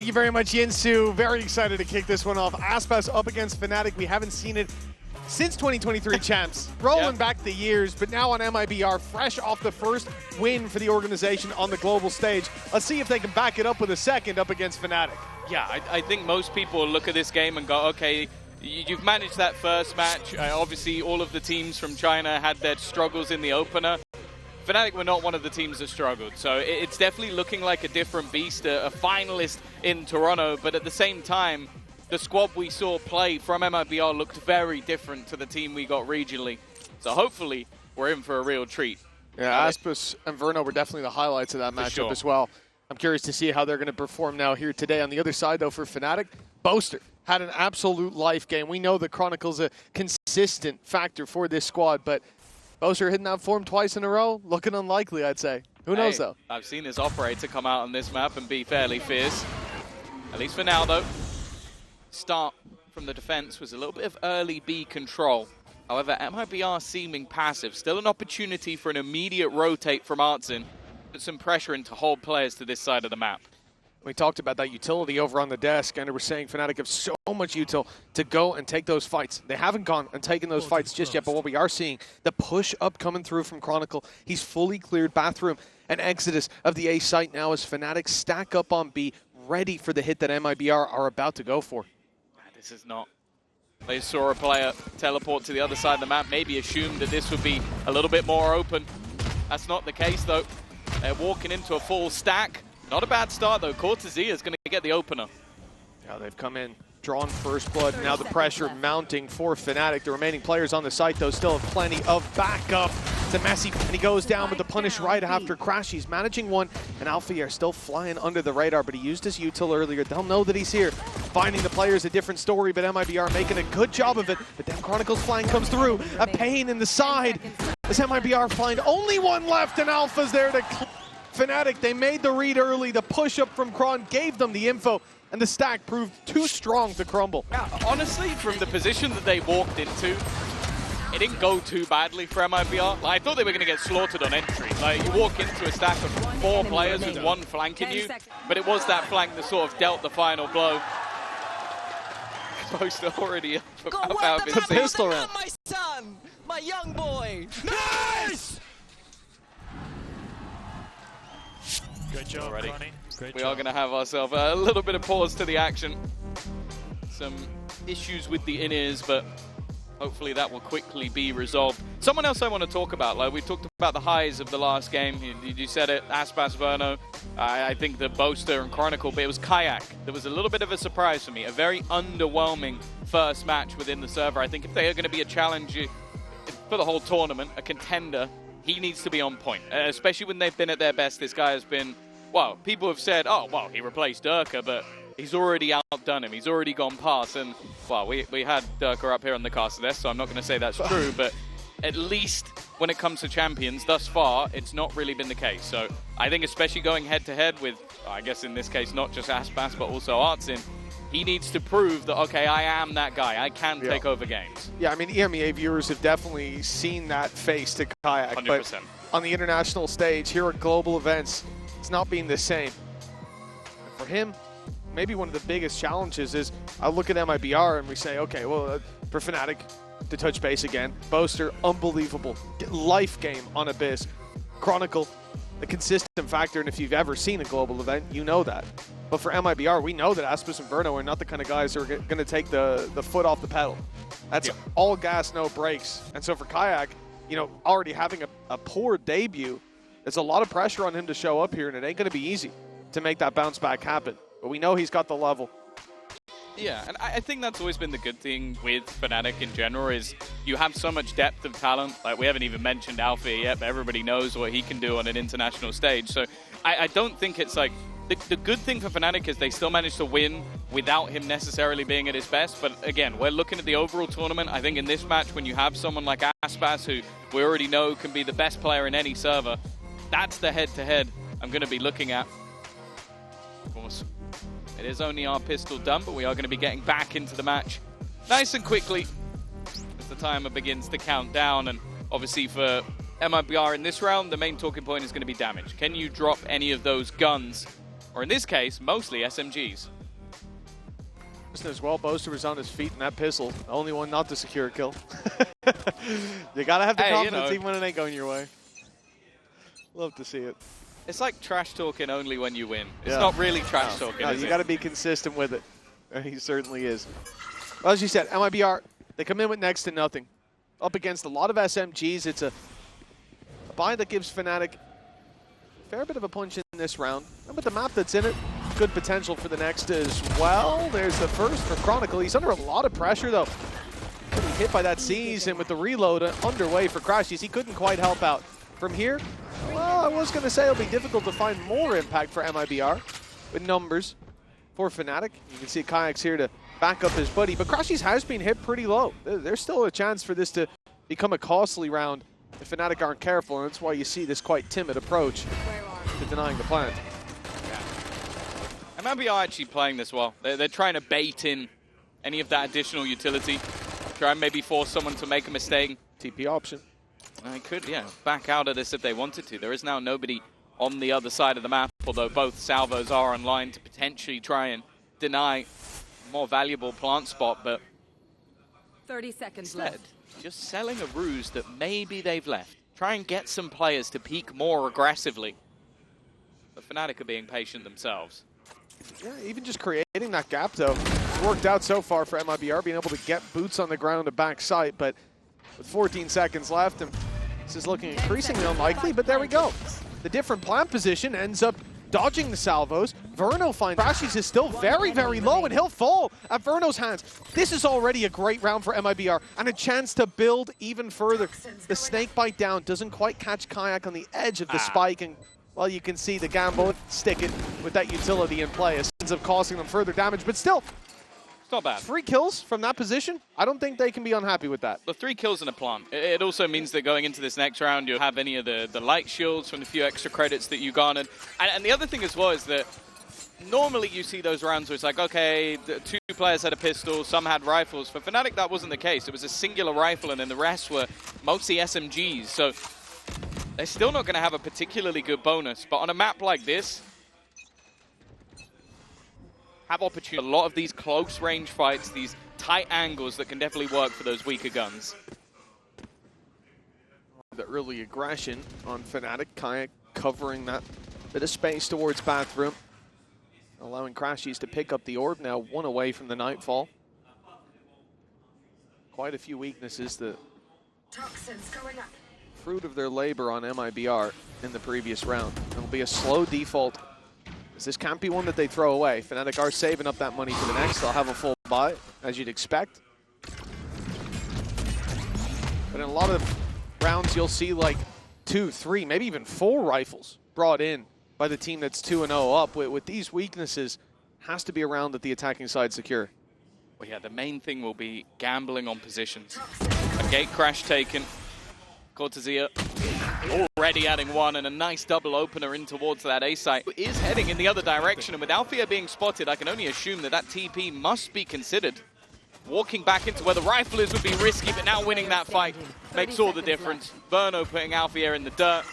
Thank you very much, Yinsu. Very excited to kick this one off. Aspas up against Fnatic. We haven't seen it since 2023 champs. Rolling back the years, but now on MIBR, fresh off the first win for the organization on the global stage. Let's see if they can back it up with a second up against Fnatic. Yeah, I think most people look at this game and go, okay, you've managed that first match. Obviously, all of the teams from China had their struggles in the opener. Fnatic were not one of the teams that struggled, so it's definitely looking like a different beast, a finalist in Toronto, but at the same time, the squad we saw play from MIBR looked very different to the team we got regionally. So hopefully, we're in for a real treat. Yeah, Aspas and Verno were definitely the highlights of that matchup as well. I'm curious to see how they're going to perform now here today. On the other side, though, for Fnatic, Boaster had an absolute life game. We know the Chronicle's a consistent factor for this squad, but Boaster hitting that form twice in a row, looking unlikely, I'd say. Who knows, though? I've seen his operator come out on this map and be fairly fierce. At least for now, though. Start from the defense was a little bit of early B control. However, MIBR seeming passive. Still an opportunity for an immediate rotate from Artsin. Put some pressure in to hold players to this side of the map. We talked about that utility over on the desk, and we're saying Fnatic have so much util to go and take those fights. They haven't gone and taken those fights just yet, but what we are seeing, the push up coming through from Chronicle. He's fully cleared Bathroom and Exodus of the A site now as Fnatic stack up on B, ready for the hit that MIBR are about to go for. This is not. They saw a player teleport to the other side of the map, maybe assumed that this would be a little bit more open. That's not the case, though. They're walking into a full stack. Not a bad start, though. Cortezia is going to get the opener. Yeah, they've come in, drawn first blood. Now the pressure mounting for Fnatic. The remaining players on the site, though, still have plenty of backup. To Messi, and he goes down with the punish right after Crash. He's managing one, and Alfie are still flying under the radar, but he used his util earlier. They'll know that he's here. Finding the players a different story, but MIBR making a good job of it. But then Chronicle's flying comes through. A pain in the side as MIBR find only one left, and Alpha's there to Fnatic. They made the read early. The push up from Kron gave them the info, and the stack proved too strong to crumble. Yeah, honestly, from the position that they walked into, it didn't go too badly for MIBR. Like, I thought they were going to get slaughtered on entry. Like, you walk into a stack of 4 players with one flanking you, but it was that flank that sort of dealt the final blow. Post already up out of his pistol round. My son, my young boy. Nice! Good job, Already. Ronnie. Great We job. are going to have ourselves a little bit of pause to the action. Some issues with the in-ears, but hopefully that will quickly be resolved. Someone else I want to talk about, like we talked about the highs of the last game. You said it, Aspas, Verno. I think the Boaster and Chronicle, but it was Kayak. There was a little bit of a surprise for me. A very underwhelming first match within the server. I think if they are going to be a challenge for the whole tournament, a contender, he needs to be on point, especially when they've been at their best. This guy has been, well, people have said, oh, well, he replaced Durka, but he's already outdone him. He's already gone past. And, well, we had Durka up here on the caster desk, so I'm not going to say that's true, but at least when it comes to champions, thus far, it's not really been the case. So I think especially going head-to-head with, I guess in this case, not just Aspas, but also Artsin, he needs to prove that, okay, I am that guy. I can take over games. Yeah, I mean, EMEA viewers have definitely seen that face to Kayak. 100%. But on the international stage, here at global events, it's not being the same. And for him, maybe one of the biggest challenges is I look at MIBR and we say, okay, well, for Fnatic to touch base again, Boaster, unbelievable. Life game on Abyss. Chronicle, a consistent factor, and if you've ever seen a global event, you know that. But for MIBR, we know that Aspas and Verno are not the kind of guys who are going to take the foot off the pedal. That's all gas, no brakes. And so for Kayak, you know, already having a poor debut, there's a lot of pressure on him to show up here, and it ain't going to be easy to make that bounce back happen. But we know he's got the level. Yeah, and I think that's always been the good thing with Fnatic in general is you have so much depth of talent. Like, we haven't even mentioned Alfie yet, but everybody knows what he can do on an international stage. So I don't think it's like... The good thing for Fnatic is they still managed to win without him necessarily being at his best. But again, we're looking at the overall tournament. I think in this match, when you have someone like Aspas, who we already know can be the best player in any server, that's the head-to-head I'm going to be looking at. Of course, it is only our pistol done, but we are going to be getting back into the match nice and quickly as the timer begins to count down. And obviously for MIBR in this round, the main talking point is going to be damage. Can you drop any of those guns Or in this case, mostly SMGs. As well, Boaster was on his feet in that pistol. The only one not to secure a kill. You gotta have the confidence even when it ain't going your way. Love to see it. It's like trash talking only when you win. It's not really trash talking. No, you gotta be consistent with it. And he certainly is. Well, as you said, MIBR, they come in with next to nothing. Up against a lot of SMGs. It's a buy that gives Fnatic a fair bit of a punch in this round. And with the map that's in it, good potential for the next as well. There's the first for Chronicle. He's under a lot of pressure, though. Getting hit by that seize, and with the reload underway for Crashies, he couldn't quite help out. From here, well, I was going to say it'll be difficult to find more impact for MIBR with numbers for Fnatic. You can see Kayak's here to back up his buddy, but Crashies has been hit pretty low. There's still a chance for this to become a costly round if Fnatic aren't careful, and that's why you see this quite timid approach to denying the plant. MIBR actually playing this well. They're trying to bait in any of that additional utility. Try and maybe force someone to make a mistake. TP option. They could, back out of this if they wanted to. There is now nobody on the other side of the map, although both salvos are online to potentially try and deny a more valuable plant spot, but 30 seconds instead, left. just selling a ruse that maybe they've left. Try and get some players to peak more aggressively. But Fnatic are being patient themselves. Yeah, even just creating that gap, though, it's worked out so far for MIBR, being able to get boots on the ground to back sight, but with 14 seconds left, and this is looking increasingly unlikely, but there we go. The different plant position ends up dodging the salvos. Verno finds Crashies is still very, very low, and he'll fall at Verno's hands. This is already a great round for MIBR, and a chance to build even further. The snake bite down doesn't quite catch Kayak on the edge of the spike, and well, you can see the gamble stick it with that utility in play. It ends up causing them further damage, but still, It's not bad. 3 kills from that position. I don't think they can be unhappy with that. The 3 kills in a plant. It also means that going into this next round, you'll have any of the light shields from the few extra credits that you garnered. And the other thing as well is that normally you see those rounds where it's like, okay, the 2 players had a pistol, some had rifles. For Fnatic, that wasn't the case. It was a singular rifle, and then the rest were mostly SMGs. So they're still not going to have a particularly good bonus. But on a map like this, have opportunity. A lot of these close range fights, these tight angles that can definitely work for those weaker guns. The early aggression on Fnatic, Kayak covering that bit of space towards bathroom, allowing Crashies to pick up the orb, now 1 away from the Nightfall. Quite a few weaknesses, the Toxins going up. fruit of their labor on MIBR in the previous round. It'll be a slow default. This can't be one that they throw away. Fnatic are saving up that money for the next. They'll have a full buy, as you'd expect. But in a lot of rounds, you'll see like 2, 3, maybe even 4 rifles brought in by the team that's 2-0 up. With these weaknesses, has to be a round that the attacking side secure. Well, yeah, the main thing will be gambling on positions. A gate crash taken. Cortezia already adding 1, and a nice double opener in towards that A site. Is heading in the other direction, and with Alfia being spotted, I can only assume that that TP must be considered. Walking back into where the rifle is would be risky, but now winning that fight makes all the difference. Verno putting Alfia in the dirt,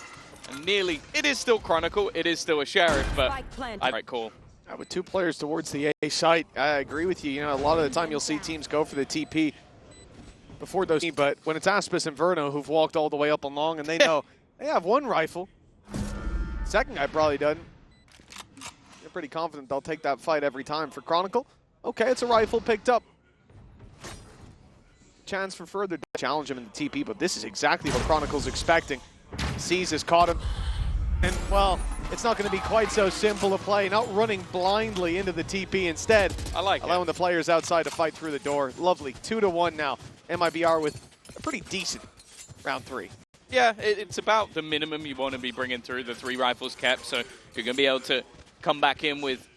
and nearly, it is still Chronicle, it is still a Sheriff, but right call. With 2 players towards the A site, I agree with you. You know, a lot of the time you'll see teams go for the TP before those, but when it's Aspis and Verno who've walked all the way up and long, and they know they have 1 rifle. Second guy probably doesn't. They're pretty confident they'll take that fight every time. For Chronicle, okay, it's a rifle picked up. Chance for further challenge him in the TP, but this is exactly what Chronicle's expecting. Sees has caught him, and well, it's not going to be quite so simple a play. Not running blindly into the TP instead. I like allowing the players outside to fight through the door. Lovely, 2-1 now. MIBR with a pretty decent round 3. Yeah, it's about the minimum you want to be bringing through, the 3 rifles kept, so you're going to be able to come back in with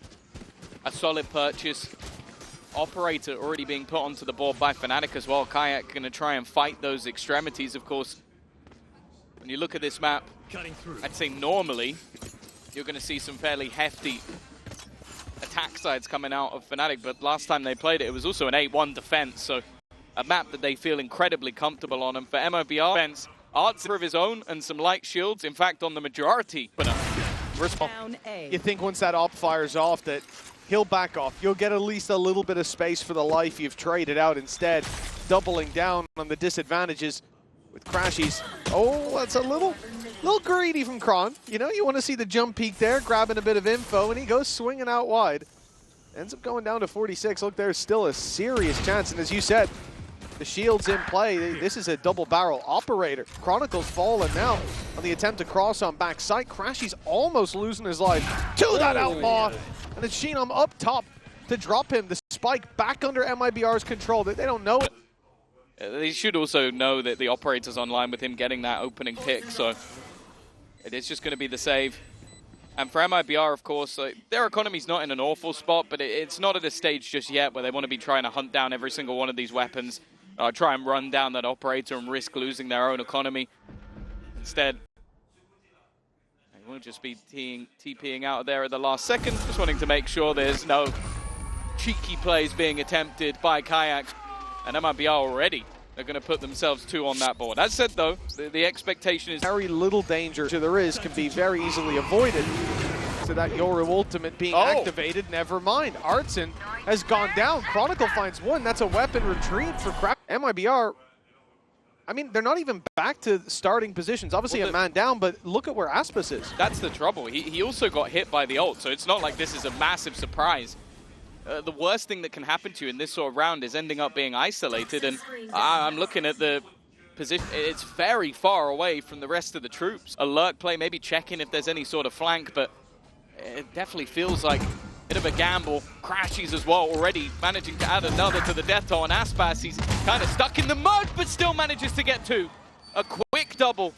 a solid purchase. Operator already being put onto the board by Fnatic as well. Kayak going to try and fight those extremities, of course. When you look at this map, I'd say normally you're going to see some fairly hefty attack sides coming out of Fnatic, but last time they played it, it was also an 8-1 defense, so a map that they feel incredibly comfortable on. And for MIBR, defense, Arts of his own and some light shields, in fact, on the majority. But First of all, Down A. you think once that op fires off that he'll back off. You'll get at least a little bit of space for the life you've traded out, instead doubling down on the disadvantages with Crashies. Oh, that's a little greedy from Kron. You know, you want to see the jump peek there, grabbing a bit of info, and he goes swinging out wide. Ends up going down to 46. Look, there's still a serious chance, and as you said, the shield's in play. This is a double barrel operator. Chronicle's fallen now on the attempt to cross on backside. Crashy's almost losing his life to that outlaw. And it's Sheenom up top to drop him. The spike back under MIBR's control. They don't know it. They should also know that the operator's online with him getting that opening pick, so it is just going to be the save. And for MIBR, of course, their economy's not in an awful spot, but it's not at a stage just yet where they want to be trying to hunt down every single one of these weapons, try and run down that operator and risk losing their own economy. Instead, they will just be TPing out of there at the last second, just wanting to make sure there's no cheeky plays being attempted by Kayak. And MIBR already are going to put themselves 2 on that board. As said, though, the expectation is very little danger there is can be very easily avoided. So that Yoru ultimate being activated, never mind. Artson has gone down. Chronicle finds 1. That's a weapon retrieved for Crap. MIBR, I mean, they're not even back to starting positions. Obviously a man down, but look at where Aspas is. That's the trouble. He also got hit by the ult, so it's not like this is a massive surprise. The worst thing that can happen to you in this sort of round is ending up being isolated, and I'm looking at the position. It's very far away from the rest of the troops. Alert play, maybe checking if there's any sort of flank, but it definitely feels like a bit of a gamble. Crashies as well, already managing to add another to the death toll, and Aspas, he's kind of stuck in the mud, but still manages to get 2. A quick double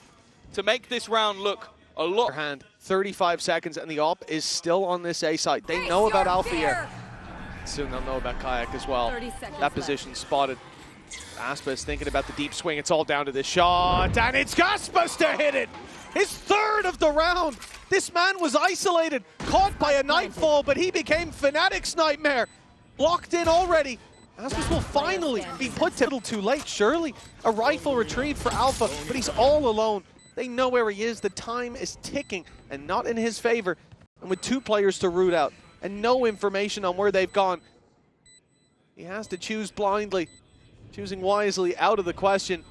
to make this round look a lot. 35 seconds, and the op is still on this A site. They know about Alfier. Soon they'll know about Kayak as well. That position spotted. Aspas thinking about the deep swing. It's all down to the shot, and it's Aspas to hit it! His 3rd of the round! This man was isolated, caught by a Nightfall, but he became Fnatic's nightmare. Locked in already. Aspas will finally be put to a little too late, surely. A rifle retrieved for Alpha, but he's all alone. They know where he is. The time is ticking, and not in his favor. And with 2 players to root out, and no information on where they've gone, he has to choose blindly, choosing wisely out of the question.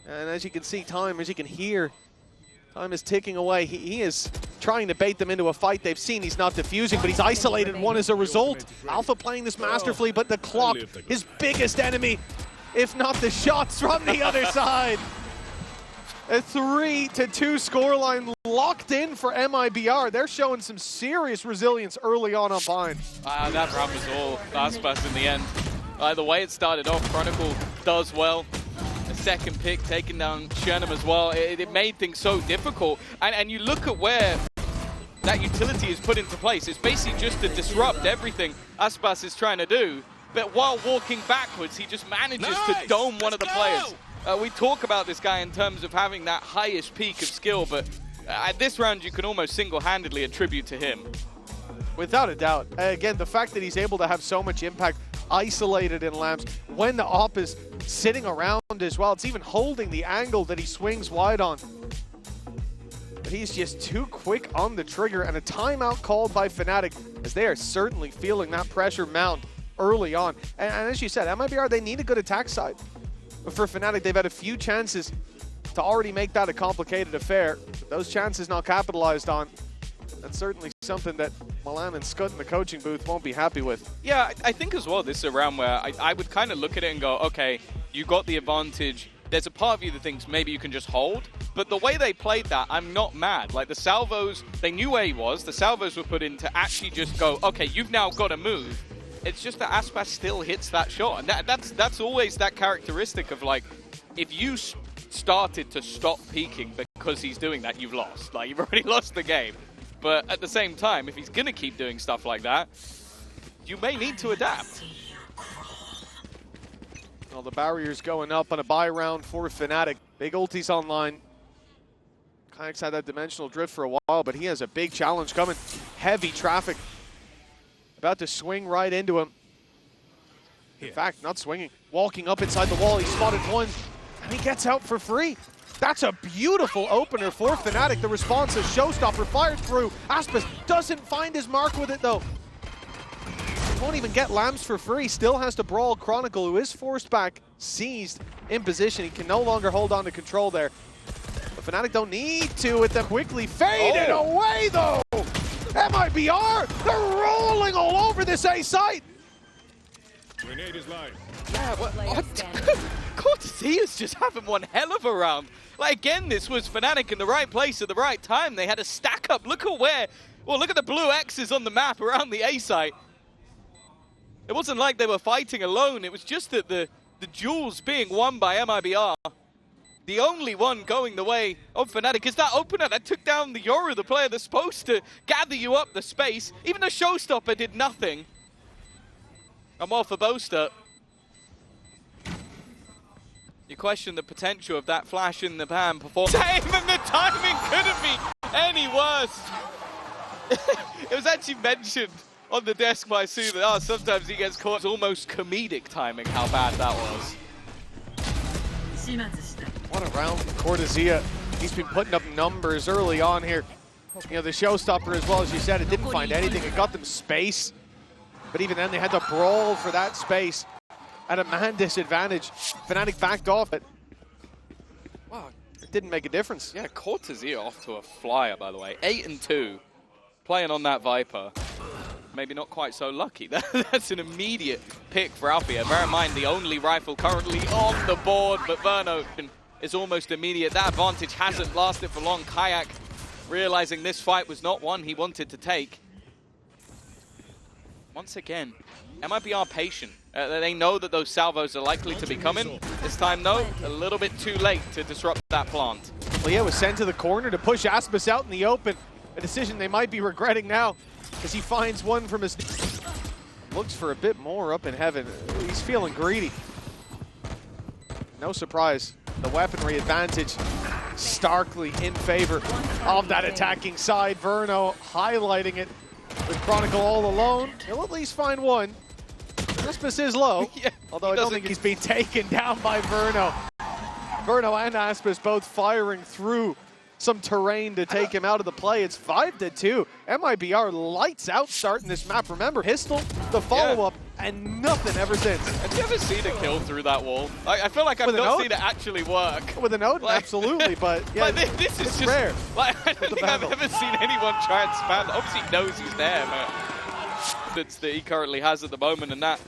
And as you can see, as you can hear, time is ticking away. He is trying to bait them into a fight. They've seen he's not defusing, but he's isolated 1 as a result. Alpha playing this masterfully, but the clock, his biggest enemy, if not the shots from the other side. A 3-2 scoreline locked in for MIBR. They're showing some serious resilience early on bind. That round was all Aspas in the end. The way it started off, Chronicle does well. A 2nd pick, taking down Shenum as well. It made things so difficult. And you look at where that utility is put into place. It's basically just to disrupt everything Aspas is trying to do. But while walking backwards, he just manages to dome one of the players. We talk about this guy in terms of having that highest peak of skill, but at this round you can almost single-handedly attribute to him. Without a doubt. Again, the fact that he's able to have so much impact isolated in lamps when the op is sitting around as well. It's even holding the angle that he swings wide on. But he's just too quick on the trigger, and a timeout called by Fnatic, as they are certainly feeling that pressure mount early on. And as you said, MIBR, they need a good attack side. But for Fnatic, they've had a few chances to already make that a complicated affair. But those chances not capitalized on. That's certainly something that Milan and Scott in the coaching booth won't be happy with. Yeah, I think as well this is a round where I would kind of look at it and go, okay, you got the advantage. There's a part of you that thinks maybe you can just hold. But the way they played that, I'm not mad. Like the salvos, they knew where he was. The salvos were put in to actually just go, okay, you've now got to move. It's just that Aspas still hits that shot. And that's always that characteristic of, like, if you started to stop peaking because he's doing that, you've lost. Like, you've already lost the game. But at the same time, if he's going to keep doing stuff like that, you may need to adapt. Well, the barrier's going up on a buy round for Fnatic. Big ulti's online. Kayak's had that dimensional drift for a while, but he has a big challenge coming. Heavy traffic. About to swing right into him. In fact, not swinging. Walking up inside the wall, he spotted 1, and he gets out for free. That's a beautiful opener for Fnatic. The response is Showstopper fired through. Aspis doesn't find his mark with it though. Won't even get Lambs for free. Still has to brawl Chronicle, who is forced back, seized in position. He can no longer hold on to control there. But Fnatic don't need to with them quickly faded away though. MIBR, they're rolling all over this A site. Grenade is live. Yeah, Player standing. Cortesia's just having one hell of a round. Like, again, this was Fnatic in the right place at the right time. They had a stack up. Look at where, well, look at the blue X's on the map around the A site. It wasn't like they were fighting alone. It was just that the duels being won by MIBR. The only one going the way of Fnatic is that opener that took down the Yoru, the player that's supposed to gather you up the space. Even the Showstopper did nothing. I'm all for Boaster. You question the potential of that flash in the pan performance. Same, and the timing couldn't be any worse. It was actually mentioned on the desk by Sue that sometimes he gets caught. It's almost comedic timing how bad that was. What a round from Cortesia. He's been putting up numbers early on here. You know, the Showstopper, as well as you said, it didn't find anything. It got them space. But even then, they had to brawl for that space at a man disadvantage. Fnatic backed off it. Wow, it didn't make a difference. Yeah, Cortesia off to a flyer, by the way. 8-2, playing on that Viper. Maybe not quite so lucky. That's an immediate pick for Alfia. Bear in mind, the only rifle currently on the board, but Verno is almost immediate. That advantage hasn't lasted for long. Kayak realizing this fight was not one he wanted to take. Once again, MIBR patient. They know that those salvos are likely to be coming. This time, though, a little bit too late to disrupt that plant. Well, yeah, was sent to the corner to push Aspis out in the open. A decision they might be regretting now, as he finds one from his... Looks for a bit more up in heaven. He's feeling greedy. No surprise. The weaponry advantage starkly in favor of that attacking side. Verno highlighting it with Chronicle all alone. He'll at least find one. Aspis is low, Yeah, although I don't think he's been taken down by Verno. Verno and Aspis both firing through some terrain to take him out of the play. It's 5-2. MIBR lights out starting this map. Remember, Pistol, the follow-up, and nothing ever since. Have you ever seen a kill through that wall? I feel like I've not seen it actually work. With a note, like, absolutely, but yeah, this is just rare. Like, I don't think I've ever seen anyone try and spam. Obviously, he knows he's there, but that's that he currently has at the moment, and that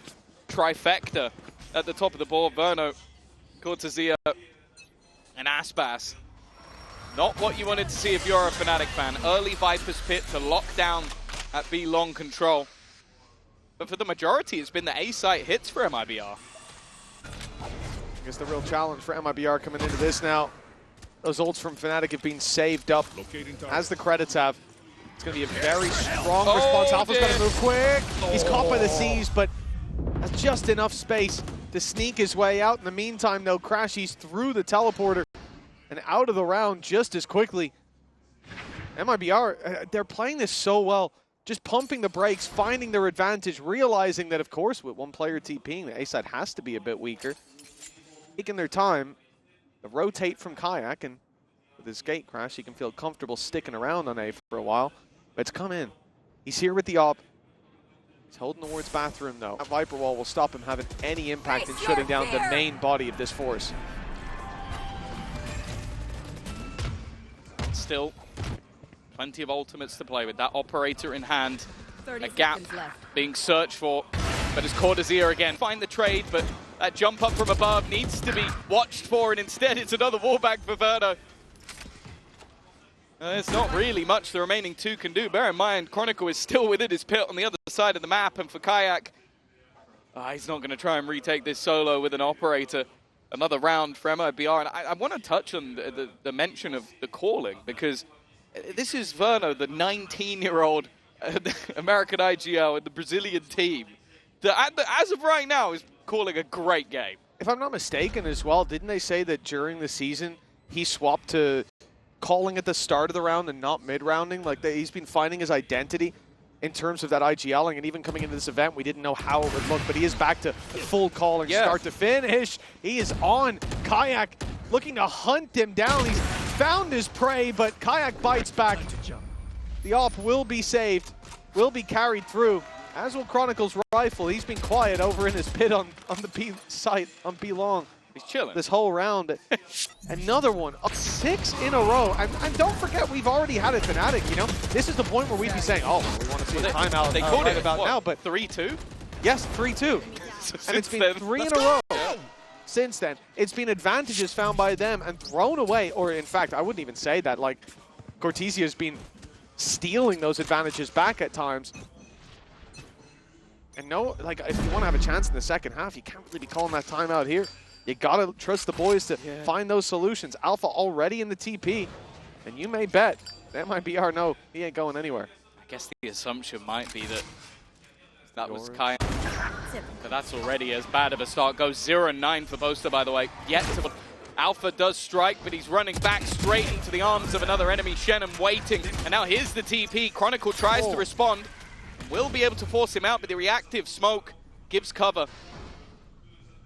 trifecta at the top of the board: Verno, Cortesia, and Aspas. Not what you wanted to see if you're a Fnatic fan. Early Viper's Pit to lock down at B long control. But for the majority, it's been the A site hits for MIBR. I guess the real challenge for MIBR coming into this now. Those ults from Fnatic have been saved up, as the credits have. It's going to be a very strong response. Alpha's got to move quick. He's caught by the C's, but has just enough space to sneak his way out. In the meantime, though, Crashy's through the teleporter and out of the round just as quickly. MIBR, they're playing this so well. Just pumping the brakes, finding their advantage, realizing that, of course, with one player TPing, the A side has to be a bit weaker. Taking their time to rotate from Kayak, and with his gate crash, he can feel comfortable sticking around on A for a while. But it's come in. He's here with the op. He's holding the ward's bathroom, though. That Viper wall will stop him having any impact in shutting down the main body of this force. Still, plenty of ultimates to play with. That operator in hand, a gap being searched for. But it's Cortesia again. Find the trade, but that jump up from above needs to be watched for, and instead it's another wallback for Verno. There's not really much the remaining two can do. Bear in mind, Chronicle is still within his pit on the other side of the map, and for Kayak, he's not going to try and retake this solo with an operator. Another round for MIBR, and I want to touch on the mention of the calling, because this is Verno, the 19-year-old American IGL and the Brazilian team, that as of right now is calling a great game. If I'm not mistaken as well, didn't they say that during the season he swapped to calling at the start of the round and not mid-rounding? Like, he's been finding his identity in terms of that IGLing, and even coming into this event, we didn't know how it would look, but he is back to full calling, start to finish. He is on. Kayak looking to hunt him down. He's found his prey, but Kayak bites back. The op will be saved, will be carried through, as will Chronicle's rifle. He's been quiet over in his pit on the B site, on B long. He's chilling. This whole round. Another one, 6 in a row. And don't forget, we've already had it Fnatic, you know? This is the point where we'd be saying, oh, we want to see a timeout They called right it about what, now, but 3-2? yes, 3-2. And it's been 3 in a row. Since then, it's been advantages found by them and thrown away, or in fact, I wouldn't even say that. Like, Cortesia's been stealing those advantages back at times. And no, like, if you want to have a chance in the second half, you can't really be calling that timeout here. You gotta trust the boys to find those solutions. Alpha already in the TP, and you may bet that MIBR, no, he ain't going anywhere. I guess the assumption might be that was Kai. But that's already as bad of a start. Goes 0-9 for Boaster, by the way. Yet to Alpha does strike, but he's running back straight into the arms of another enemy. Shenum waiting, and now here's the TP. Chronicle tries to respond. Will be able to force him out, but the reactive smoke gives cover.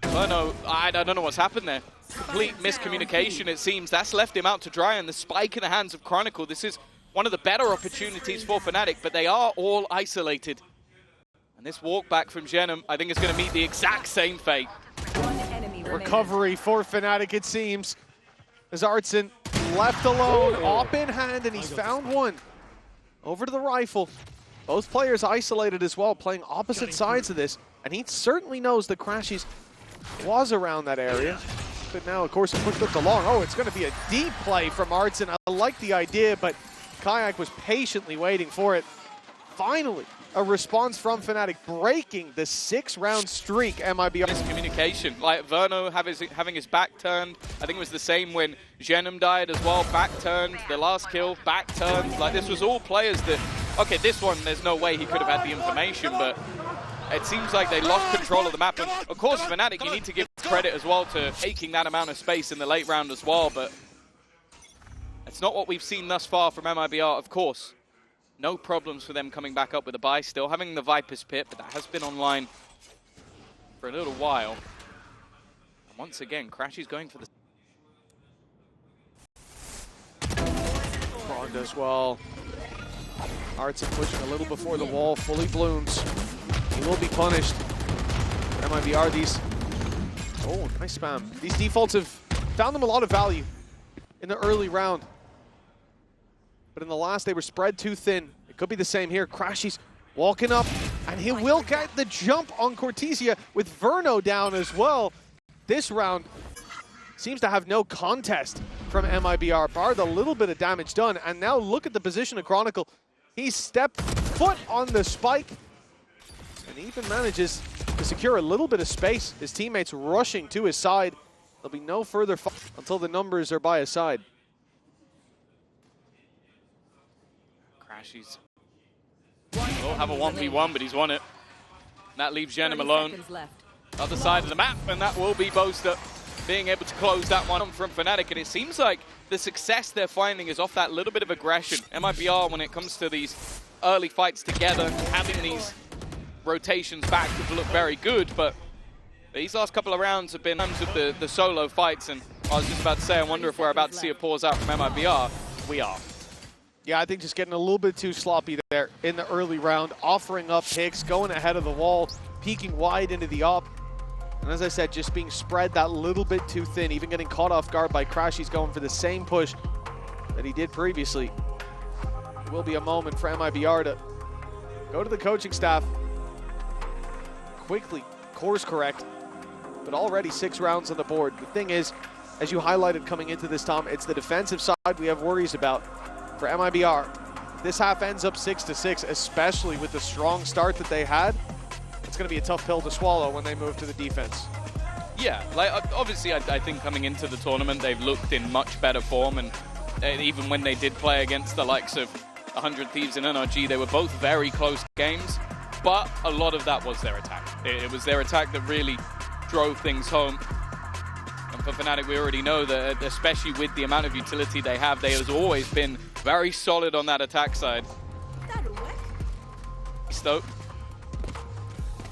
Oh no, I don't know what's happened there. Complete miscommunication, it seems. That's left him out to dry, and the spike in the hands of Chronicle. This is one of the better opportunities for Fnatic, but they are all isolated. And this walk back from Shenum, I think, is going to meet the exact same fate. Recovery for Fnatic, it seems. As Artson left alone, op in hand, and he's found one. Over to the rifle. Both players isolated as well, playing opposite sides of this. And he certainly knows that Crashies was around that area. But now, of course, a quick look along. Oh, it's going to be a deep play from Artson. I like the idea, but Kayak was patiently waiting for it. Finally, a response from Fnatic, breaking the 6-round streak. MIBR. Miscommunication, like Verno having his back turned. I think it was the same when Shenum died as well. Back turned, the last kill, back turned. Like, this was all players that, okay, this one, there's no way he could have had the information, but it seems like they lost control of the map. And of course, Fnatic, you need to give credit as well to taking that amount of space in the late round as well, but it's not what we've seen thus far from MIBR, of course. No problems for them coming back up with a buy still. Having the Viper's Pit, but that has been online for a little while. And once again, Crash is going for the... Braun does well. Artson pushing a little before the wall, fully blooms. He will be punished. But MIBR, these... Oh, nice spam. These defaults have found them a lot of value in the early round. But in the last, they were spread too thin. It could be the same here. Crashies walking up, and he will get the jump on Cortesia with Verno down as well. This round seems to have no contest from MIBR, bar the little bit of damage done. And now look at the position of Chronicle. He stepped foot on the spike, and even manages to secure a little bit of space. His teammates rushing to his side. There'll be no further fight until the numbers are by his side. Crashies will have a 1v1, but he's won it. That leaves Shenum alone. Other side of the map, and that will be Boaster being able to close that one from Fnatic. And it seems like the success they're finding is off that little bit of aggression. MIBR, when it comes to these early fights together, having these rotations back to look very good, but these last couple of rounds have been in terms of the solo fights, and I was just about to say, I wonder if we're about to see a pause out from MIBR. We are. Yeah, I think just getting a little bit too sloppy there in the early round, offering up picks, going ahead of the wall, peeking wide into the op. And as I said, just being spread that little bit too thin, even getting caught off guard by Crashies going for the same push that he did previously. It will be a moment for MIBR to go to the coaching staff, quickly course correct, but already 6 rounds on the board. The thing is, as you highlighted coming into this, Tom, it's the defensive side we have worries about. For MIBR, this half ends up 6-6, especially with the strong start that they had. It's going to be a tough pill to swallow when they move to the defense. Yeah, like obviously I think coming into the tournament they've looked in much better form, and even when they did play against the likes of 100 Thieves and NRG, they were both very close games, but a lot of that was their attack. It was their attack that really drove things home. And for Fnatic, we already know that, especially with the amount of utility they have, they have always been very solid on that attack side. Stoke.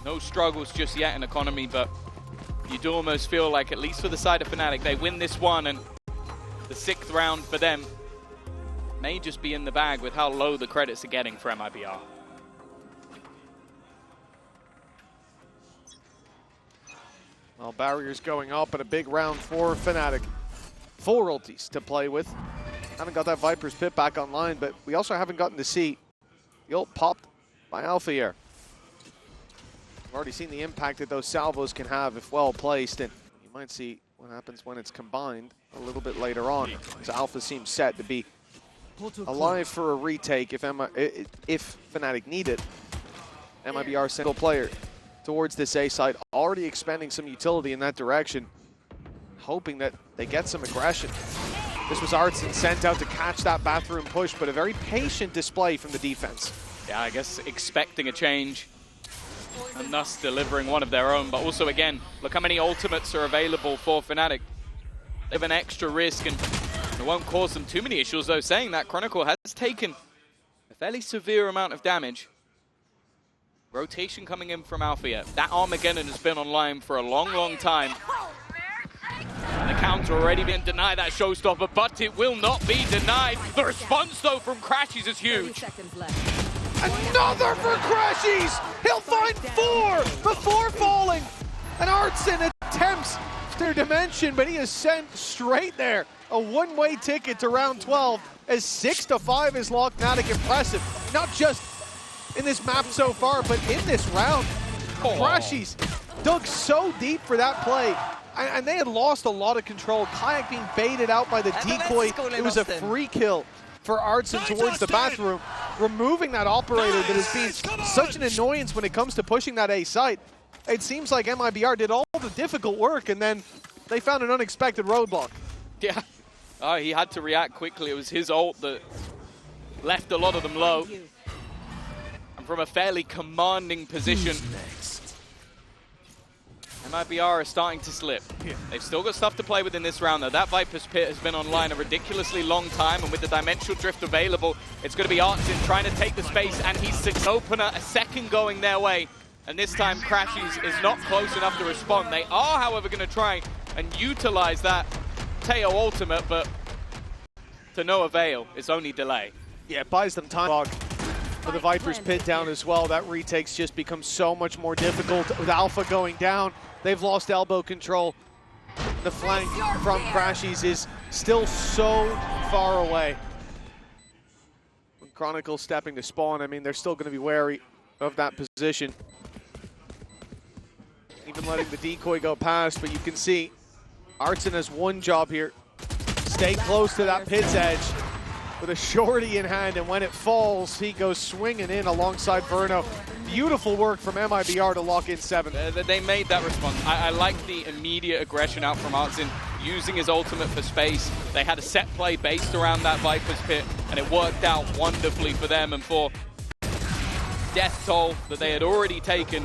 No struggles just yet in economy, but you do almost feel like, at least for the side of Fnatic, they win this one, and the 6th round for them may just be in the bag with how low the credits are getting for MIBR. Well, barriers going up and a big round for Fnatic. Full royalties to play with. Haven't got that Viper's Pit back online, but we also haven't gotten to see the ult popped by Alpha here. We've already seen the impact that those salvos can have if well placed, and you might see what happens when it's combined a little bit later on. So Alpha seems set to be alive for a retake if Fnatic need it. MIBR single player towards this A side, already expending some utility in that direction, hoping that they get some aggression. This was Artson sent out to catch that bathroom push, but a very patient display from the defense. Yeah, I guess expecting a change and thus delivering one of their own. But also, again, look how many ultimates are available for Fnatic. They have an extra risk, and it won't cause them too many issues, though. Saying that, Chronicle has taken a fairly severe amount of damage. Rotation coming in from Alpha yet. That Armageddon has been online for a long, long time. And the counter already been denied that showstopper, but it will not be denied. The response, though, from Crashies is huge. Another for Crashies! He'll find 4 before falling! And Artson attempts their dimension, but he is sent straight there. A one-way ticket to round 12 as 6-5 is locked. Fnatic impressive. Not just in this map so far, but in this round. Crashies dug so deep for that play. And they had lost a lot of control. Kayak being baited out by the decoy. It was a free kill for Artson towards the bathroom, removing that operator that has been such an annoyance when it comes to pushing that A site. It seems like MIBR did all the difficult work, and then they found an unexpected roadblock. Yeah, he had to react quickly. It was his ult that left a lot of them low. And from a fairly commanding position, MIBR are starting to slip. They've still got stuff to play with in this round, though. That Viper's Pit has been online a ridiculously long time, and with the Dimensional Drift available, it's going to be Artson trying to take the space, and he's 6 opener, a second going their way. And this time, Crashies is not close enough to respond. They are, however, going to try and utilize that Teo ultimate, but to no avail. It's only delay. Yeah, it buys them time. For the Viper's Pit down as well, that retake's just become so much more difficult with Alpha going down. They've lost elbow control. The flank from Crashies is still so far away. When Chronicle stepping to spawn, I mean, they're still going to be wary of that position. Even letting the decoy go past, but you can see Artson has one job here. Stay close to that pit's edge with a shorty in hand, and when it falls, he goes swinging in alongside Verno. Beautiful work from MIBR to lock in 7. They made that response. I like the immediate aggression out from Artson, using his ultimate for space. They had a set play based around that Viper's Pit, and it worked out wonderfully for them. And for death toll that they had already taken,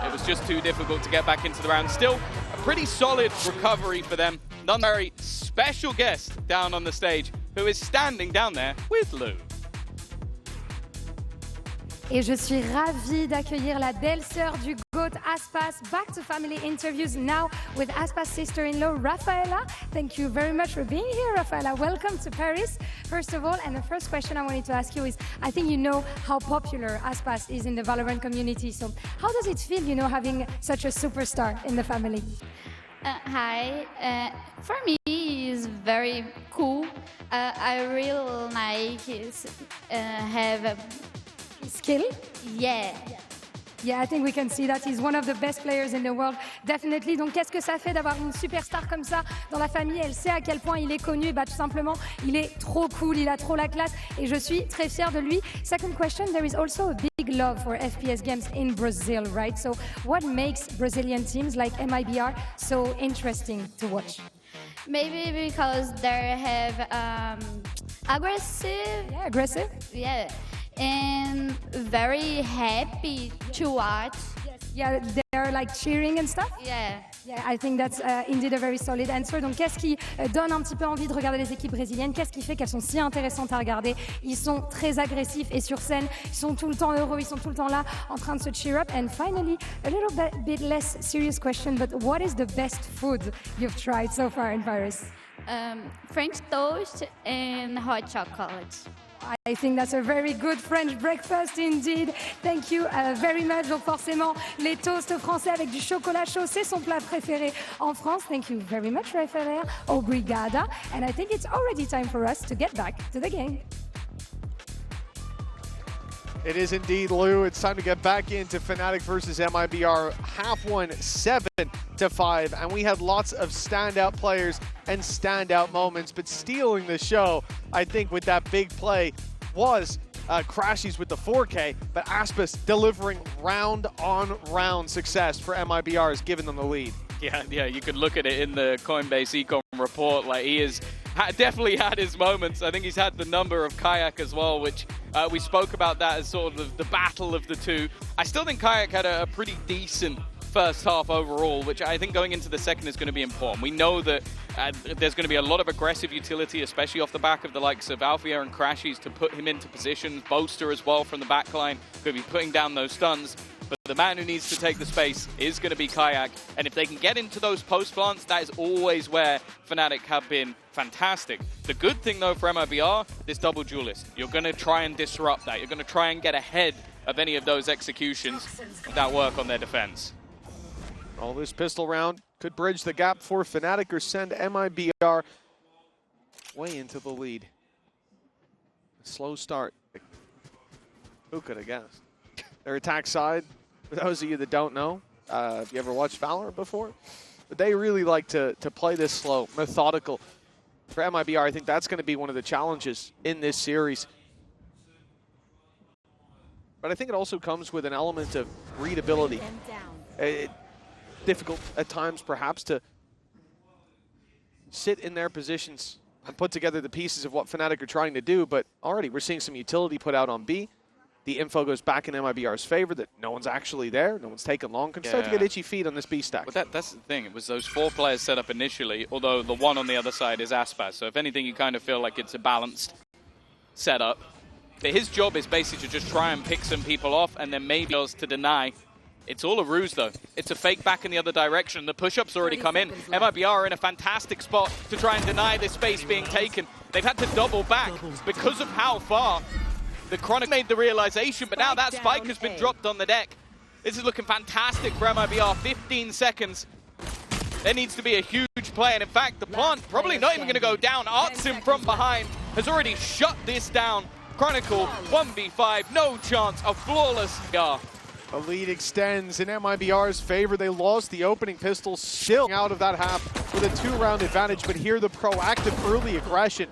it was just too difficult to get back into the round. Still, a pretty solid recovery for them. None very special guest down on the stage, who is standing down there with Lou. Et je suis ravie d'accueillir la belle-sœur du GOAT, Aspas, back to family interviews now with Aspas' sister-in-law, Rafaela. Thank you very much for being here, Rafaela. Welcome to Paris, first of all. And the first question I wanted to ask you is, I think you know how popular Aspas is in the Valorant community. So how does it feel, you know, having such a superstar in the family? Hi. For me, it's very cool. I really like his have a skill? Yeah. Yeah, I think we can see that. He's one of the best players in the world, definitely. Donc, qu'est-ce que ça fait d'avoir une superstar comme ça dans la famille? Elle sait à quel point il est connu. Bah, tout simplement, il est trop cool, il a trop la classe, et je suis très fière de lui. Second question, there is also a big love for FPS games in Brazil, right? So, what makes Brazilian teams like MIBR so interesting to watch? Maybe because they have aggressive. Yeah, aggressive. Yeah. And very happy to watch. Yes. Yeah, they're like cheering and stuff. Yeah. Yeah, I think that's indeed a very solid answer. Donc, qu'est-ce qui donne un petit peu envie de regarder les équipes brésiliennes? Qu'est-ce qui fait qu'elles sont si intéressantes à regarder? Ils sont très agressifs et sur scène, ils sont tout le temps heureux, ils sont tout le temps là en train de se cheer up. And finally, a little bit less serious question, but what is the best food you've tried so far in Paris? French toast and hot chocolate. I think that's a very good French breakfast indeed. Thank you very much. Donc forcément, les toasts français avec du chocolat chaud, c'est son plat préféré en France. Thank you very much, Rafael. Obrigada. And I think it's already time for us to get back to the game. It is indeed, Lou. It's time to get back into Fnatic versus MIBR. Half one, 7-5. And we had lots of standout players and standout moments. But stealing the show, I think, with that big play was Crashies with the 4K. But Aspas delivering round-on-round success for MIBR has given them the lead. Yeah, you could look at it in the Coinbase Econ report. Like, he is definitely had his moments. I think he's had the number of Kayak as well, which we spoke about that as sort of the battle of the two. I still think Kayak had a pretty decent first half overall, which I think going into the second is going to be important. We know that there's going to be a lot of aggressive utility, especially off the back of the likes of Alfia and Crashies to put him into positions. Boaster as well from the backline, going to be putting down those stuns. But the man who needs to take the space is going to be Kayak. And if they can get into those post plants, that is always where Fnatic have been fantastic. The good thing, though, for MIBR, this double duelist. You're going to try and disrupt that. You're going to try and get ahead of any of those executions that work on their defense. All this pistol round could bridge the gap for Fnatic or send MIBR way into the lead. A slow start. Who could have guessed? Their attack side, for those of you that don't know, if you ever watched VALORANT before, but they really like to play this slow, methodical. For MIBR, I think that's going to be one of the challenges in this series. But I think it also comes with an element of readability. Difficult at times, perhaps, to sit in their positions and put together the pieces of what Fnatic are trying to do, but already we're seeing some utility put out on B. The info goes back in MIBR's favor that no one's actually there, no one's taken long. Can start to get itchy feet on this B stack. But that's the thing. It was those 4 players set up initially, although the one on the other side is Aspas. So if anything, you kind of feel like it's a balanced setup. But his job is basically to just try and pick some people off and then maybe else to deny. It's all a ruse, though. It's a fake back in the other direction. The push-up's already come in. MIBR are in a fantastic spot to try and deny this space being taken. They've had to double back because of how far the Chronic made the realization, but now that spike has been dropped on the deck. This is looking fantastic for MIBR. 15 seconds. There needs to be a huge play, and in fact, the plant probably not even going to go down. Artsim from behind has already shut this down. Chronicle, 1v5, no chance, a flawless PR. The lead extends in MIBR's favor. They lost the opening pistol, still out of that half with a 2-round advantage, but here the proactive early aggression.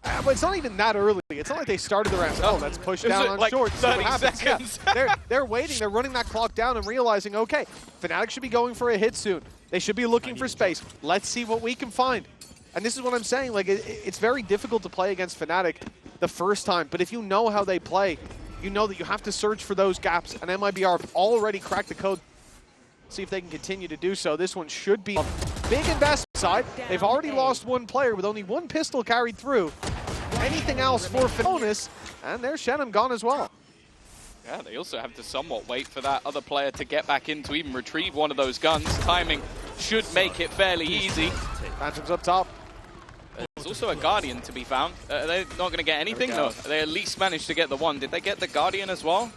But it's not even that early. It's not like they started the round. Oh, let's push down on like short. 30 seconds. Yeah. They're waiting. They're running that clock down and realizing, okay, Fnatic should be going for a hit soon. They should be looking for space. Let's see what we can find. And this is what I'm saying. Like, it's very difficult to play against Fnatic the first time. But if you know how they play, you know that you have to search for those gaps. And MIBR have already cracked the code. See if they can continue to do so. This one should be a big investment side. They've already lost one player with only one pistol carried through. Anything else for bonus, and there's Shenum gone as well. Yeah, they also have to somewhat wait for that other player to get back in to even retrieve one of those guns. Timing should make it fairly easy. Phantom's up top. There's also a Guardian to be found. They're not going to get anything, though. They at least managed to get the one. Did they get the Guardian as well?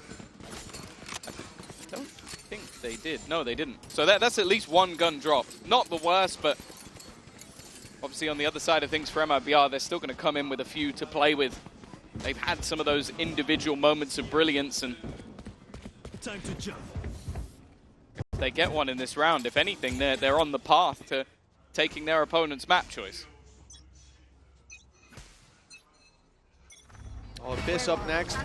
I don't think they did. No, they didn't. So that's at least one gun drop. Not the worst, but obviously on the other side of things for MIBR, they're still going to come in with a few to play with. They've had some of those individual moments of brilliance, and Time to jump. if they get one in this round, if anything, they're on the path to taking their opponent's map choice. Oh, Abyss up next.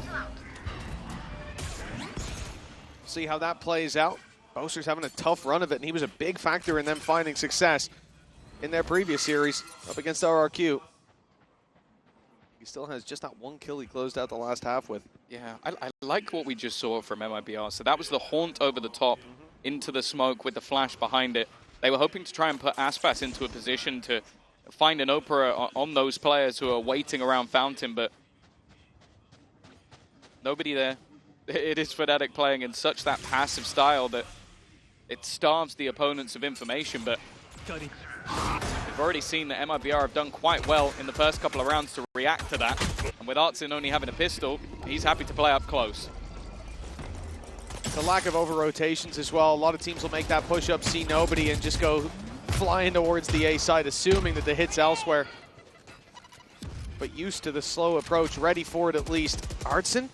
See how that plays out. Boaster's having a tough run of it, and he was a big factor in them finding success in their previous series up against RRQ. He still has just that one kill he closed out the last half with. Yeah, I like what we just saw from MIBR. So that was the haunt over the top into the smoke with the flash behind it. They were hoping to try and put Aspas into a position to find an Opera on those players who are waiting around Fountain, but nobody there. It is Fnatic playing in such that passive style that it starves the opponents of information, but Cutting. we've already seen that MIBR have done quite well in the first couple of rounds to react to that. And with Artsin only having a pistol, he's happy to play up close. The lack of over-rotations as well. A lot of teams will make that push-up, see nobody, and just go flying towards the A side, assuming that the hit's elsewhere. But used to the slow approach, ready for it at least. Artsin,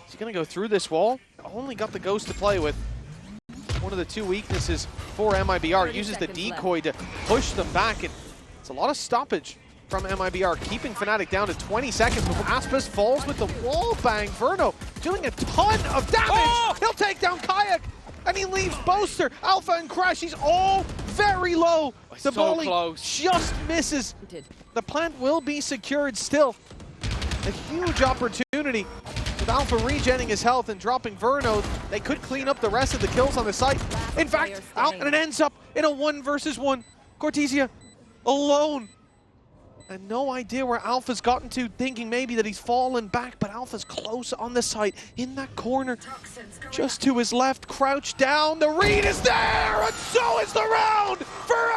is he going to go through this wall? Only got the Ghost to play with. One of the two weaknesses for MIBR. Uses the decoy to push them back, and it's a lot of stoppage from MIBR, keeping Fnatic down to 20 seconds before Aspas falls with the wall bang. Verno doing a ton of damage. Oh! He'll take down Kayak, and he leaves Boaster, Alpha, and Crash. He's all very low. The so volley close. just misses. The plant will be secured still. A huge opportunity with Alpha regenning his health and dropping Verno. They could clean up the rest of the kills on the site. In fact, and it ends up in a 1 versus 1. Cortesia alone. And no idea where Alpha's gotten to, thinking maybe that he's fallen back, but Alpha's close on the site, in that corner, just to his left, crouched down. The read is there, and so is the round for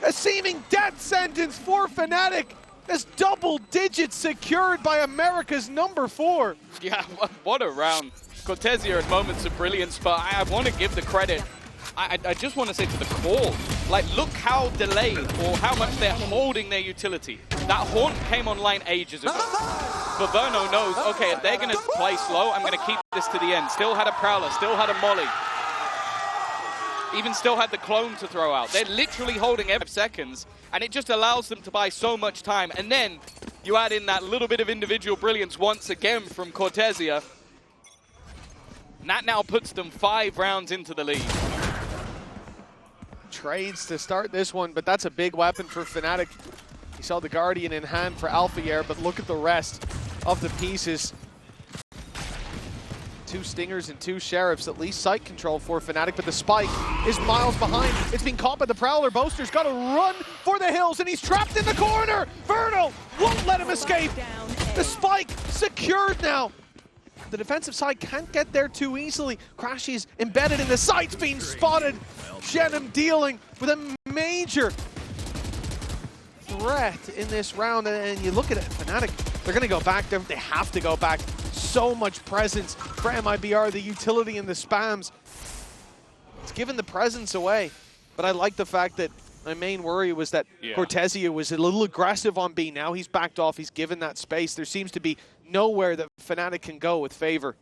a seeming death sentence for Fnatic. As double digits secured by America's number 4. Yeah, what a round. Cortesia at moments of brilliance, but I want to give the credit. I just want to say to the core, like, look how delayed or how much they're holding their utility. That Haunt came online ages ago. But Verno knows, okay, if they're going to play slow, I'm going to keep this to the end. Still had a Prowler, still had a Molly. Even still had the clone to throw out. They're literally holding every 5 seconds, and it just allows them to buy so much time. And then you add in that little bit of individual brilliance once again from Cortesia. And that now puts them 5 rounds into the lead. Trades to start this one, but that's a big weapon for Fnatic. You saw the Guardian in hand for Alpha, but look at the rest of the pieces. 2 Stingers and 2 Sheriffs, at least site control for Fnatic, but the spike is miles behind. It's been caught by the Prowler. Boaster's got to run for the hills, and he's trapped in the corner. Verno won't let him escape. The spike secured now. The defensive side can't get there too easily. Crashy's embedded in the sights, being spotted. Shenum dealing with a major threat in this round, and you look at it, Fnatic, they're going to go back. They have to go back. So much presence for MIBR, the utility and the spams. It's given the presence away, but I like the fact that my main worry was that Cortesia was a little aggressive on B. Now he's backed off, he's given that space. There seems to be nowhere that Fnatic can go with favor.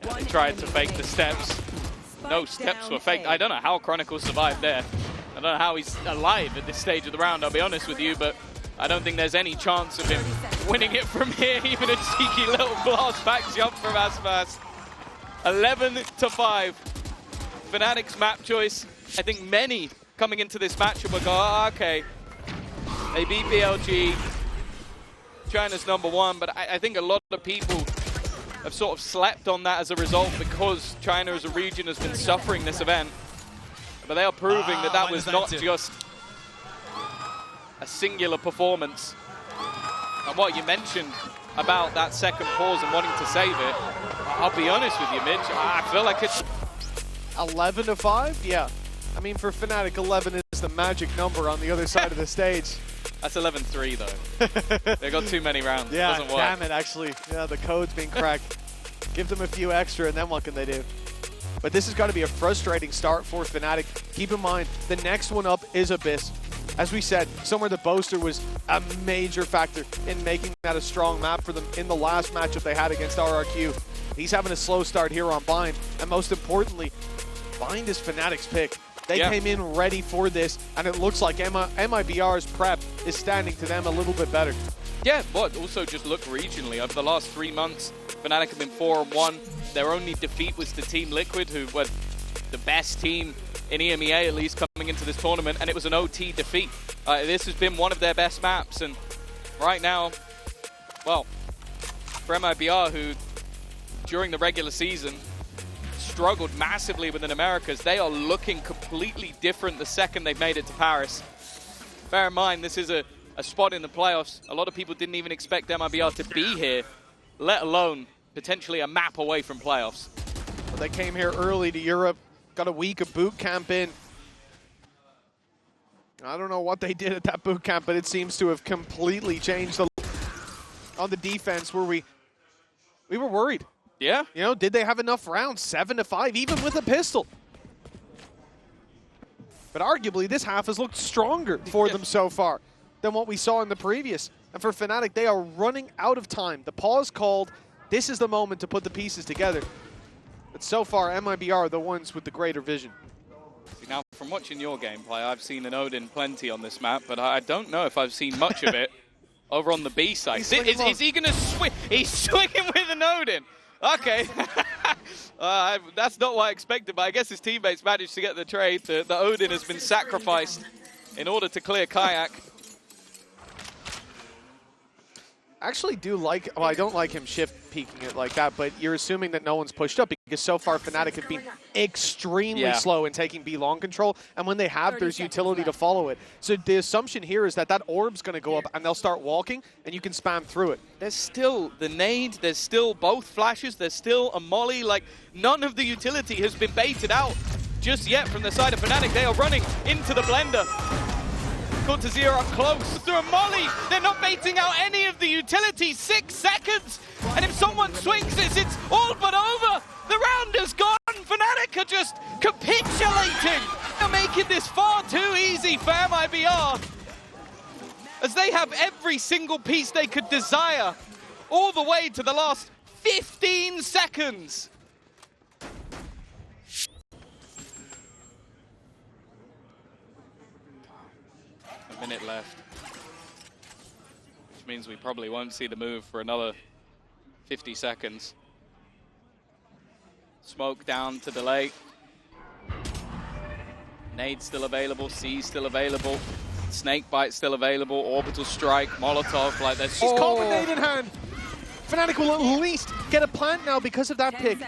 Yeah, they tried to fake the steps. No steps were faked. I don't know how Chronicle survived there. I don't know how he's alive at this stage of the round, I'll be honest with you, but I don't think there's any chance of him winning it from here. Even a cheeky little blast back jump from Aspas. 11-5. Fnatic's map choice. I think many coming into this matchup will go, oh, okay, they beat BLG. China's number 1, but I think a lot of people have sort of slept on that as a result because China as a region has been suffering this event. But they are proving that that was not just a singular performance. And what you mentioned about that second pause and wanting to save it, I'll be honest with you, Mitch, I feel like it's 11-5? Yeah. I mean, for Fnatic, 11 is the magic number on the other side of the stage. That's 11-3 though. They got too many rounds. Yeah, Doesn't work. damn it, actually. Yeah, the code's been cracked. Give them a few extra, and then what can they do? But this has got to be a frustrating start for Fnatic. Keep in mind, the next one up is Abyss. As we said, somewhere the Boaster was a major factor in making that a strong map for them in the last matchup they had against RRQ. He's having a slow start here on Bind, and most importantly, Bind is Fnatic's pick. They came in ready for this, and it looks like MIBR's prep is standing to them a little bit better. Yeah, but also just look regionally. Over the last 3 months, Fnatic have been 4-1. Their only defeat was to Team Liquid, who were the best team in EMEA, at least, coming into this tournament, and it was an OT defeat. This has been one of their best maps, and right now, well, for MIBR, who during the regular season struggled massively within Americas, they are looking completely different the second they've made it to Paris. Bear in mind, this is a spot in the playoffs. A lot of people didn't even expect MIBR to be here, let alone potentially a map away from playoffs. Well, they came here early to Europe, got a week of boot camp in. I don't know what they did at that boot camp, but it seems to have completely changed on the defense where we were worried. Yeah. You know, did they have enough rounds? 7-5, even with a pistol. But arguably, this half has looked stronger for them so far than what we saw in the previous. And for Fnatic, they are running out of time. The pause called. This is the moment to put the pieces together. But so far, MIBR are the ones with the greater vision. Now, from watching your gameplay, I've seen an Odin plenty on this map, but I don't know if I've seen much of it over on the B side. Is he going to swing? He's swinging with an Odin. Okay. That's not what I expected, but I guess his teammates managed to get the trade. The Odin has been sacrificed in order to clear Kayak. I actually do like, well, I don't like him shift peeking it like that, but you're assuming that no one's pushed up because so far Fnatic have been extremely slow in taking B long control, and when they have, there's utility to follow it. So the assumption here is that that orb's going to go up and they'll start walking and you can spam through it. There's still the nade, there's still both flashes, there's still a molly, like none of the utility has been baited out just yet from the side of Fnatic. They are running into the blender. Caught to zero up close through a molly. They're not baiting out any of the utility. 6 seconds. And if someone swings this, it's all but over. The round is gone. Fnatic are just capitulating. They're making this far too easy for MIBR, as they have every single piece they could desire all the way to the last 15 seconds. A minute left, which means we probably won't see the move for another 50 seconds. Smoke down to delay. Nade still available, C still available, Snake Bite still available, Orbital Strike, Molotov, like there's... She's called with nade in hand. Fnatic will at least get a plant now because of that pick.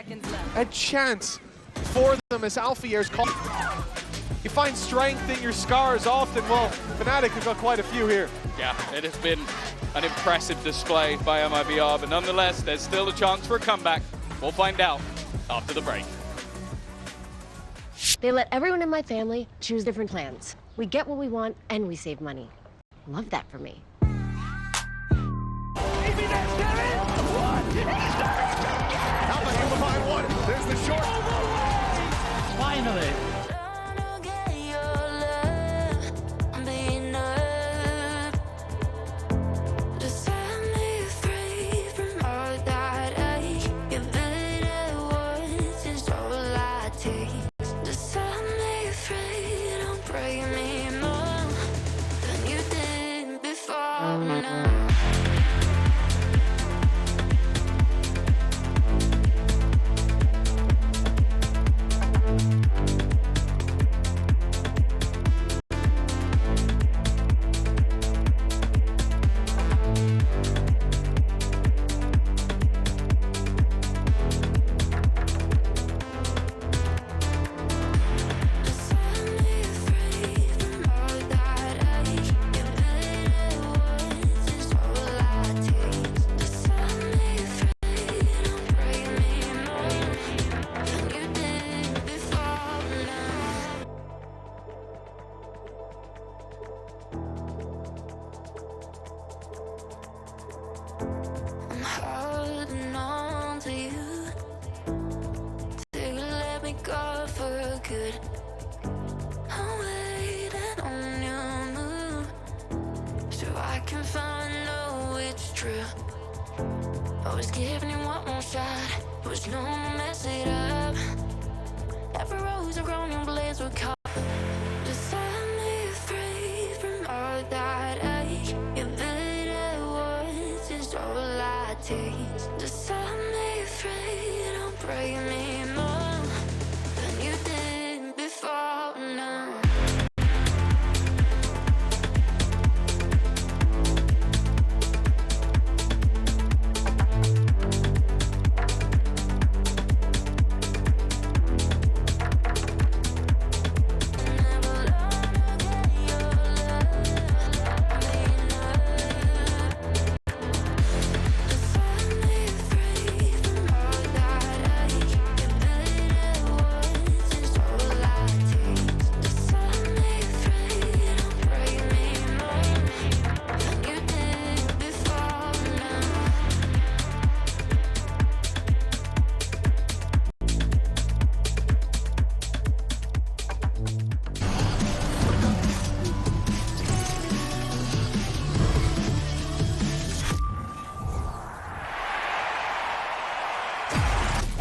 A chance for them as Alfier's called. You find strength in your scars often. Well, Fnatic have got quite a few here. Yeah, it has been an impressive display by MIBR, but nonetheless, there's still a chance for a comeback. We'll find out after the break. They let everyone in my family choose different plans. We get what we want, and we save money. Love that for me. There's the short. Finally.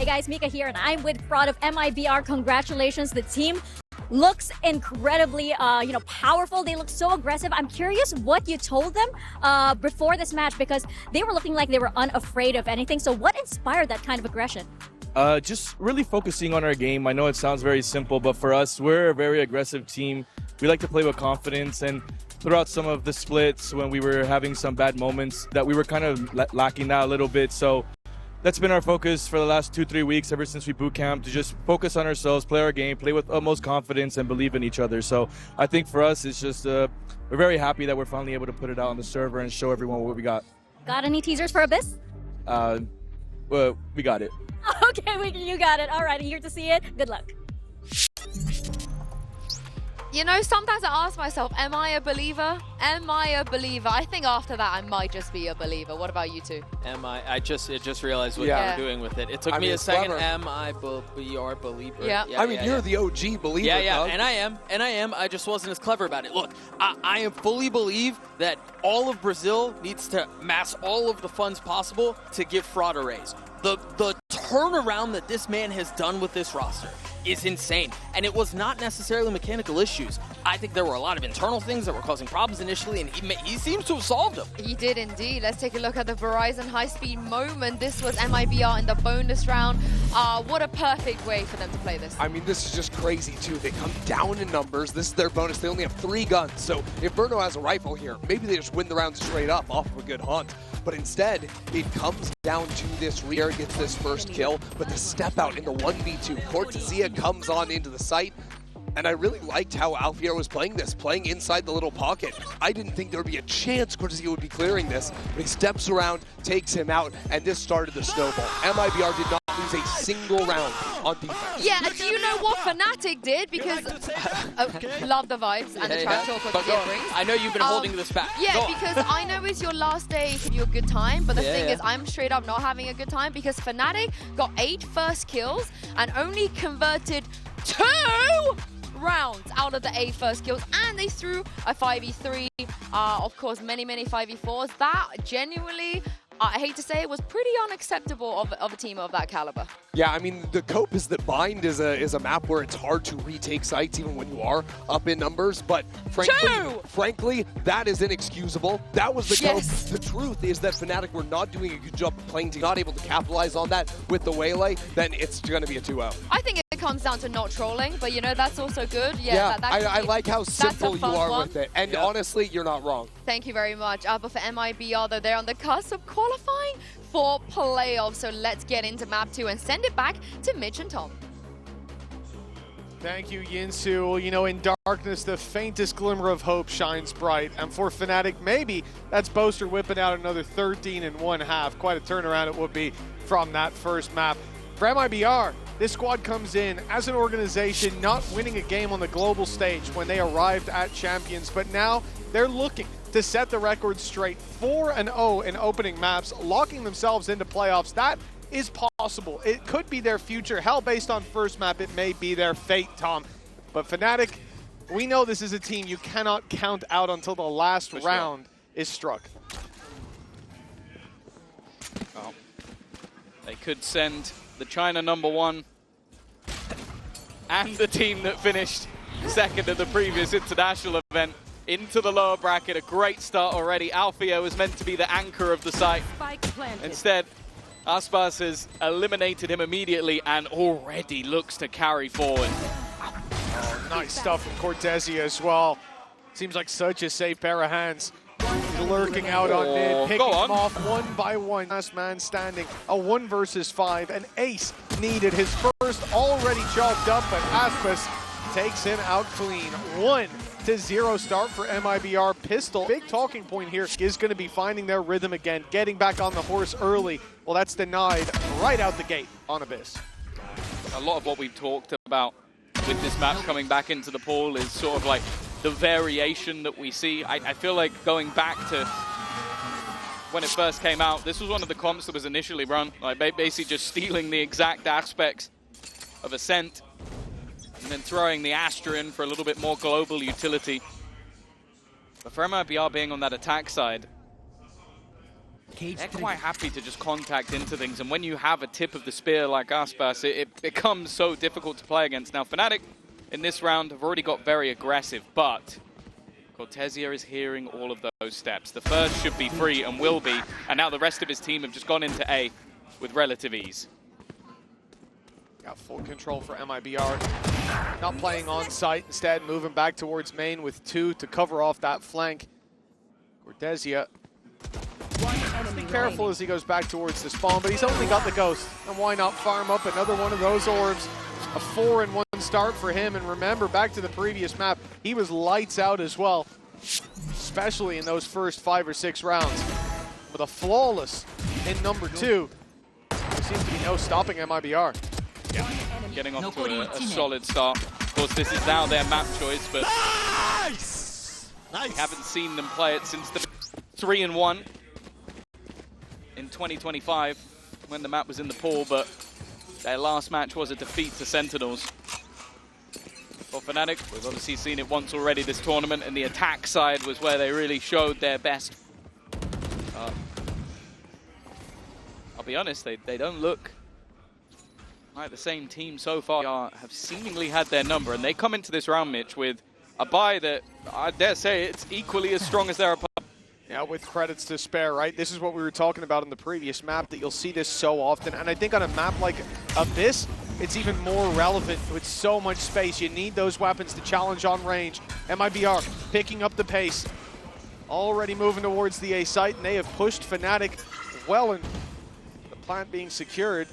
guys, Mika here, and I'm with Fraud of MIBR. Congratulations, the team looks incredibly, powerful. They look so aggressive. I'm curious what you told them before this match, because they were looking like they were unafraid of anything. So what inspired that kind of aggression? Just really focusing on our game. I know it sounds very simple, but for us, we're a very aggressive team. We like to play with confidence, and throughout some of the splits when we were having some bad moments, that we were kind of lacking that a little bit. So that's been our focus for the last 2-3 weeks ever since we boot camped, to just focus on ourselves, play our game, play with utmost confidence, and believe in each other. So I think for us, it's just we're very happy that we're finally able to put it out on the server and show everyone what we got. Got any teasers for Abyss? Well, we got it. Okay, you got it. All right, here to see it. Good luck. You know, sometimes I ask myself, am I a believer? Am I a believer? I think after that, I might just be a believer. What about you two? I just realized what you were doing with it. It took me a second. Am I your believer? Yeah. You're the OG believer. Yeah, Doug. and I am. I just wasn't as clever about it. Look, I am fully believe that all of Brazil needs to mass all of the funds possible to give Fraud a raise. The turnaround that this man has done with this roster is insane. And it was not necessarily mechanical issues. I think there were a lot of internal things that were causing problems initially, and he seems to have solved them. He did indeed. Let's take a look at the Verizon high-speed moment. This was MIBR in the bonus round. What a perfect way for them to play this. I mean, this is just crazy, too. They come down in numbers. This is their bonus. They only have 3 guns. So if Berno has a rifle here, maybe they just win the round straight up off of a good hunt. But instead, it comes down to this. Rear gets this first kill, but the step out in the 1v2. Cortesia comes on into the site. And I really liked how Alfiero was playing this, playing inside the little pocket. I didn't think there would be a chance Cortesia would be clearing this, but he steps around, takes him out, and this started the snowball. MIBR did not lose a single round on defense. Yeah, do you know what Fnatic did? Because love the vibes and the trash talk Cortesia brings. I know you've been holding this back. Yeah, because I know it's your last day to give you a good time, but the thing is, I'm straight up not having a good time because Fnatic got 8 first kills and only converted 2 rounds out of the 8 first kills, and they threw a 5v3, of course many 5v4s. That genuinely, I hate to say it, was pretty unacceptable of a team of that caliber. Yeah, I mean, the cope is that Bind is a map where it's hard to retake sites even when you are up in numbers, but frankly, that is inexcusable. That was the cope. The truth is that Fnatic were not doing a good job of playing to not able to capitalize on that with the Waylay, then it's going to be a 2-0. I think it comes down to not trolling, but you know, that's also good. I like how simple you are with it, and honestly, you're not wrong. Thank you very much. But for MIBR, though, they're on the cusp of qualifying for playoffs, so let's get into map 2 and send it back to Mitch and Tom. Thank you, Yinsu. You know, in darkness, the faintest glimmer of hope shines bright. And for Fnatic, maybe that's Boaster whipping out another 13 and 1/2. Quite a turnaround it would be from that first map. For MIBR, this squad comes in as an organization not winning a game on the global stage when they arrived at Champions, but now they're looking to set the record straight. 4-0 in opening maps, locking themselves into playoffs. That is possible. It could be their future. Hell, based on first map, it may be their fate, Tom. But Fnatic, we know this is a team you cannot count out until the last round is struck. Well, they could send the China #1 and the team that finished second at the previous international event into the lower bracket. A great start already. Alfio was meant to be the anchor of the site. Instead, Aspas has eliminated him immediately and already looks to carry forward. Oh, nice stuff from Cortesia as well. Seems like such a safe pair of hands. Lurking out on mid, picking them off one by one. Last man standing, a 1 versus 5. An ace needed, his first already chalked up, but Aspas takes him out clean. 1-0 start for MIBR. Pistol, big talking point here is going to be finding their rhythm again, getting back on the horse early. Well, that's denied right out the gate on Abyss. A lot of what we've talked about with this map coming back into the pool is sort of like the variation that we see. I feel like going back to when it first came out, this was one of the comps that was initially run, like basically just stealing the exact aspects of Ascent and then throwing the Astra in for a little bit more global utility. But for MIBR being on that attack side, they're quite happy to just contact into things. And when you have a tip of the spear like Aspas, it becomes so difficult to play against. Now, Fnatic in this round have already got very aggressive, but Cortesia is hearing all of those steps. The first should be free and will be, and now the rest of his team have just gone into A with relative ease. Got full control for MIBR. Not playing on site, instead moving back towards main with 2 to cover off that flank. Cortesia, be careful as he goes back towards the spawn, but he's only got the ghost. And why not farm up another one of those orbs? A 4-in-1 start for him, and remember, back to the previous map, he was lights out as well, especially in those first 5 or 6 rounds. With a flawless in number 2, there seems to be no stopping MIBR. Yeah, getting off to a solid start. Of course, this is now their map choice, but we haven't seen them play it since the 3-1 in 2025 when the map was in the pool, but their last match was a defeat to Sentinels. For Fnatic, we've obviously seen it once already this tournament, and the attack side was where they really showed their best. I'll be honest, they don't look like the same team so far. Have seemingly had their number, and they come into this round, Mitch, with a buy that, I dare say, it's equally as strong as their opponent. Yeah, with credits to spare, right? This is what we were talking about in the previous map, that you'll see this so often. And I think on a map like Abyss, it's even more relevant with so much space. You need those weapons to challenge on range. MIBR picking up the pace. Already moving towards the A site, and they have pushed Fnatic well, and the plant being secured.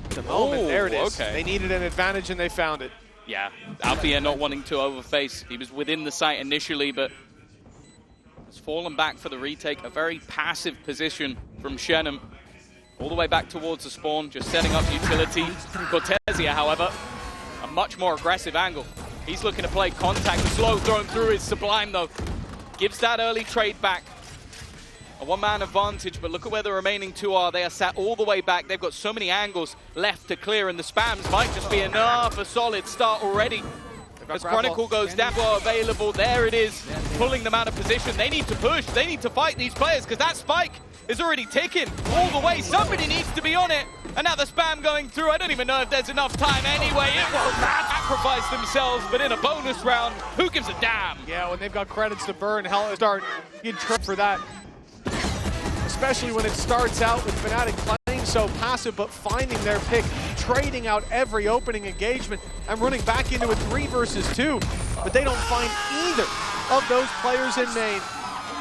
At the moment, there it is. Okay. They needed an advantage, and they found it. Yeah, Althea not wanting to overface. He was within the site initially, but has fallen back for the retake. A very passive position from Shenum. All the way back towards the spawn, just setting up utility. Cortesia, however, a much more aggressive angle. He's looking to play contact. The slow thrown through is Sublime, though. Gives that early trade back. A one-man advantage, but look at where the remaining 2 are. They are sat all the way back. They've got so many angles left to clear, and the spams might just be enough. A solid start already. As Chronicle goes down, well available. There it is, pulling them out of position. They need to push. They need to fight these players, because that spike is already ticking all the way. Somebody needs to be on it. And now the spam going through. I don't even know if there's enough time anyway. It will sacrifice themselves, but in a bonus round, who gives a damn? Yeah, when they've got credits to burn, hell, start, you'd trip for that. Especially when it starts out with Fnatic playing so passive, but finding their pick, trading out every opening engagement, and running back into a 3 versus 2. But they don't find either of those players in main.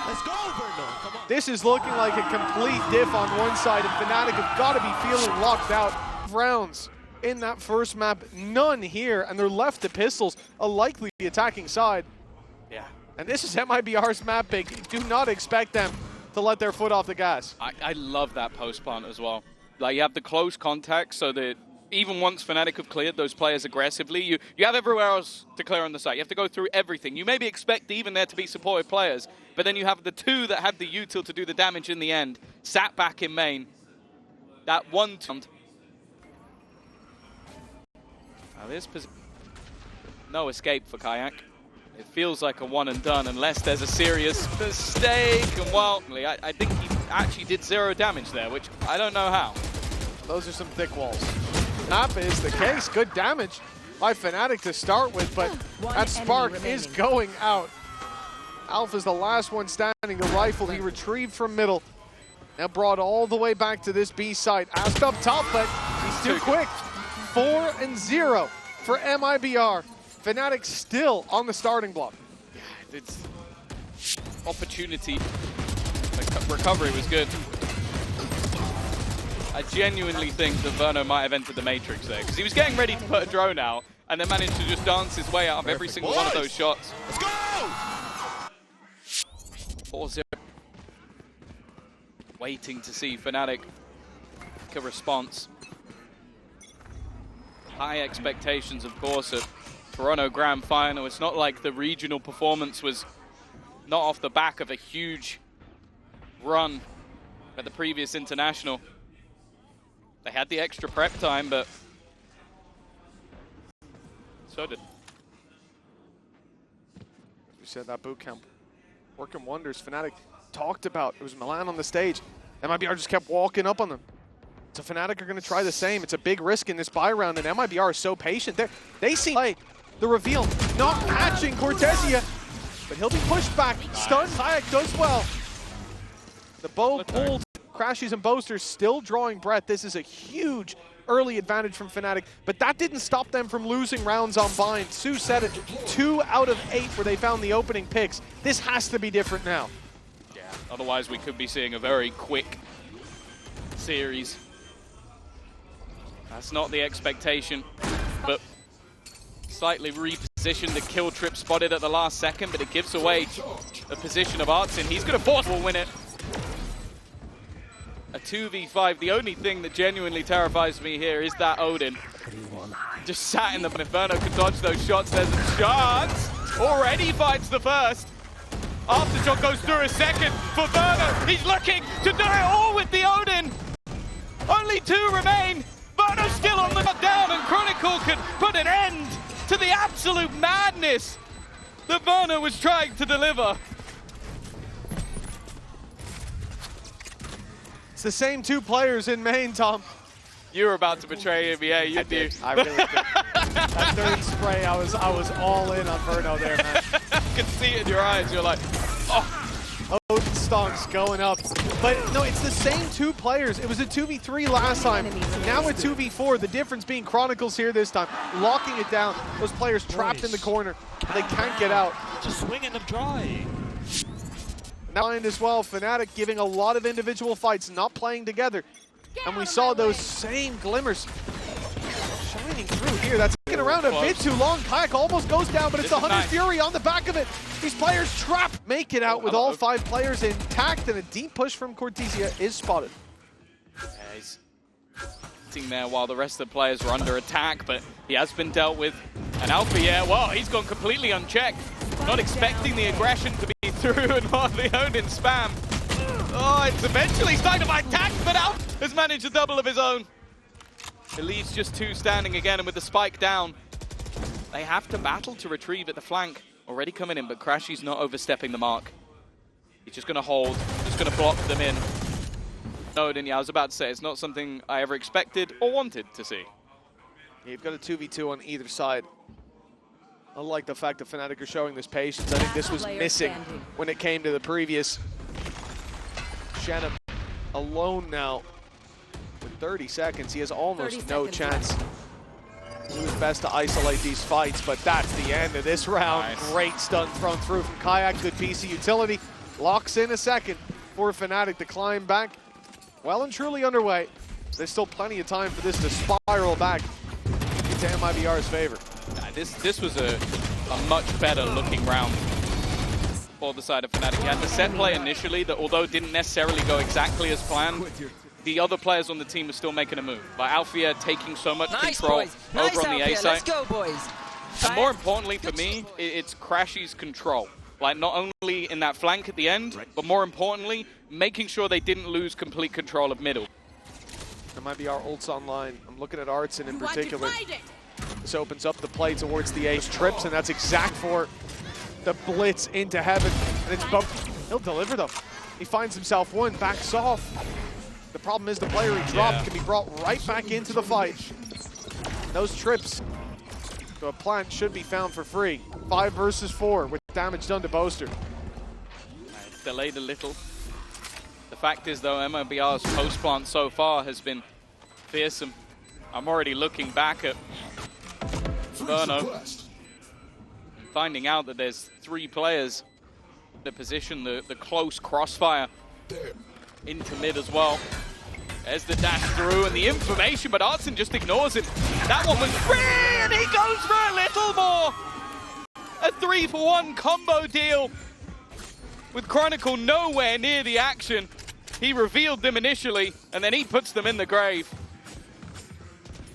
Let's go, Verno. Come on. This is looking like a complete diff on one side, and Fnatic have got to be feeling locked out. Rounds in that first map, none here, and they're left to pistols, a likely attacking side. Yeah. And this is MIBR's map pick. Do not expect them to let their foot off the gas. I love that post plant as well. Like, you have the close contact, so that even once Fnatic have cleared those players aggressively, you have everywhere else to clear on the site. You have to go through everything. You maybe expect even there to be supportive players, but then you have the 2 that have the util to do the damage in the end, sat back in main. That one round. Now there's no escape for Kayak. It feels like a one and done unless there's a serious mistake. And well, I think he actually did 0 damage there, which I don't know how. Those are some thick walls. Map is the case. Good damage by Fnatic to start with, but that spark is going out. Alpha's the last one standing. The rifle he retrieved from middle. Now brought all the way back to this B site. Asked up top, but he's too quick. 4-0 for MIBR. Fnatic still on the starting block. Yeah, it's opportunity. The recovery was good. I genuinely think that Verno might have entered the Matrix there, because he was getting ready to put a drone out and then managed to just dance his way out of every single one of those shots. Let's go! 4-0. Waiting to see Fnatic make a response. High expectations, of course, at Toronto Grand Final. It's not like the regional performance was not off the back of a huge run at the previous international. They had the extra prep time, but so did. As we said, that boot camp working wonders. Fnatic talked about. It was Milan on the stage. MIBR just kept walking up on them. So Fnatic are going to try the same. It's a big risk in this buy round, and MIBR is so patient. They see the reveal, not catching Cortesia, but he'll be pushed back. Stun, Kayak does well. The bow pulled, Crashies and Boasters still drawing breath. This is a huge early advantage from Fnatic, but that didn't stop them from losing rounds on Bind. Sue said it, 2 out of 8 where they found the opening picks. This has to be different now. Yeah, otherwise we could be seeing a very quick series. That's not the expectation, but slightly repositioned. The kill trip spotted at the last second, but it gives away the position of Artsin. He's going to force will win it. A 2v5. The only thing that genuinely terrifies me here is that Odin just sat in the Inferno, could dodge those shots. There's a chance. Already finds the first. Aftershock goes through a second for Verno. He's looking to do it all with the Odin. Only 2 remain. Verno still on the down, and Chronicle could put an end to the absolute madness that Verno was trying to deliver. It's the same 2 players in main, Tom. You were about to betray him, yeah, you did. I really did. That third spray, I was all in on Verno there, man. I could see it in your eyes. You're like, oh. Odin stonks going up. But no, it's the same 2 players. It was a 2v3 last time. Now a 2v4. The difference being Chronicles here this time. Locking it down. Those players trapped in the corner. They can't get out. Just swinging them dry. Now as well, Fnatic giving a lot of individual fights, not playing together. And we saw those same glimmers shining through here. That's taking around a bit too long. Kayak almost goes down, but it's the Hunter's Fury on the back of it. These players trapped. Make it out with all 5 players intact, and a deep push from Cortesia is spotted. Yeah, he's sitting there while the rest of the players are under attack, but he has been dealt with. And Alpha, yeah, well, he's gone completely unchecked. Not expecting the aggression to be through and on the Odin spam. Oh, it's eventually starting to find attack, but Alpha has managed a double of his own. It leaves just 2 standing again, and with the spike down, they have to battle to retrieve at the flank. Already coming in, but Crashy's not overstepping the mark. He's just going to hold, just going to block them in. Odin, yeah, I was about to say, it's not something I ever expected or wanted to see. You've got a 2v2 on either side. I like the fact that Fnatic are showing this patience. I think this was missing when it came to the previous. Shannon alone now with 30 seconds. He has almost no chance. He was best to isolate these fights, but that's the end of this round. Nice. Great stun thrown through from Kayak. Good piece of utility. Locks in a second for Fnatic to climb back. Well and truly underway. There's still plenty of time for this to spiral back into MIBR's favor. This was a much better looking round for the side of Fnatic. He had the set play initially that, although didn't necessarily go exactly as planned, the other players on the team were still making a move. Like Alfia taking so much control over on the A side. Let's go, boys. And more importantly for me, it's Crashy's control. Like not only in that flank at the end, but more importantly, making sure they didn't lose complete control of middle. That might be our ults online. I'm looking at Artsin in particular. This opens up the play towards the ace trips, and that's exact for the blitz into heaven. And it's both. He'll deliver though. He finds himself one, backs off. The problem is the player he dropped can be brought right back into the fight. Those trips to a plant should be found for free. 5 versus 4 with damage done to Boaster. It's delayed a little. The fact is though, MIBR's post plant so far has been fearsome. I'm already looking back at Verno and finding out that there's 3 players in the position, the close crossfire into mid as well. There's the dash through and the information, but Artsin just ignores it. That one was free, and he goes for a little more. A 3-for-1 combo deal with Chronicle nowhere near the action. He revealed them initially, and then he puts them in the grave.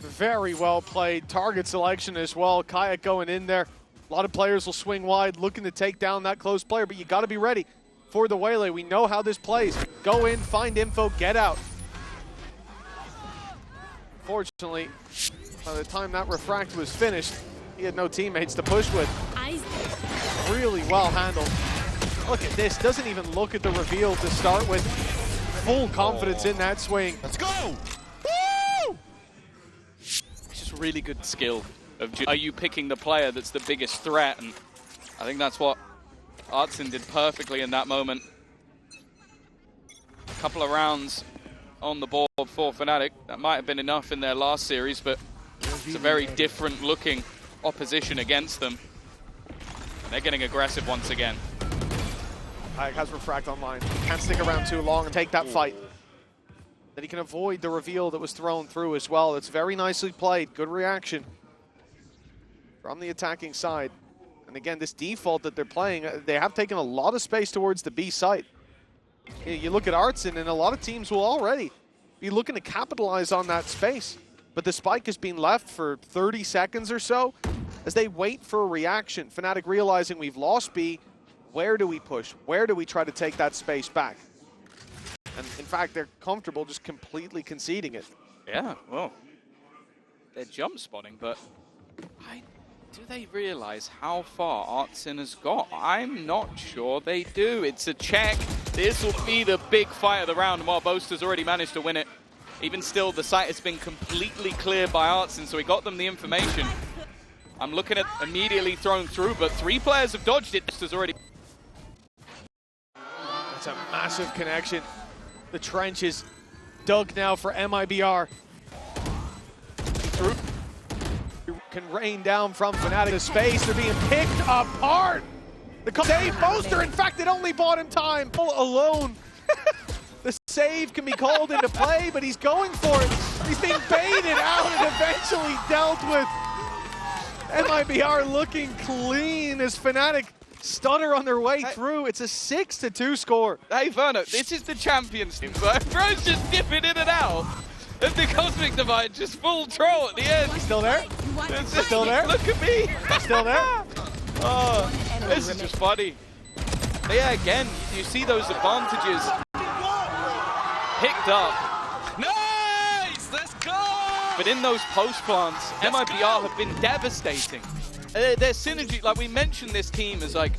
Very well played. Target selection as well. Kayak going in there. A lot of players will swing wide, looking to take down that close player, but you got to be ready for the waylay. We know how this plays. Go in, find info, get out. Fortunately, by the time that refract was finished, he had no teammates to push with. Really well handled. Look at this, doesn't even look at the reveal to start with. Full confidence in that swing. Let's go! Woo! It's just really good skill. Are you picking the player that's the biggest threat? And I think that's what Artsin did perfectly in that moment. A couple of rounds on the board for Fnatic. That might have been enough in their last series, but it's a very different looking opposition against them. And they're getting aggressive once again. Has Refract online. Can't stick around too long and take that fight. That he can avoid the reveal that was thrown through as well. It's very nicely played. Good reaction from the attacking side. And again, this default that they're playing, they have taken a lot of space towards the B site. You look at Artsin, and a lot of teams will already be looking to capitalize on that space. But the spike has been left for 30 seconds or so as they wait for a reaction. Fnatic realizing we've lost B. Where do we push? Where do we try to take that space back? And in fact, they're comfortable just completely conceding it. Yeah, well, they're jump spotting, but do they realize how far Artsin has got? I'm not sure they do. It's a check. This will be the big fight of the round, while Boaster's already managed to win it. Even still, the site has been completely cleared by Artsin, so he got them the information. I'm looking at immediately thrown through, but 3 players have dodged it. Boaster's already... That's a massive connection. The trench is dug now for MIBR. Through. Can rain down from Fnatic to space. They're being picked apart. The save Boaster, in fact, it only bought him time. Alone. The save can be called into play, but he's going for it. He's being baited out and eventually dealt with. MIBR looking clean as Fnatic stutter on their way through. It's a 6-2 score. Hey, Verno, this is the Champions team. Bro's just dipping in and out. And the Cosmic Divide just full troll at the end. Still there? Still there? Look at me. Still there? Oh, this is just funny. But yeah, again, you see those advantages picked up. Nice! Let's go! But in those post plants, MIBR have been devastating. Their synergy, like we mentioned, this team is like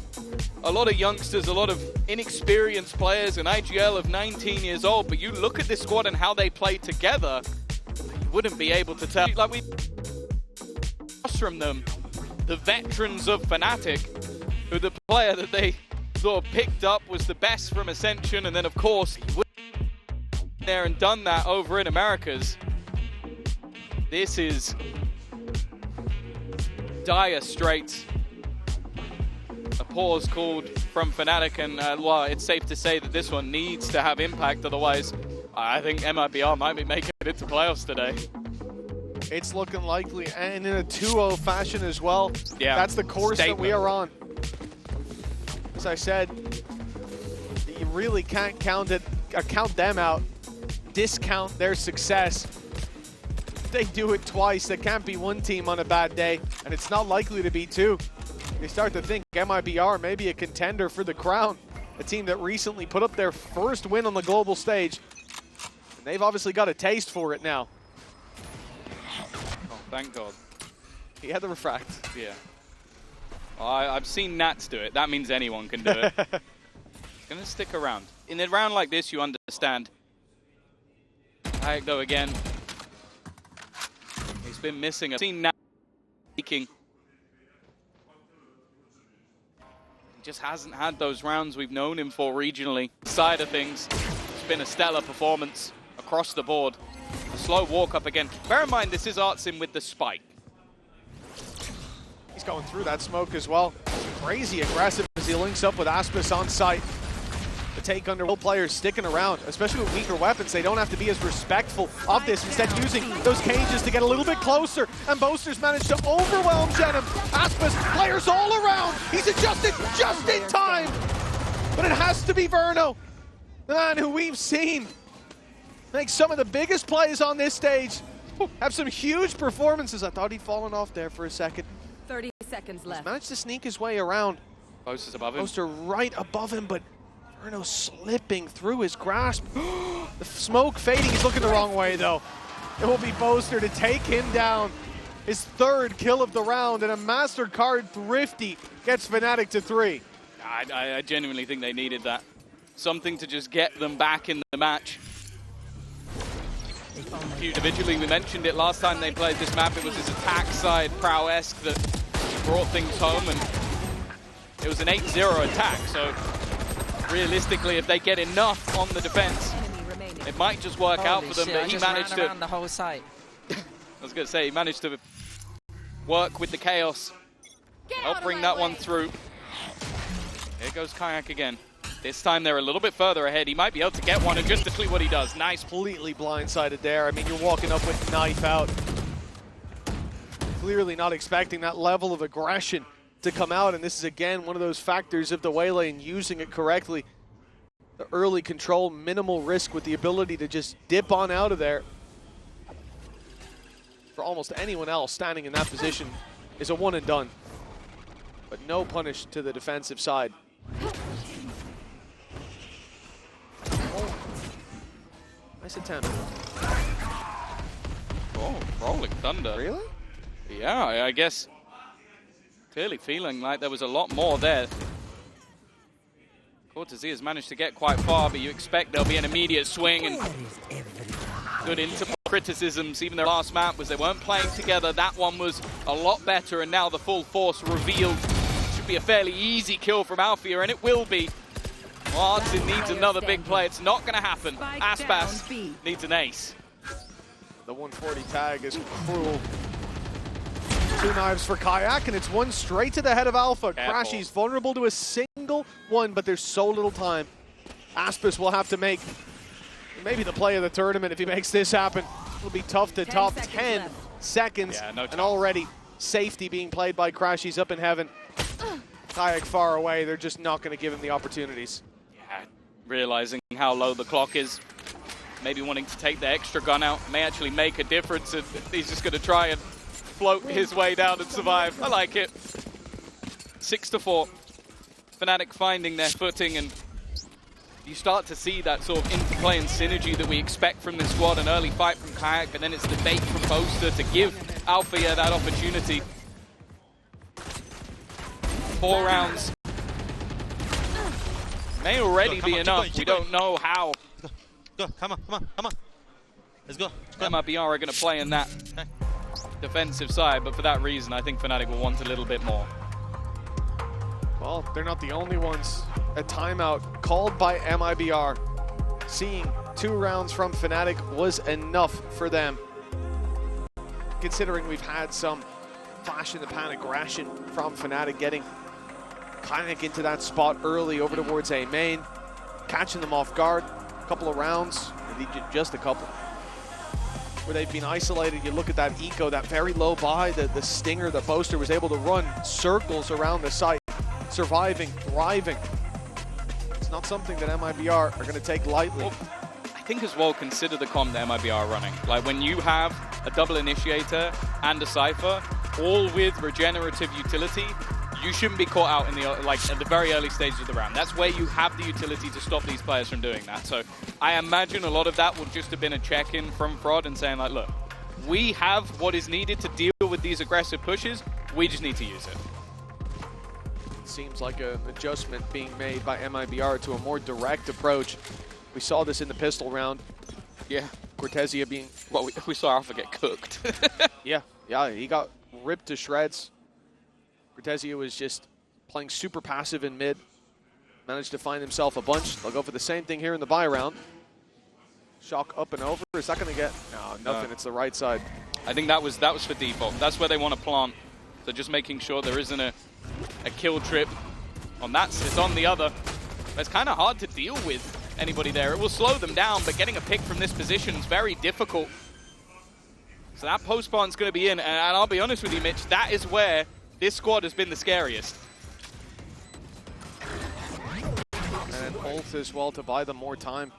a lot of youngsters, a lot of inexperienced players, an IGL of 19 years old, but you look at this squad and how they play together, you wouldn't be able to tell. Like we from them, the veterans of Fnatic, who the player that they sort of picked up was the best from Ascension, and then of course, he went there and done that over in Americas. This is dire straits. A pause called from Fnatic, and well, it's safe to say that this one needs to have impact, otherwise I think MIBR might be making it into playoffs today. It's looking likely, and in a 2-0 fashion as well. Yeah, that's the course that we are on. As I said, you really can't count them out, discount their success. They do it twice. There can't be one team on a bad day, and it's not likely to be 2. You start to think MIBR may be a contender for the crown, a team that recently put up their first win on the global stage. And they've obviously got a taste for it now. Oh, thank God. He had the refract. Yeah. I've seen Nats do it. That means anyone can do it. Gonna stick around. In a round like this, you understand. I go again. He's been missing. I've seen Nats speaking. He just hasn't had those rounds we've known him for regionally. Side of things, it's been a stellar performance across the board. A slow walk up again. Bear in mind, this is Artsin with the spike. He's going through that smoke as well. Crazy aggressive as he links up with Aspis on site. The take under players sticking around, especially with weaker weapons. They don't have to be as respectful of this, instead using those cages to get a little bit closer. And Boaster's managed to overwhelm Jenim. Aspis, players all around. He's adjusted just in time. But it has to be Verno, the man who we've seen make some of the biggest plays on this stage. Have some huge performances. I thought he'd fallen off there for a second. 30 seconds left. He's managed to sneak his way around. Boaster's above him. Boaster right above him, but Verno slipping through his grasp. The smoke fading. He's looking the wrong way, though. It will be Boaster to take him down. His 3rd kill of the round, and a MasterCard Thrifty gets Fnatic to 3. I genuinely think they needed that. Something to just get them back in the match. Individually, we mentioned it last time they played this map. It was his attack side prowess that brought things home, and it was an 8-0 attack. So realistically, if they get enough on the defense, it might just work out for them. But he managed to the whole site. I was going to say, he managed to work with the chaos, help bring that one through. Here goes Kayak again. This time they're a little bit further ahead. He might be able to get one, and just to see what he does. Nice. Completely blindsided there. I mean, you're walking up with knife out. Clearly not expecting that level of aggression to come out, and this is again one of those factors of the Waylay and using it correctly. The early control, minimal risk with the ability to just dip on out of there. For almost anyone else standing in that position is a one and done. But no punish to the defensive side. Nice attempt. Oh, rolling thunder. Really? Yeah, I guess clearly feeling like there was a lot more there. Cortezia has managed to get quite far, but you expect there'll be an immediate swing, and good interval criticisms. Even their last map was they weren't playing together. That one was a lot better, and now the full force revealed. Should be a fairly easy kill from Alfia, and it will be. Martin needs another big play. It's not going to happen. Aspas needs an ace. The 140 tag is cruel. 2 knives for Kayak, and it's one straight to the head of Alpha. Crashy's vulnerable to a single one, but there's so little time. Aspas will have to make maybe the play of the tournament if he makes this happen. It'll be tough to top 10 seconds, and already safety being played by Crashy's up in heaven. Kayak far away. They're just not going to give him the opportunities. Yeah, realizing how low the clock is, maybe wanting to take the extra gun out, may actually make a difference, and he's just going to try and float his way down and survive. I like it. 6-4. Fnatic finding their footing, and you start to see that sort of interplay and synergy that we expect from this squad. An early fight from Kayak, but then it's the bait from Boaster to give Alfia that opportunity. 4 rounds may already be enough. We don't know how. Go, come on. Let's go. MIBR are going to play in that defensive side, but for that reason, I think Fnatic will want a little bit more. Well, they're not the only ones. A timeout called by MIBR. Seeing 2 rounds from Fnatic was enough for them. Considering we've had some flash in the pan aggression from Fnatic, getting Kayak into that spot early over towards A main, catching them off guard. A couple of rounds, just a couple, where they've been isolated. You look at that eco, that very low buy, the stinger that Boaster was able to run circles around the site, surviving, thriving. It's not something that MIBR are going to take lightly. Well, I think as well, consider the comp that MIBR are running. Like when you have a double initiator and a Cypher, all with regenerative utility, you shouldn't be caught out in the at the very early stages of the round. That's where you have the utility to stop these players from doing that. So I imagine a lot of that would just have been a check-in from Fraud and saying like, look, we have what is needed to deal with these aggressive pushes. We just need to use it. Seems like an adjustment being made by MIBR to a more direct approach. We saw this in the pistol round. Yeah. Cortezia being... Well, we saw Alpha get cooked. Yeah, he got ripped to shreds. Cortezia was just playing super passive in mid. Managed to find himself a bunch. They'll go for the same thing here in the buy round. Shock up and over. Is that going to get... No, nothing. It's the right side. I think that was for default. That's where they want to plant. So just making sure there isn't a kill trip on that. It's on the other. But it's kind of hard to deal with anybody there. It will slow them down, but getting a pick from this position is very difficult. So that post spawn's going to be in. And I'll be honest with you, Mitch, that is where this squad has been the scariest. And ult as well to buy them more time.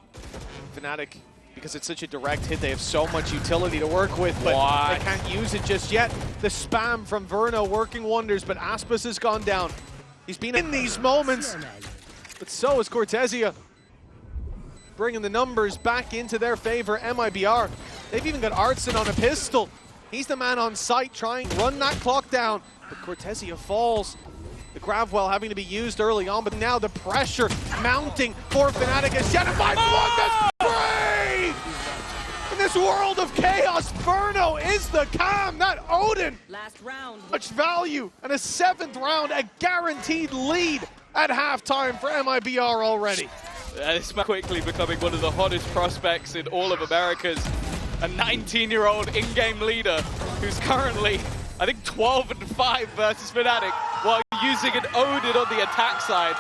Fnatic, because it's such a direct hit, they have so much utility to work with, but they can't use it just yet. The spam from Verno working wonders, but Aspas has gone down. He's been in these moments, but so is Cortezia. Bringing the numbers back into their favor, MIBR. They've even got Artson on a pistol. He's the man on site trying to run that clock down, but Cortezia falls. The The grab well having to be used early on, but now the pressure mounting for Fnatic as Jennifer won this free! In this world of chaos, Verno is the cam, not Odin. Last round. Much value and a 7th round, a guaranteed lead at halftime for MIBR already. It's quickly becoming one of the hottest prospects in all of Americas. A 19-year-old in-game leader who's currently, I think, 12-5 versus Fnatic while using an Odin on the attack side.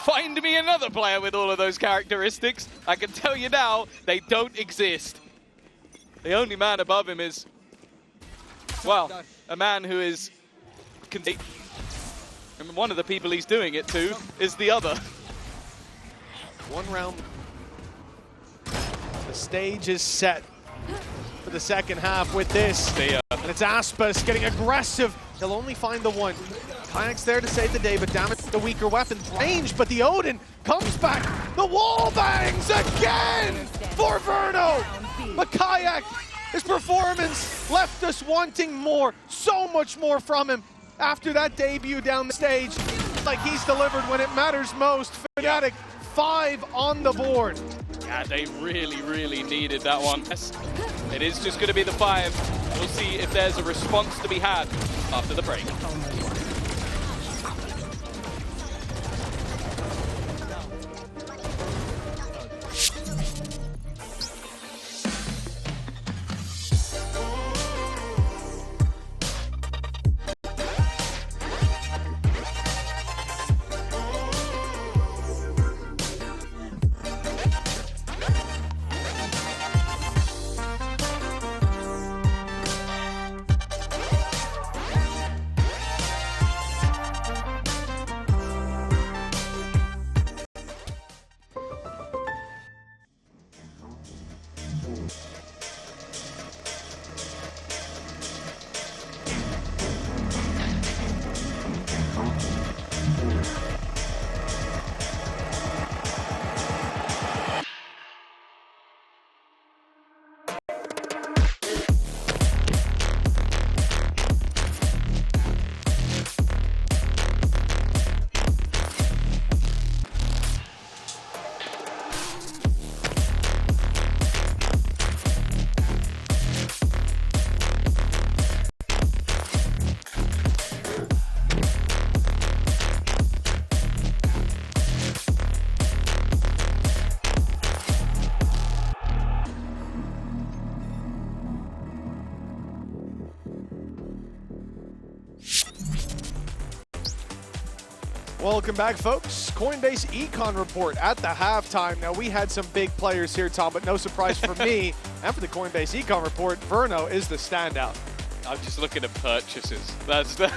Find me another player with all of those characteristics. I can tell you now, they don't exist. The only man above him is, well, a man who is... And one of the people he's doing it to is the other. 1 round. The stage is set for the second half with this. And it's Aspas getting aggressive. He'll only find the one. Kayak's there to save the day, but damn it, the weaker weapon range. But the Odin comes back. The wall bangs again for Verno. But Kayak, his performance left us wanting more, so much more from him after that debut down the stage. Like he's delivered when it matters most. Fnatic 5 on the board. Yeah, they really, really needed that one. It is just going to be the 5. We'll see if there's a response to be had after the break. Welcome back, folks. Coinbase Econ Report at the halftime. Now, we had some big players here, Tom, but no surprise for me. And for the Coinbase Econ Report, Verno is the standout. I'm just looking at purchases. That's the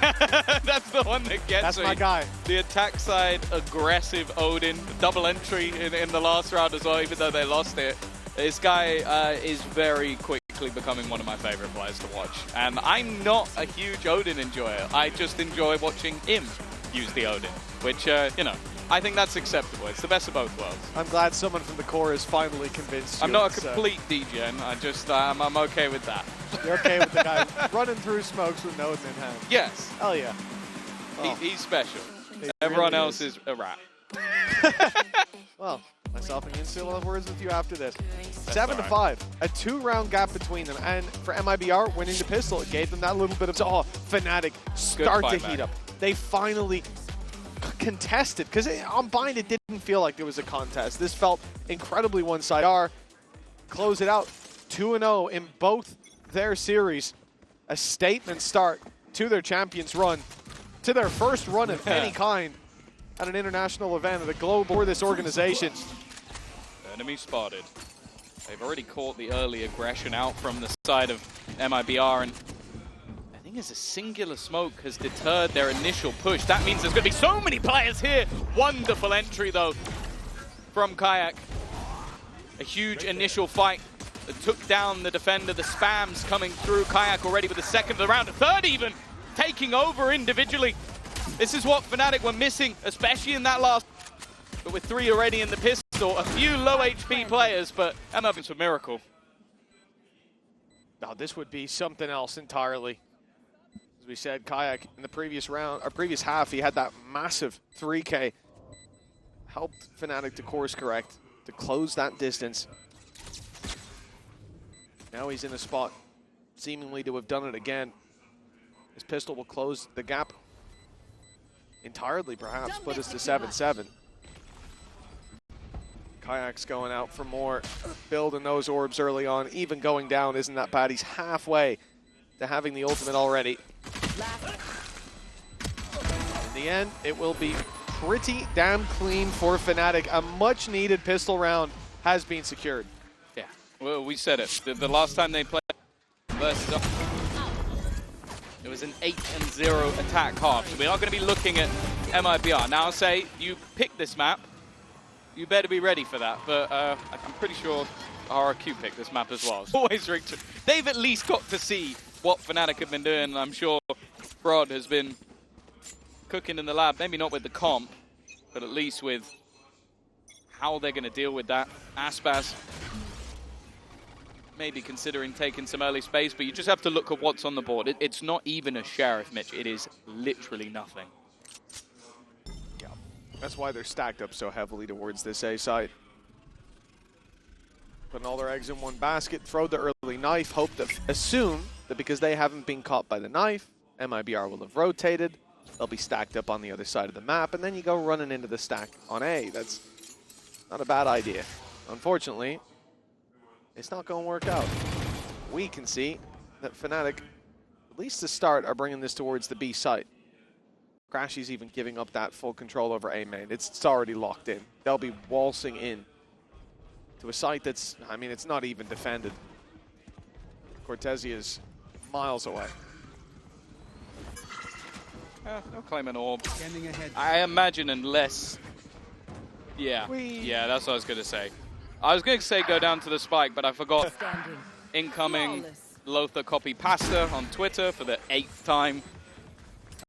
that's the one that gets That's me. my guy. The attack side, aggressive Odin, double entry in the last round as well, even though they lost it. This guy is very quickly becoming one of my favorite players to watch. And I'm not a huge Odin enjoyer. I just enjoy watching him use the Odin, which, you know, I think that's acceptable. It's the best of both worlds. I'm glad someone from the core has finally convinced you. I'm not a complete degen. I just, I'm okay with that. You're okay with the guy running through smokes with no Odin in hand? Yes. Hell yeah. Oh. He's special. He Everyone really else is a rat. Well, myself and Yinsu will have words with you after this. That's 7-5, a 2-round gap between them, and for MIBR winning the pistol, it gave them that little bit of Fnatic start to heat up. They finally contested, because on Bind it didn't feel like there was a contest. This felt incredibly one-sided. Close it out 2-0 in both their series. A statement start to their champions run, to their first run of any kind at an international event at a global for this organization. Enemy spotted. They've already caught the early aggression out from the side of MIBR, and I think as a singular smoke has deterred their initial push. That means there's going to be so many players here. Wonderful entry, though, from Kayak. A huge initial fight that took down the defender. The spams coming through. Kayak already with the second of the round, a third even, taking over individually. This is what Fnatic were missing, especially in that last. But with 3 already in the pistol, a few low HP players, but it's a miracle. Now this would be something else entirely. As we said, Kayak in the previous round, or previous half, he had that massive 3K. Helped Fnatic to course correct, to close that distance. Now he's in a spot, seemingly to have done it again. His pistol will close the gap entirely, perhaps, put us to 7-7. Kayak's going out for more, building those orbs early on. Even going down isn't that bad. He's halfway to having the ultimate already. In the end, it will be pretty damn clean for Fnatic. A much-needed pistol round has been secured. Yeah, well, we said it. The last time they played versus it was an 8-0 attack half. So we are going to be looking at MIBR. Now, I'll say you pick this map, you better be ready for that. But I'm pretty sure RRQ picked this map as well. It's always rigged. They've at least got to see what Fnatic have been doing. And I'm sure Rod has been cooking in the lab, maybe not with the comp, but at least with how they're going to deal with that. Aspas maybe considering taking some early space, but you just have to look at what's on the board. It's not even a sheriff, Mitch. It is literally nothing. Yeah, that's why they're stacked up so heavily towards this A side. Putting all their eggs in one basket, throw the early knife, hope to assume that because they haven't been caught by the knife, MIBR will have rotated. They'll be stacked up on the other side of the map, and then you go running into the stack on A. That's not a bad idea. Unfortunately, it's not going to work out. We can see that Fnatic, at least to start, are bringing this towards the B site. Crashy's even giving up that full control over A main. It's already locked in. They'll be waltzing in to a site that's, I mean, it's not even defended. Cortesia is miles away. They'll claim an orb. I imagine unless... Yeah, that's what I was going to say. I was going to say go down to the spike, but I forgot. Incoming Lothar copy pasta on Twitter for the 8th time.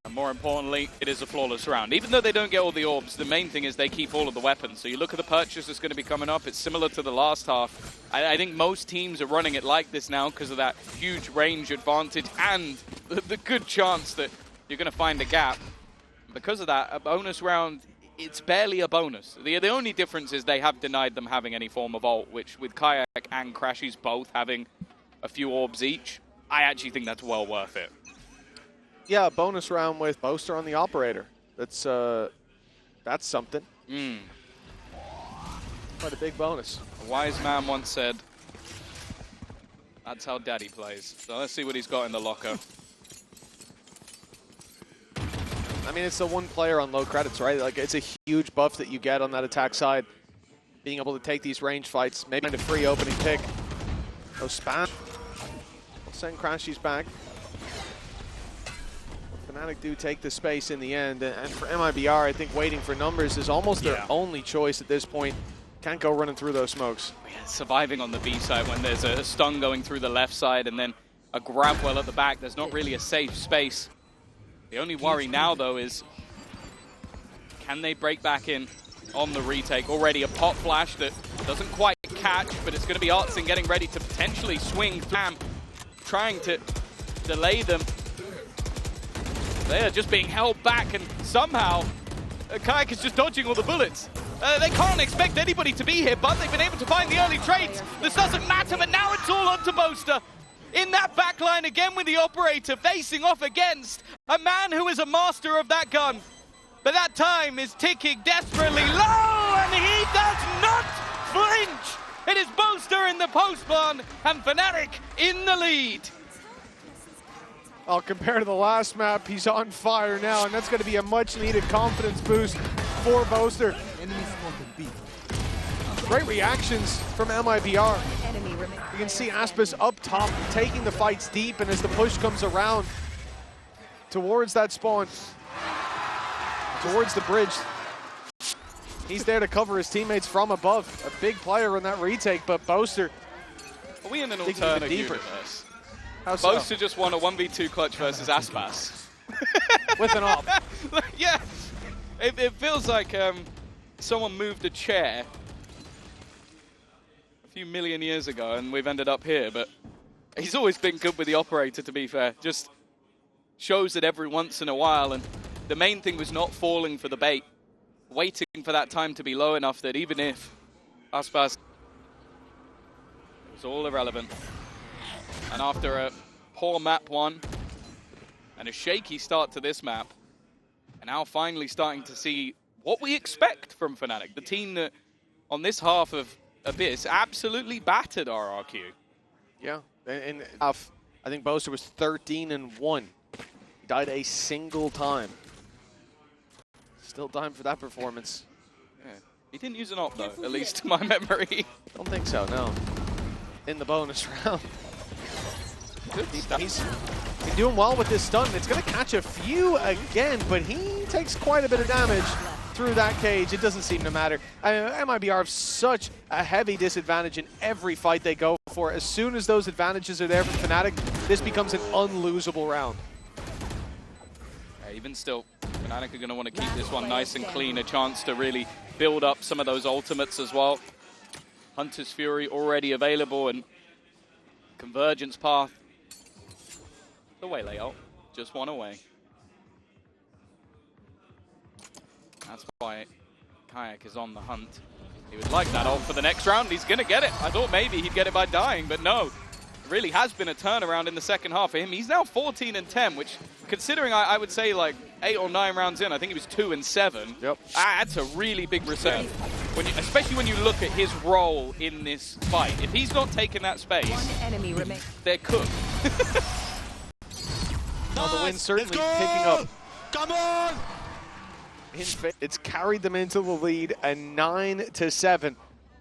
And more importantly, it is a flawless round. Even though they don't get all the orbs, the main thing is they keep all of the weapons. So you look at the purchase that's going to be coming up, it's similar to the last half. I think most teams are running it like this now because of that huge range advantage and the good chance that you're going to find a gap. Because of that, a bonus round, it's barely a bonus. The only difference is they have denied them having any form of ult, which with Kayak and Crashies both having a few orbs each, I actually think that's well worth it. Yeah, a bonus round with Boaster on the operator. That's something. Quite a big bonus. A wise man once said, that's how daddy plays. So let's see what he's got in the locker. I mean, it's the one player on low credits, right? Like, it's a huge buff that you get on that attack side. Being able to take these range fights, maybe find a free opening pick. No spam. We'll send Crashies back. Fnatic do take the space in the end, and for MIBR, I think waiting for numbers is almost their only choice at this point. Can't go running through those smokes. Yeah, surviving on the B side when there's a stun going through the left side and then a grab well at the back, there's not really a safe space. The only worry now, though, is can they break back in on the retake? Already a pop flash that doesn't quite catch, but it's going to be Artsin getting ready to potentially swing through, trying to delay them. They are just being held back, and somehow Kayak is just dodging all the bullets. They can't expect anybody to be here, but they've been able to find the early trades. This doesn't matter, but now it's all onto Boaster. In that backline again with the operator, facing off against a man who is a master of that gun. But that time is ticking desperately low, and he does not flinch. It is Boaster in the post-spawn, and Fnatic in the lead. Well, compared to the last map, he's on fire now, and that's going to be a much-needed confidence boost for Boaster. Great reactions from MIBR. You can see Aspas up top, taking the fights deep, and as the push comes around towards that spawn, towards the bridge, he's there to cover his teammates from above. A big player in that retake, but Boaster... Are we in an alternate universe? Boaster just won a 1v2 clutch versus Aspas. With an op. Yeah, it feels like someone moved a chair a few million years ago and we've ended up here, but he's always been good with the operator, to be fair. Just shows it every once in a while, and the main thing was not falling for the bait, waiting for that time to be low enough that even if Aspas, it was all irrelevant. And after a poor map one and a shaky start to this map, and now finally starting to see what we expect from Fnatic, the team that on this half of Abyss absolutely battered RRQ. Yeah, and I think Boaster was 13-1. He died a single time. Still time for that performance. Yeah. He didn't use an op though, at least to my memory. Don't think so, no. In the bonus round. He's been doing well with this stun. It's going to catch a few again, but he takes quite a bit of damage through that cage. It doesn't seem to matter. MIBR have such a heavy disadvantage in every fight they go for. As soon as those advantages are there for Fnatic, this becomes an unlosable round. Yeah, even still, Fnatic are going to want to keep this one nice and clean, a chance to really build up some of those ultimates as well. Hunter's Fury already available, and Convergence Path, the way layout, just one away. That's why Kayak is on the hunt. He would like that ult for the next round. He's going to get it. I thought maybe he'd get it by dying, but no. It really has been a turnaround in the second half for him. He's now 14-10, which, considering I would say like 8 or 9 rounds in, I think he was 2-7. Yep. That's a really big return. Especially when you look at his role in this fight. If he's not taking that space, they're cooked. Well, the win certainly picking up. Come on! It's carried them into the lead, a 9-7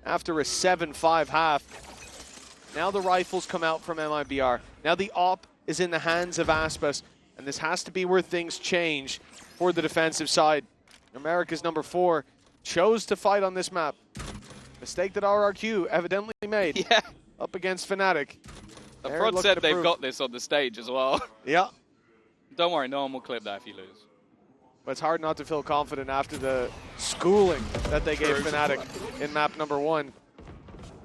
after a 7-5 half. Now the rifles come out from MIBR. Now the op is in the hands of Aspas, and this has to be where things change for the defensive side. America's number 4 chose to fight on this map. Mistake that RRQ evidently made up against Fnatic. The Prod said they've got this on the stage as well. Yeah. Don't worry, no one will clip that if you lose. But it's hard not to feel confident after the schooling that they gave Fnatic in map number 1. It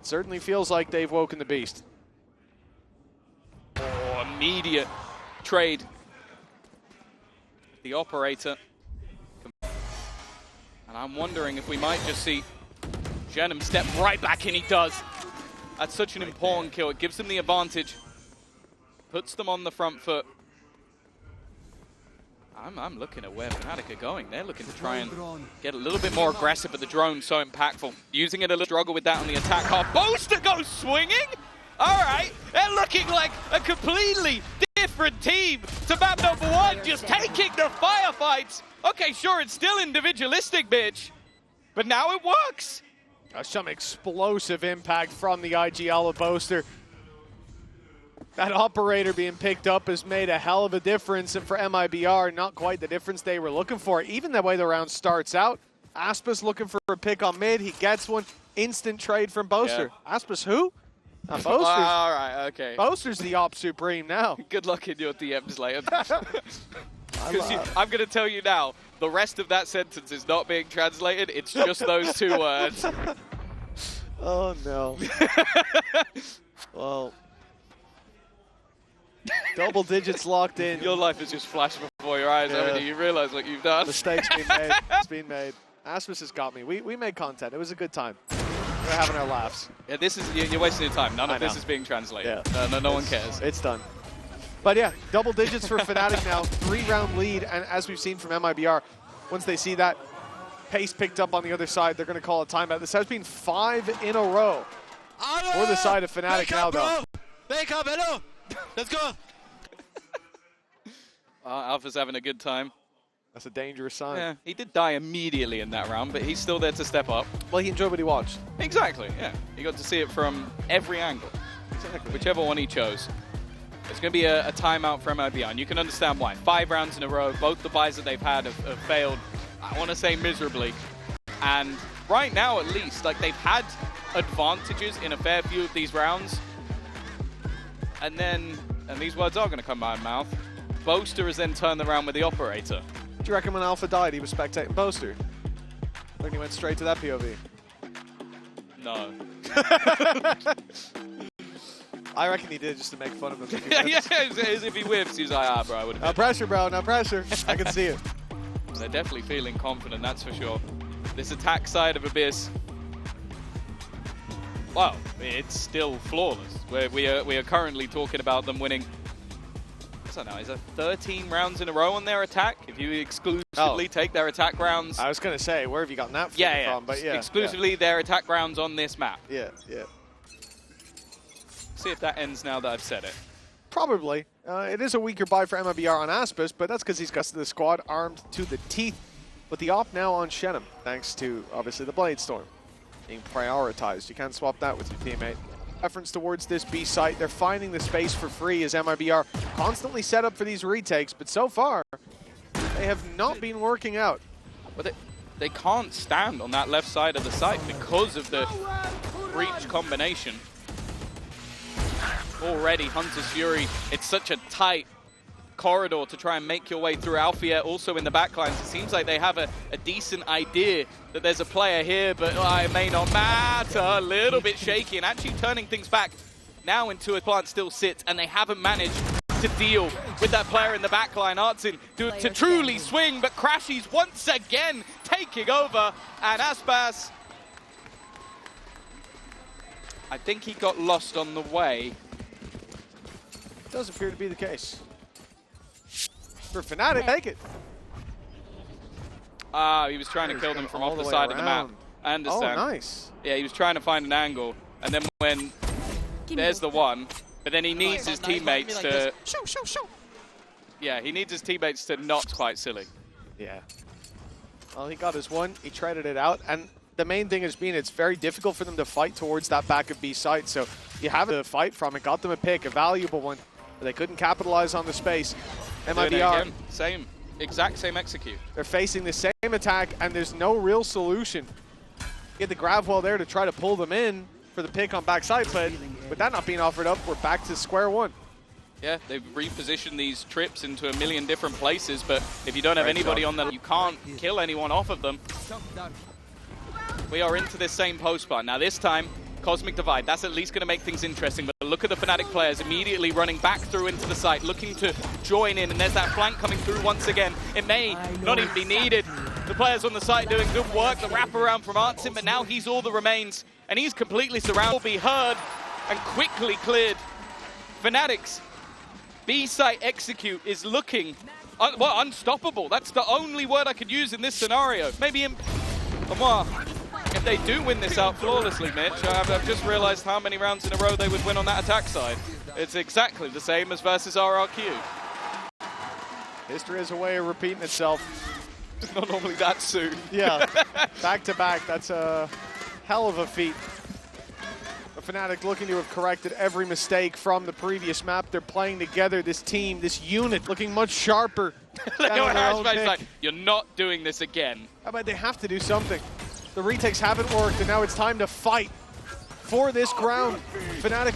certainly feels like they've woken the beast. Oh, immediate trade. The operator. And I'm wondering if we might just see Jenem step right back in. He does. That's such an important kill. It gives them the advantage. Puts them on the front foot. I'm looking at where Fnatic are going. They're looking to try and get a little bit more aggressive, but the drone's so impactful. Using it a little struggle with that on the attack half. Boaster goes swinging! All right, they're looking like a completely different team to map number 1, just taking the firefights. Okay, sure, it's still individualistic, bitch, but now it works. Some explosive impact from the IGL of Boaster. That operator being picked up has made a hell of a difference, and for MIBR, not quite the difference they were looking for. Even the way the round starts out, Aspas looking for a pick on mid, he gets one, instant trade from Boaster. Yeah. Aspas who? Boaster's, all right, okay. Boaster's the op supreme now. Good luck in your DMs later. I'm going to tell you now, the rest of that sentence is not being translated, it's just those 2 words. Oh no. Well, double digits locked in. Your life has just flashed before your eyes, haven't you? You realize what you've done. Mistake's been made. It's been made. Aspas has got me. We made content. It was a good time. We're having our laughs. Yeah, this is you're wasting your time. None of this is being translated. Yeah. No one cares. It's done. But yeah, double digits for Fnatic now. 3-round lead, and as we've seen from MIBR, once they see that pace picked up on the other side, they're going to call a timeout. This has been 5 in a row for the side of Fnatic now, though. Wake up, hello! Let's go! Alpha's having a good time. That's a dangerous sign. Yeah, he did die immediately in that round, but he's still there to step up. Well, he enjoyed what he watched. Exactly, yeah. He got to see it from every angle. Exactly. Whichever one he chose. It's going to be a timeout for MIBR, and you can understand why. 5 rounds in a row, both the buys that they've had have failed, I want to say miserably. And right now, at least, like they've had advantages in a fair few of these rounds. And then, and these words are going to come out of my mouth, Boaster has then turned around with the operator. Do you reckon when Alpha died, he was spectating Boaster? When he went straight to that POV? No. I reckon he did just to make fun of him. Yeah, as if he whiffs, he's like, ah, bro, I would have. No pressure, bro. No pressure. I can see it. They're definitely feeling confident, that's for sure. This attack side of Abyss, well, it's still flawless. We are currently talking about them winning, I don't know, is it 13 rounds in a row on their attack? If you exclusively take their attack rounds. I was going to say, where have you gotten that from? But yeah. Exclusively their attack rounds on this map. Yeah, yeah. See if that ends now that I've said it. Probably. It is a weaker buy for MIBR on Aspis, but that's because he's got the squad armed to the teeth. With the op now on Shenum, thanks to, obviously, the Blade Storm being prioritized. You can't swap that with your teammate. Reference towards this B site. They're finding the space for free as MIBR constantly set up for these retakes, but so far, they have not been working out. But they can't stand on that left side of the site because of the breach combination. Already, Hunter's Fury, it's such a tight corridor to try and make your way through. Alfia also in the backlines. It seems like they have a decent idea that there's a player here, but it may not matter. A little bit shaky and actually turning things back now into a plant still sits, and they haven't managed to deal with that player in the backline. Artsin to truly swing, but Crashy's once again taking over, and Aspas, I think he got lost on the way. Does appear to be the case. For Fnatic, take it. He was trying to kill them from off the side of the map. I understand. Oh, nice. Yeah, he was trying to find an angle, and then when there's the one, but then he needs his teammates to. Yeah, he needs his teammates to not quite silly. Yeah. Well, he got his one. He traded it out, and the main thing has been it's very difficult for them to fight towards that back of B site. So you have to fight from it. Got them a pick, a valuable one, but they couldn't capitalize on the space. MIBR, exact same execute. They're facing the same attack, and there's no real solution. Get the grab wall there to try to pull them in for the pick on backside, but with that not being offered up, we're back to square one. Yeah, they've repositioned these trips into a million different places, but if you don't have anybody on them, you can't kill anyone off of them. We are into this same post bar. Now this time, Cosmic Divide, that's at least going to make things interesting, but look at the Fnatic players immediately running back through into the site, looking to join in, and there's that flank coming through once again. It may not even be needed. The players on the site doing good work, the wraparound from Artsim, but now he's all that remains, and he's completely surrounded. Will be heard and quickly cleared. Fnatic's B-site execute is looking, well, unstoppable. That's the only word I could use in this scenario. Maybe if they do win this out flawlessly, Mitch, I've just realized how many rounds in a row they would win on that attack side. It's exactly the same as versus RRQ. History has a way of repeating itself. Not normally that soon. Yeah, back to back. That's a hell of a feat. The Fnatic looking to have corrected every mistake from the previous map. They're playing together, this team, this unit, looking much sharper. Like, you're not doing this again. But they have to do something. The retakes haven't worked, and now it's time to fight for this ground. Fnatic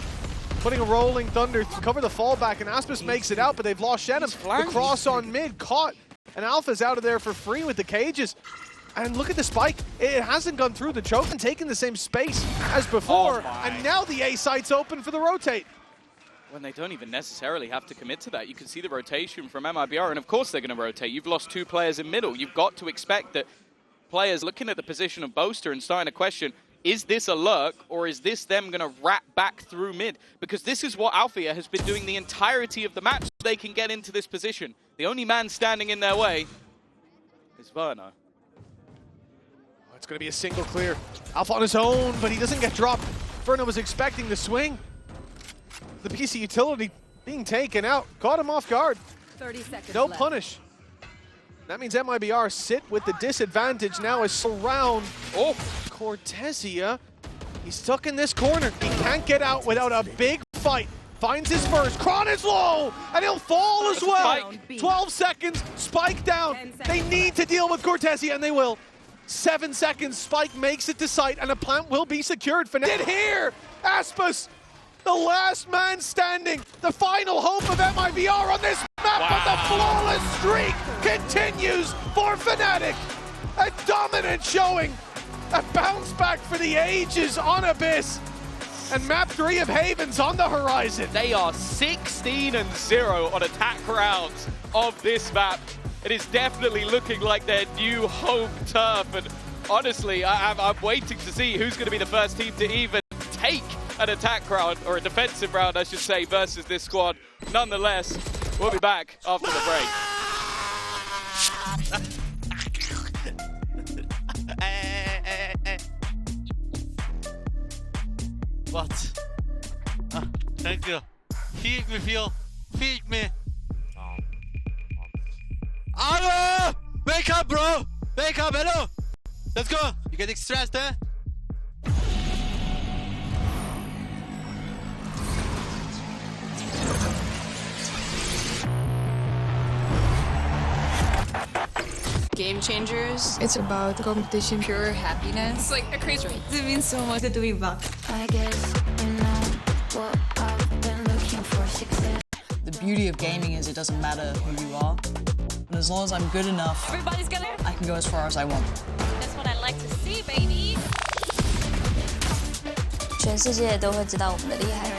putting a rolling thunder to cover the fallback, and Aspis makes it out, but they've lost Shenum. The cross on mid, caught, and Alpha's out of there for free with the cages. And look at the spike. It hasn't gone through the choke and taken the same space as before, and now the A site's open for the rotate. When they don't even necessarily have to commit to that. You can see the rotation from MIBR, and of course they're going to rotate. You've lost 2 players in middle. You've got to expect that players looking at the position of Boaster and starting to question, is this a lurk, or is this them going to wrap back through mid? Because this is what Alfia has been doing the entirety of the match. They can get into this position. The only man standing in their way is Verno. It's going to be a single clear. Alpha on his own, but he doesn't get dropped. Verno was expecting the swing. The PC utility being taken out. Caught him off guard. 30 seconds No left. punish. That means MIBR sit with the disadvantage now as surround. Oh, Cortesia. He's stuck in this corner. He can't get out without a big fight. Finds his first. Kron is low, and he'll fall as well. 12 seconds, Spike down. They need to deal with Cortesia, and they will. 7 seconds, Spike makes it to site, and a plant will be secured. Fnatic here, Aspis, the last man standing, the final hope of MIBR on this map, but the flawless streak continues for Fnatic. A dominant showing, a bounce back for the ages on Abyss. And map 3 of Haven's on the horizon. They are 16-0 on attack rounds of this map. It is definitely looking like their new home turf. And honestly, I'm waiting to see who's going to be the first team to even take an attack round, or a defensive round, I should say, versus this squad. Nonetheless, we'll be back after the break. What? Thank you. Feed me, Phil. Feed me. Hello! Wake up, bro! Wake up, hello! Let's go! You getting stressed, eh? Game changers. It's about competition, pure happiness. It's like a crazy rate. It means so much to be back. I guess you know what I've been looking for, success. The beauty of gaming is it doesn't matter who you are. And as long as I'm good enough, Everybody's gonna. I can go as far as I want. That's what I like to see, baby. 全世界都会知道我们的厉害。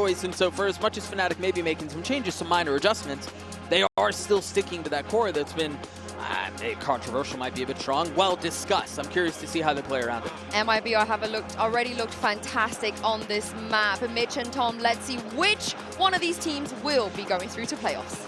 choice, and so for as much as Fnatic may be making some changes, some minor adjustments, they are still sticking to that core that's been controversial, might be a bit strong, well discussed. I'm curious to see how they play around it. MIBR have already looked fantastic on this map. Mitch and Tom, let's see which one of these teams will be going through to playoffs.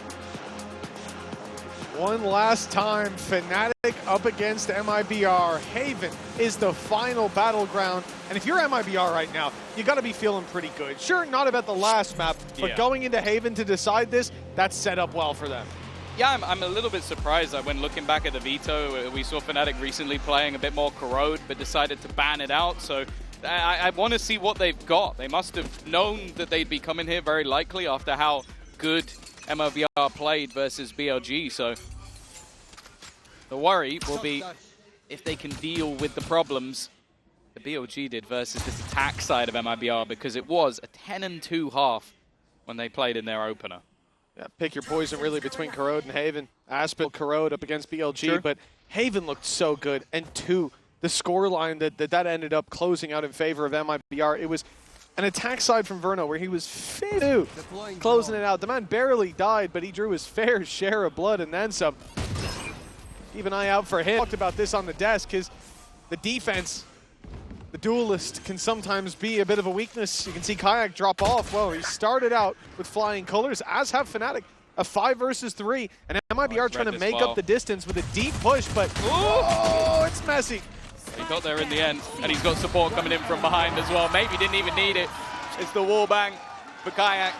One last time, Fnatic up against MIBR. Haven is the final battleground. And if you're MIBR right now, you got to be feeling pretty good. Sure, not about the last map, but going into Haven to decide this, that's set up well for them. Yeah, I'm a little bit surprised that when looking back at the veto, we saw Fnatic recently playing a bit more Corrode, but decided to ban it out. So I want to see what they've got. They must have known that they'd be coming here very likely after how good MIBR played versus BLG. So the worry will be if they can deal with the problems the BLG did versus this attack side of MIBR, because it was a 10-2 half when they played in their opener. Yeah, pick your poison really between Corrode and Haven. Aspid, Corrode up against BLG, but Haven looked so good. And the scoreline that ended up closing out in favor of MIBR, it was an attack side from Verno where he was 5-2, closing it out. The man barely died, but he drew his fair share of blood and then some. Keep an eye out for him. Talked about this on the desk, because the defense The duelist can sometimes be a bit of a weakness. You can see Kayak drop off. Well, he started out with flying colors, as have Fnatic. A 5 versus 3, and MIBR trying to make up the distance with a deep push, but oh, it's messy. He got there in the end, and he's got support coming in from behind as well. Maybe didn't even need it. It's the wall bang for Kayak.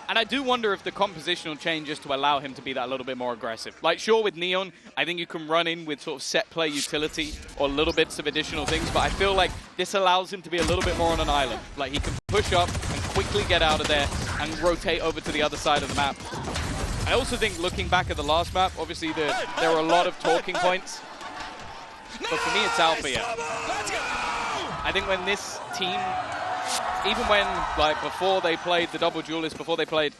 And I do wonder if the compositional changes to allow him to be that little bit more aggressive. Like, sure, with Neon, I think you can run in with sort of set play utility or little bits of additional things, but I feel like this allows him to be a little bit more on an island. Like, he can push up and quickly get out of there and rotate over to the other side of the map. I also think, looking back at the last map, obviously there were a lot of talking points, but for me it's Alpha here. I think when this team, even when, like, before they played the double duelist, before they played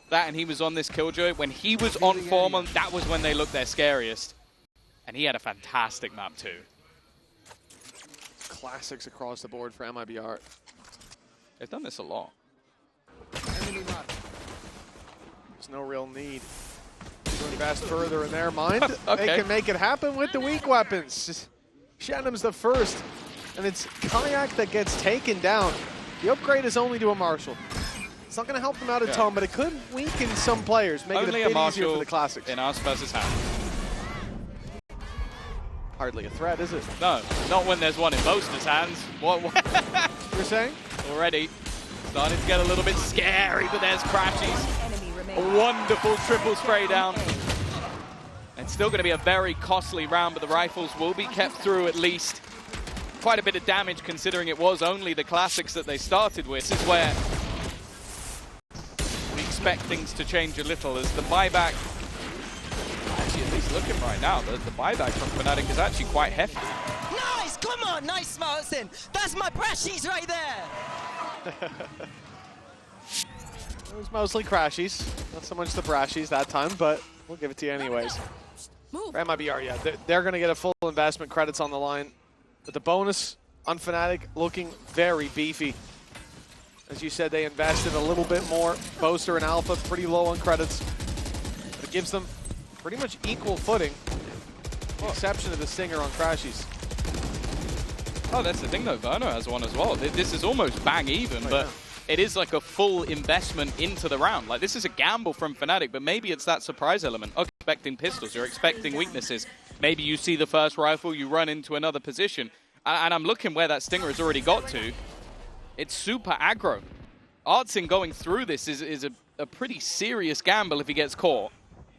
that and he was on this Killjoy, when he was on form, that was when they looked their scariest. And he had a fantastic map too. Classics across the board for MIBR. They've done this a lot. There's no real need to invest further in their mind. Okay. They can make it happen with the weak weapons. Shenum's the first, and it's Kayak that gets taken down. The upgrade is only to a Marshall. It's not going to help them out a ton, but it could weaken some players, make Only it a bit a easier for Marshall the Classics. in us versus Ham. Hardly a threat, is it? No, not when there's one in Boaster's hands. What? You're saying? Already starting to get a little bit scary, but there's Crashies. A wonderful triple spray down. It's still going to be a very costly round, but the rifles will be kept through at least. Quite a bit of damage considering it was only the Classics that they started with. This is where we expect things to change a little as the buyback, actually at least looking right now, the buyback from Fnatic is actually quite hefty. Nice, come on, nice Martin. That's my Brashies right there. It was mostly Crashies, not so much the Brashies that time, but we'll give it to you anyways. For MIBR, yeah, they're going to get a full investment, credits on the line. But the bonus on Fnatic looking very beefy. As you said, they invested a little bit more. Boaster and Alpha pretty low on credits. But it gives them pretty much equal footing, with the exception of the Stinger on Crashies. Oh, that's the thing though, Verno has one as well. This is almost bang even, but it is like a full investment into the round. Like, this is a gamble from Fnatic, but maybe it's that surprise element. Okay, expecting pistols, you're expecting weaknesses. Maybe you see the first rifle, you run into another position. And I'm looking where that Stinger has already got to. It's super aggro. Artsin going through this is a pretty serious gamble if he gets caught.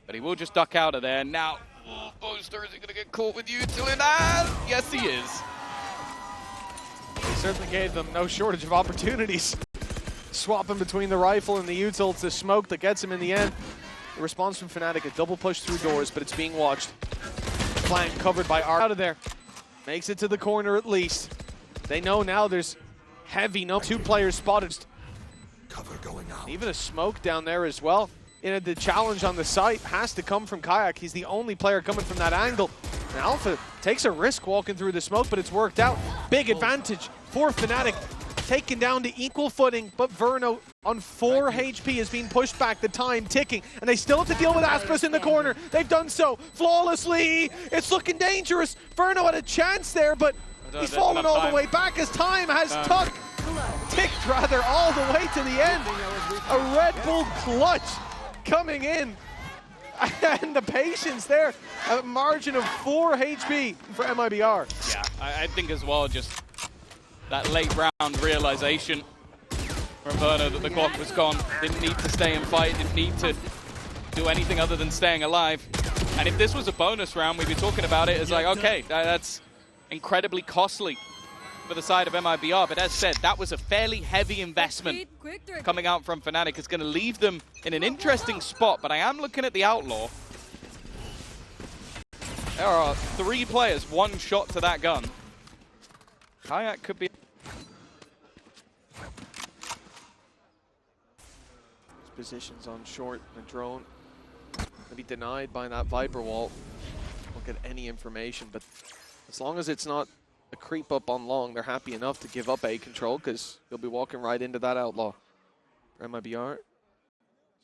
But he will just duck out of there. Now, Boaster, is he going to get caught with utility? Yes, he is. They certainly gave them no shortage of opportunities. Swapping between the rifle and the util, it's the smoke that gets him in the end. The response from Fnatic, a double push through doors, but it's being watched. Flank covered by Art. Out of there. Makes it to the corner at least. They know now there's heavy, no 2 players spotted. Cover going out. Even a smoke down there as well. The challenge on the site has to come from Kayak. He's the only player coming from that angle. And Alpha takes a risk walking through the smoke, but it's worked out. Big advantage for Fnatic. Taken down to equal footing, but Verno on 4 HP is being pushed back, the time ticking, and they still have to deal with Aspas in the corner. They've done so flawlessly. It's looking dangerous. Verno had a chance there, but he's fallen all the way back as time has ticked rather all the way to the end. A Red Bull clutch coming in. And the patience there, a margin of 4 HP for MIBR. Yeah, I think as well, just that late round realization from Verno that the clock was gone. Didn't need to stay and fight, didn't need to do anything other than staying alive. And if this was a bonus round, we'd be talking about it as like, okay, that's incredibly costly for the side of MIBR. But as said, that was a fairly heavy investment coming out from Fnatic. It's going to leave them in an interesting spot, but I am looking at the Outlaw. There are 3 players, 1 shot to that gun. Kayak could be... Positions on short, the drone to be denied by that Viper wall. Won't get any information, but as long as it's not a creep up on long, they're happy enough to give up A control because they'll be walking right into that Outlaw. For MIBR,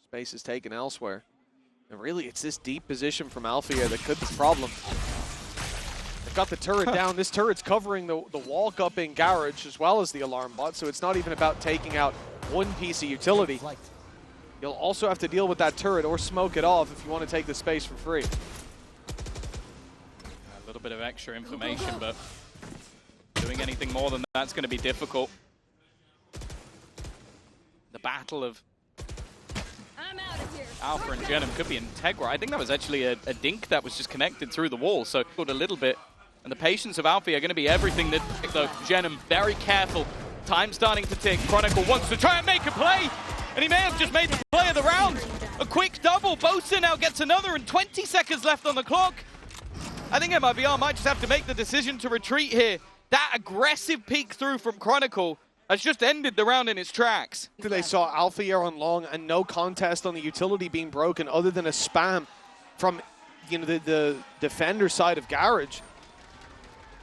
space is taken elsewhere. And really, it's this deep position from Alpha here that could be a problem. The got the turret down. This turret's covering the walk up in Garage as well as the alarm bot, so it's not even about taking out one piece of utility. You'll also have to deal with that turret or smoke it off if you want to take the space for free. A little bit of extra information, but doing anything more than that's going to be difficult. The battle of Alpha and Genum could be Integra. I think that was actually a dink that was just connected through the wall, so a little bit. And the patience of Alpha are going to be everything that, though. Genum very careful. Time starting to tick. Chronicle wants to try and make a play, and he may have just made the play of the round. A quick double. Bosa now gets another, and 20 seconds left on the clock. I think MIBR might just have to make the decision to retreat here. That aggressive peek through from Chronicle has just ended the round in its tracks. They saw Alpha here on long and no contest on the utility being broken other than a spam from the defender side of Garage.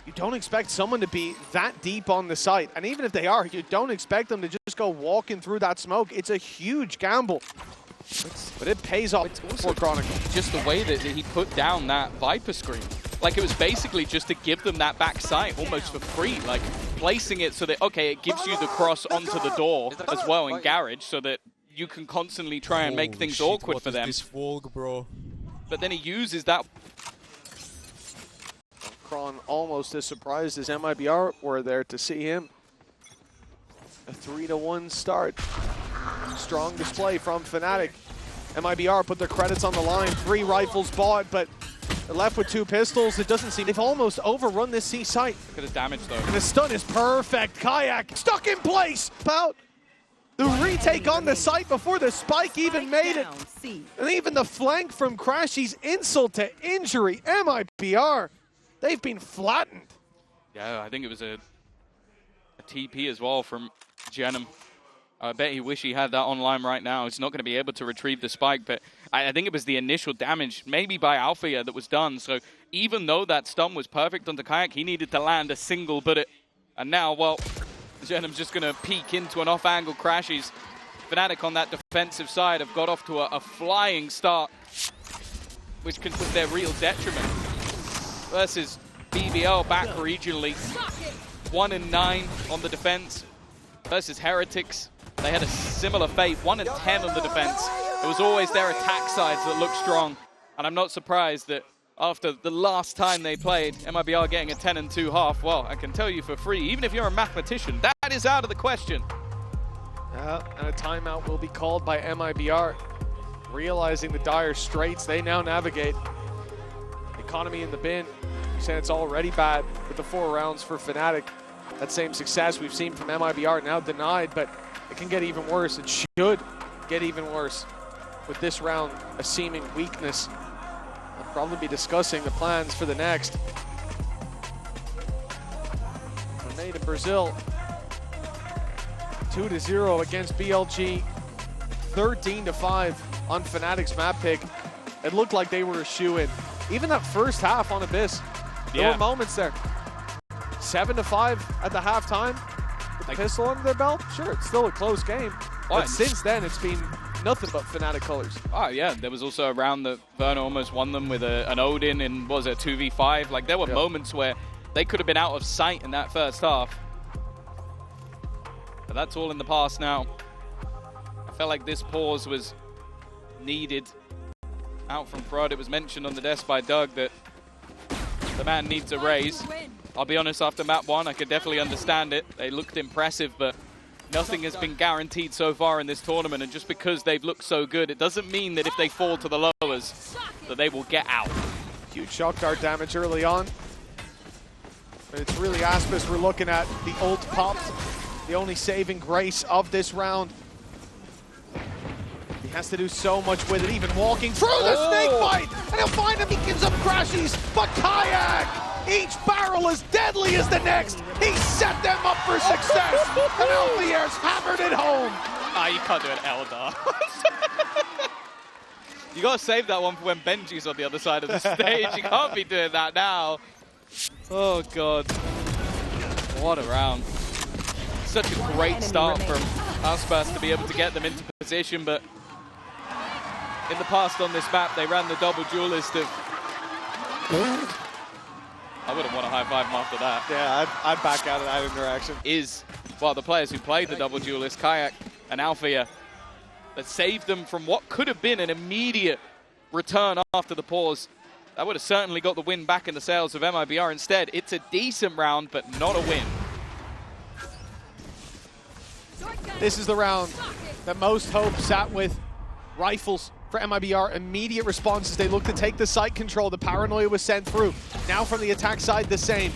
You don't expect someone to be that deep on the site. And even if they are, you don't expect them to just go walking through that smoke. It's a huge gamble. But it pays off for Chronicle. Just the way that he put down that Viper screen. Like, it was basically just to give them that back sight almost for free. Like, placing it so that, okay, it gives you the cross onto the door as well in Garage so that you can constantly try and make things awkward for them. This Volk, bro. But then he uses that. Kron almost as surprised as MIBR were there to see him. A 3-1 start. Strong display from Fnatic. MIBR put their credits on the line. 3 rifles bought, but they're left with 2 pistols. It doesn't seem they've almost overrun this C site. Look at the damage though. And the stun is perfect. Kayak stuck in place. About the retake on the site before the spike even made it. And even the flank from Crashy's insult to injury. MIBR, they've been flattened. Yeah, I think it was a TP as well from Genum. I bet he wish he had that online right now. He's not going to be able to retrieve the spike, but I think it was the initial damage, maybe by Alpha, that was done. So even though that stun was perfect onto Kayak, he needed to land a single bullet. And now, well, Genum's just going to peek into an off-angle Crashies. Fnatic on that defensive side have got off to a flying start, which can put their real detriment. Versus BBL back regionally. 1-9 on the defense versus Heretics. They had a similar fate, 1-10 on the defense. It was always their attack sides that looked strong. And I'm not surprised that after the last time they played, MIBR getting a 10-2 half, well, I can tell you for free, even if you're a mathematician, that is out of the question. And a timeout will be called by MIBR. Realizing the dire straits they now navigate. Economy in the bin. Saying it's already bad with the 4 rounds for Fnatic. That same success we've seen from MIBR now denied, but it can get even worse. It should get even worse. With this round, a seeming weakness. I'll probably be discussing the plans for the next. We're made in Brazil. 2-0 against BLG. 13-5 on Fnatic's map pick. It looked like they were a shoe-in. Even that first half on Abyss, there were moments there. 7-5 at the halftime with the pistol under their belt. Sure, it's still a close game. But since then, it's been nothing but Fnatic colors. Oh, yeah. There was also a round that Verno almost won them with an Odin in, what was it, 2v5? Like, there were moments where they could have been out of sight in that first half. But that's all in the past now. I felt like this pause was needed. Out from Frod, it was mentioned on the desk by Doug that the man needs a raise. I'll be honest, after map 1, I could definitely understand it. They looked impressive, but nothing has been guaranteed so far in this tournament. And just because they've looked so good, it doesn't mean that if they fall to the lowers, that they will get out. Huge shock dart damage early on. But it's really Aspis we're looking at. The ult popped, the only saving grace of this round. He has to do so much with it, even walking through the snake fight. And he'll find him, he gives up Crashies, but Kayak! Each barrel as deadly as the next. He set them up for success. And Alfier's hammered it home. Ah, you can't do an Eldar. You gotta save that one for when Benji's on the other side of the stage. You can't be doing that now. Oh, God. What a round. Such a great start from Aspas to be able to get them into position, but in the past on this map, they ran the double duelist of I wouldn't want to high-five him after that. Yeah, I'd back out of that interaction. Well, the players who played the double duelist, Kayak and Althea, that saved them from what could have been an immediate return after the pause. That would have certainly got the win back in the sails of MIBR. Instead, it's a decent round, but not a win. This is the round that most hope sat with. Rifles for MIBR, immediate responses. They look to take the site control. The paranoia was sent through. Now from the attack side, the same.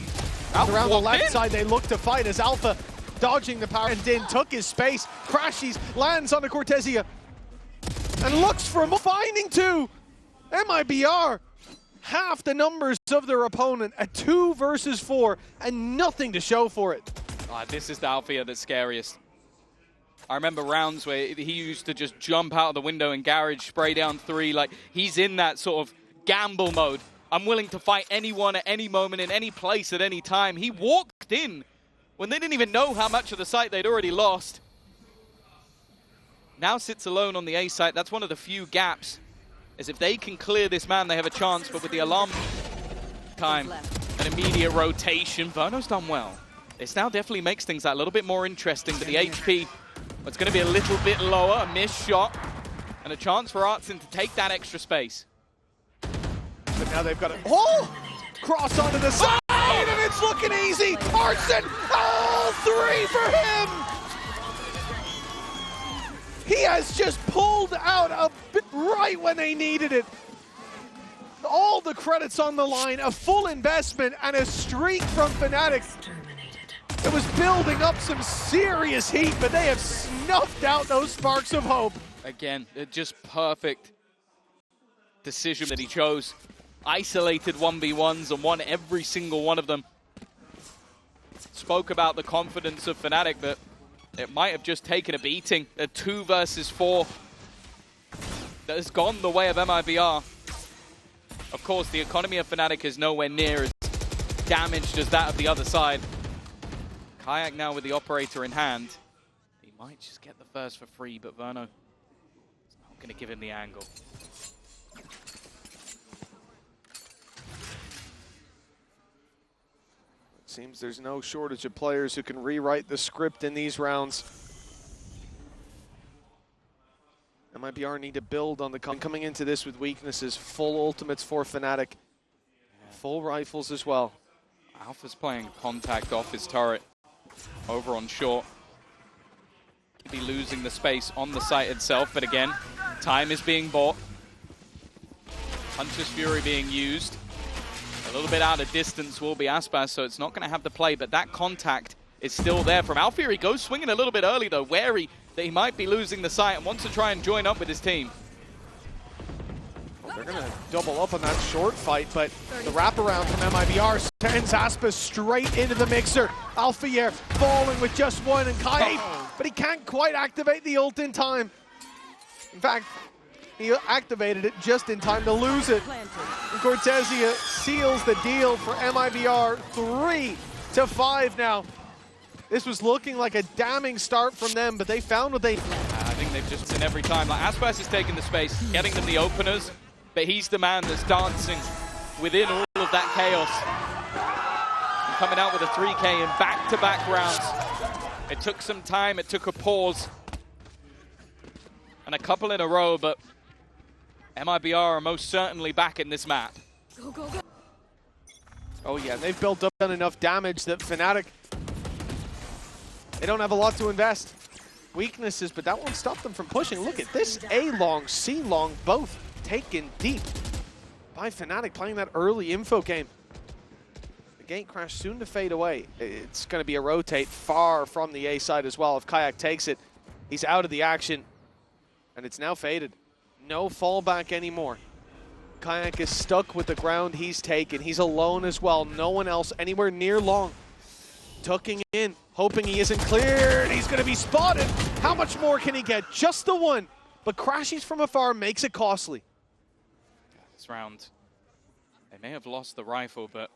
Around the left side, they look to fight as Alpha dodging the power and Din took his space. Crashes, lands on the Cortesia, and looks for him, finding two. MIBR, half the numbers of their opponent at 2 versus 4, and nothing to show for it. This is the Althea that's scariest. I remember rounds where he used to just jump out of the window and garage, spray down 3. Like, he's in that sort of gamble mode. I'm willing to fight anyone at any moment, in any place, at any time. He walked in when they didn't even know how much of the site they'd already lost. Now sits alone on the A site. That's one of the few gaps. As if they can clear this man, they have a chance. But with the alarm time, an immediate rotation. Verno's done well. This now definitely makes things that little bit more interesting. But the HP, it's going to be a little bit lower. A missed shot. And a chance for Artson to take that extra space. But now they've got it. Oh! Cross onto the side, and it's looking easy. Artson, all 3 for him. He has just pulled out a bit right when they needed it. All the credits on the line, a full investment, and a streak from Fnatic. It was building up some serious heat, but they have snuffed out those sparks of hope. Again, just perfect decision that he chose. Isolated 1v1s and won every single one of them. Spoke about the confidence of Fnatic, but it might have just taken a beating. A 2 versus 4 that has gone the way of MIBR. Of course, the economy of Fnatic is nowhere near as damaged as that of the other side. Kayak now with the operator in hand. He might just get the first for free, but Verno is not going to give him the angle. Seems there's no shortage of players who can rewrite the script in these rounds. MIBR need to build on the coming into this with weaknesses. Full ultimates for Fnatic. Full rifles as well. Alpha's playing contact off his turret over on short. He'd be losing the space on the site itself, but again, time is being bought. Hunter's Fury being used. A little bit out of distance will be Aspas, so it's not going to have the play, but that contact is still there from Althea. He goes swinging a little bit early, though, wary that he might be losing the site and wants to try and join up with his team. Well, they're going to double up on that short fight, but the wraparound from MIBR sends Aspas straight into the mixer. Althea falling with just 1, and Kai, but he can't quite activate the ult in time. In fact, he activated it just in time to lose it. And Cortesia seals the deal for MIBR, 3-5 now. This was looking like a damning start from them, but they found what they... I think they've just been every time. Like, Aspas is taking the space, getting them the openers, but he's the man that's dancing within all of that chaos. And coming out with a 3K in back-to-back rounds. It took some time, it took a pause. And a couple in a row, but MIBR are most certainly back in this map. Go, go, go. Oh yeah, they've built up enough damage that Fnatic, they don't have a lot to invest. Weaknesses, but that won't stop them from pushing. Look at this, A-long, C-long, both taken deep by Fnatic, playing that early info game. The gate crash soon to fade away. It's going to be a rotate far from the A side as well. If Kayak takes it, he's out of the action, and it's now faded. No fallback anymore. Kayak is stuck with the ground he's taken. He's alone as well. No one else anywhere near long. Tucking in, hoping he isn't cleared. He's going to be spotted. How much more can he get? Just the 1. But crashes from afar makes it costly. This round, they may have lost the rifle, but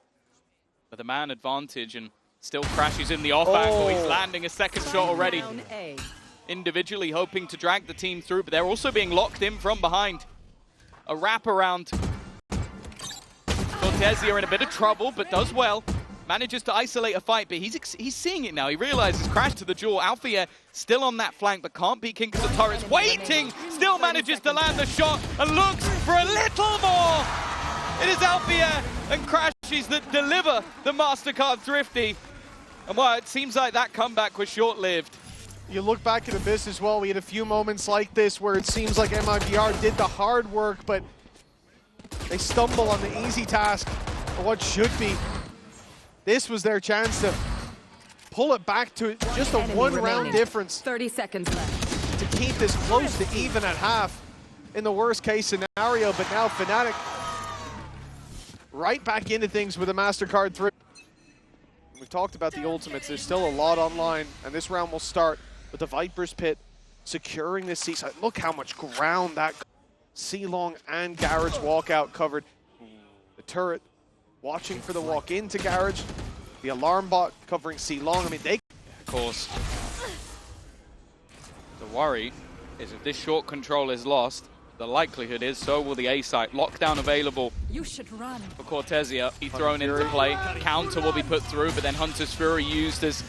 with a man advantage and still crashes in the off angle. He's landing a second shot already. Individually hoping to drag the team through, but they're also being locked in from behind. A wraparound. Cortezia in a bit of trouble, but does well. Manages to isolate a fight, but he's seeing it now. He realizes crash to the jaw. Althea still on that flank, but can't beat King because the turret's waiting. Still manages to land the shot and looks for a little more. It is Althea and Crashies that deliver the MasterCard Thrifty. And well, it seems like that comeback was short-lived. You look back at Abyss as well, we had a few moments like this where it seems like MIBR did the hard work, but they stumble on the easy task for what should be. This was their chance to pull it back to just a one-round difference. 30 seconds left. To keep this close to even at half in the worst-case scenario, but now Fnatic right back into things with a MasterCard 3. We've talked about the ultimates. There's still a lot online, and this round will start with the Viper's Pit securing this C-side. Look how much ground that C-Long and Garage walkout covered. The turret watching for the walk into Garage. The alarm bot covering C-Long. I mean, they... Of course. The worry is if this short control is lost, the likelihood is so will the A site. Lockdown available You should run. for Cortezia. He thrown into play. Counter will be put through, but then Hunter's Fury used as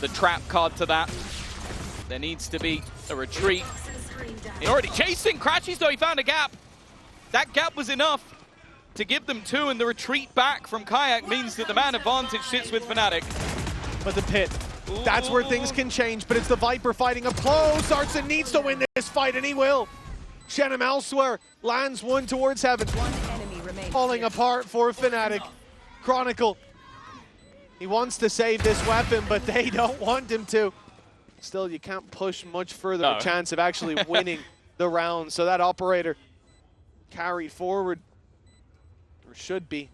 the trap card to that. There needs to be a retreat. He's already chasing Crashies though. He found a gap. That gap was enough to give them two, and the retreat back from Kayak means that the man advantage sits with Fnatic. But the pit, that's where things can change, but it's the Viper fighting up close. Artson needs to win this fight, and he will. Shenham elsewhere, lands one towards heaven. One enemy remains. Falling apart for Fnatic. Chronicle, he wants to save this weapon, but they don't want him to. Still, you can't push much further a chance of actually winning the round, so that operator carried forward, or should be.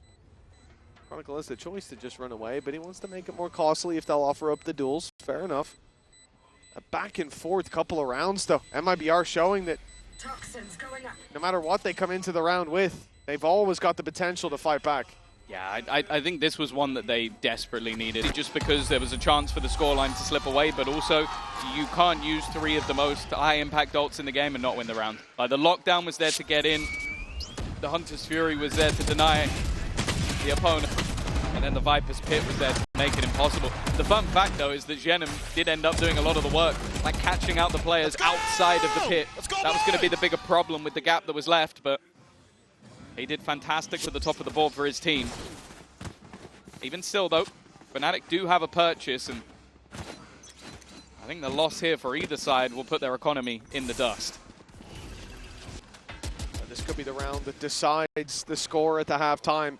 Chronicle has the choice to just run away, but he wants to make it more costly if they'll offer up the duels. Fair enough. A back and forth couple of rounds, though. MIBR showing that Toxins going up. no matter what they come into the round with, they've always got the potential to fight back. Yeah, I think this was one that they desperately needed, just because there was a chance for the scoreline to slip away, but also you can't use three of the most high-impact ults in the game and not win the round. Like, the lockdown was there to get in, the Hunter's Fury was there to deny the opponent, and then the Viper's Pit was there to make it impossible. The fun fact, though, is that Shenham did end up doing a lot of the work, like catching out the players outside of the pit. That was going to be the bigger problem with the gap that was left, but he did fantastic at the top of the board for his team. Even still, though, Fnatic do have a purchase, and I think the loss here for either side will put their economy in the dust. This could be the round that decides the score at the halftime.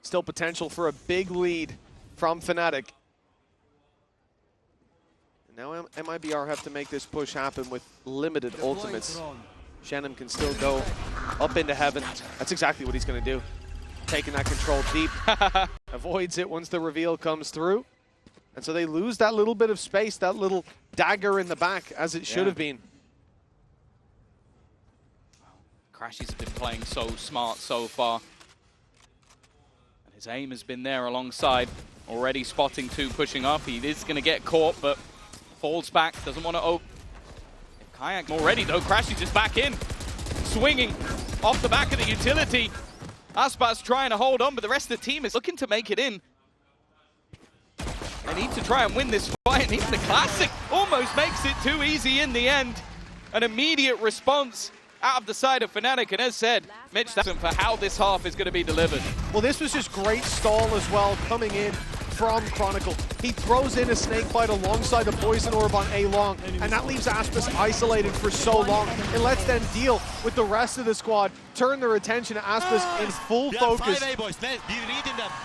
Still potential for a big lead from Fnatic. And now MIBR have to make this push happen with limited ultimates. Shenham can still go up into heaven. That's exactly what he's going to do. Taking that control deep. Avoids it once the reveal comes through. And so they lose that little bit of space, that little dagger in the back, as it should have been. Crashies have been playing so smart so far. And his aim has been there alongside. Already spotting two pushing up. He is going to get caught, but falls back. Doesn't want to open. Kayak already, though. Crashies just back in. Swinging off the back of the utility. Aspas trying to hold on, but the rest of the team is looking to make it in. They need to try and win this fight, and even the Classic almost makes it too easy in the end. An immediate response out of the side of Fnatic, and as said, Mitch, that's for how this half is going to be delivered. Well, this was just great stall as well, coming in from Chronicle. He throws in a snakebite alongside the poison orb on A-Long, and that leaves Aspas isolated for so long. It lets them deal with the rest of the squad, turn their attention to Aspas in full focus.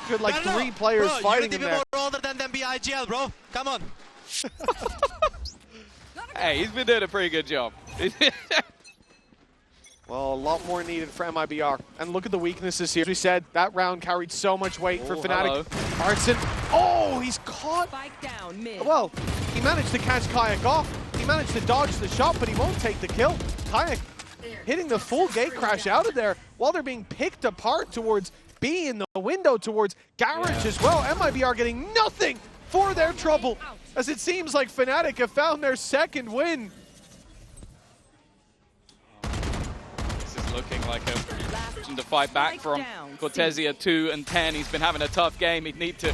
Good, like, three players fighting him there. More older than them BIGL, bro. Come on. Hey, he's been doing a pretty good job. Well, a lot more needed for MIBR. And look at the weaknesses here. As we said, that round carried so much weight for Fnatic. Artson, oh, he's caught. Spike down mid. Well, he managed to catch Kayak off. He managed to dodge the shot, but he won't take the kill. Kayak hitting the full gate crash out of there while they're being picked apart towards B in the window towards Garage as well. MIBR getting nothing for their trouble, as it seems like Fnatic have found their second win. looking like a option to fight back from. Cortesia 2 and 10. He's been having a tough game. He'd need to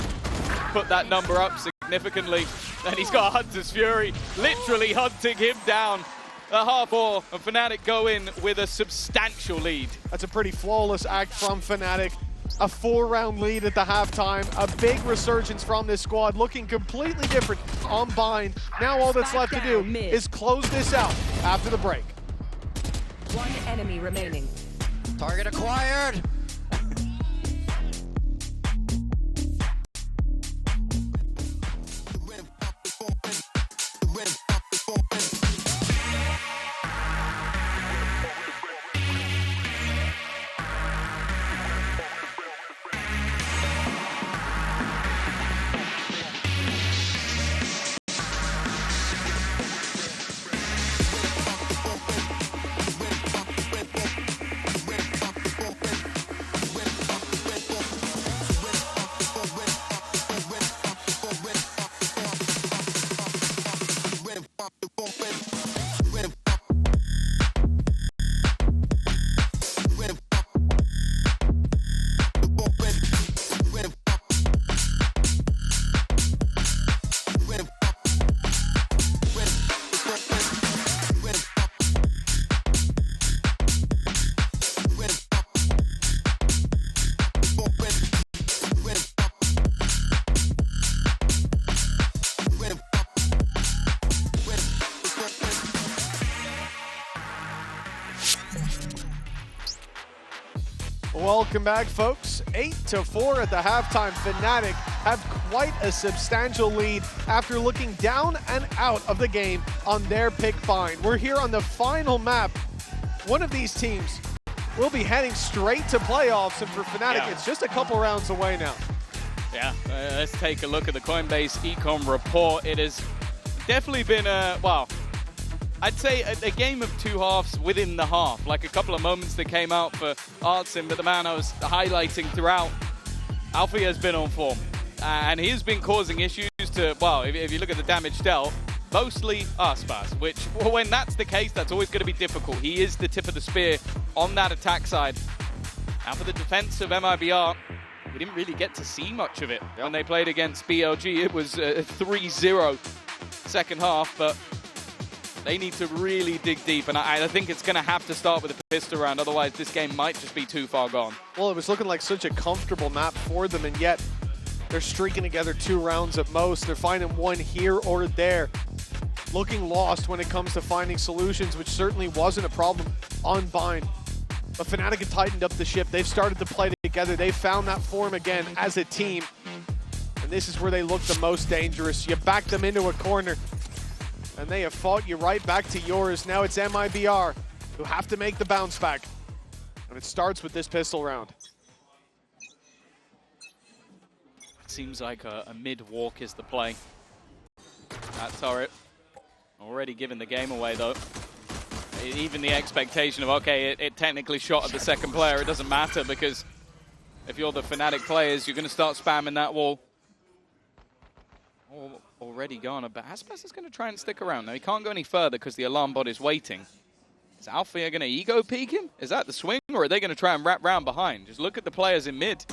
put that number up significantly. And he's got Hunter's Fury literally hunting him down. At half-4, and Fnatic go in with a substantial lead. That's a pretty flawless act from Fnatic. A 4-round lead at the halftime. A big resurgence from this squad, looking completely different on Bind. Now all that's left to do is close this out after the break. One enemy remaining. Target acquired. Welcome back, folks. 8-4 at the halftime. Fnatic have quite a substantial lead after looking down and out of the game on their pick Bind. We're here on the final map. One of these teams will be heading straight to playoffs, and for Fnatic, it's just a couple rounds away now. Yeah, let's take a look at the Coinbase Econ report. It has definitely been a, well, I'd say a game of two halves within the half. Like a couple of moments that came out for Artsim, but the man I was highlighting throughout, Alfie has been on form. And he's been causing issues to, well, if you look at the damage dealt, mostly Arspaz, which, when that's the case, that's always going to be difficult. He is the tip of the spear on that attack side. And for the defense of MIBR, we didn't really get to see much of it. When they played against BLG, it was a 3-0 second half, but they need to really dig deep, and I think it's going to have to start with a pistol round, otherwise this game might just be too far gone. Well, it was looking like such a comfortable map for them, and yet they're streaking together 2 rounds at most. They're finding one here or there. Looking lost when it comes to finding solutions, which certainly wasn't a problem on Bind. But Fnatic have tightened up the ship. They've started to play together. They've found that form again as a team. And this is where they look the most dangerous. You back them into a corner, and they have fought you right back to yours. Now it's MIBR who have to make the bounce back. And it starts with this pistol round. It seems like a mid-walk is the play. That turret already giving the game away, though. Even the expectation of, okay, it technically shot at the second player, it doesn't matter, because if you're the Fnatic players, you're going to start spamming that wall. Oh, already gone, but Aspas is going to try and stick around. Now, he can't go any further because the alarm bot is waiting. Is Alfia going to ego peek him? Is that the swing, or are they going to try and wrap round behind? Just look at the players in mid.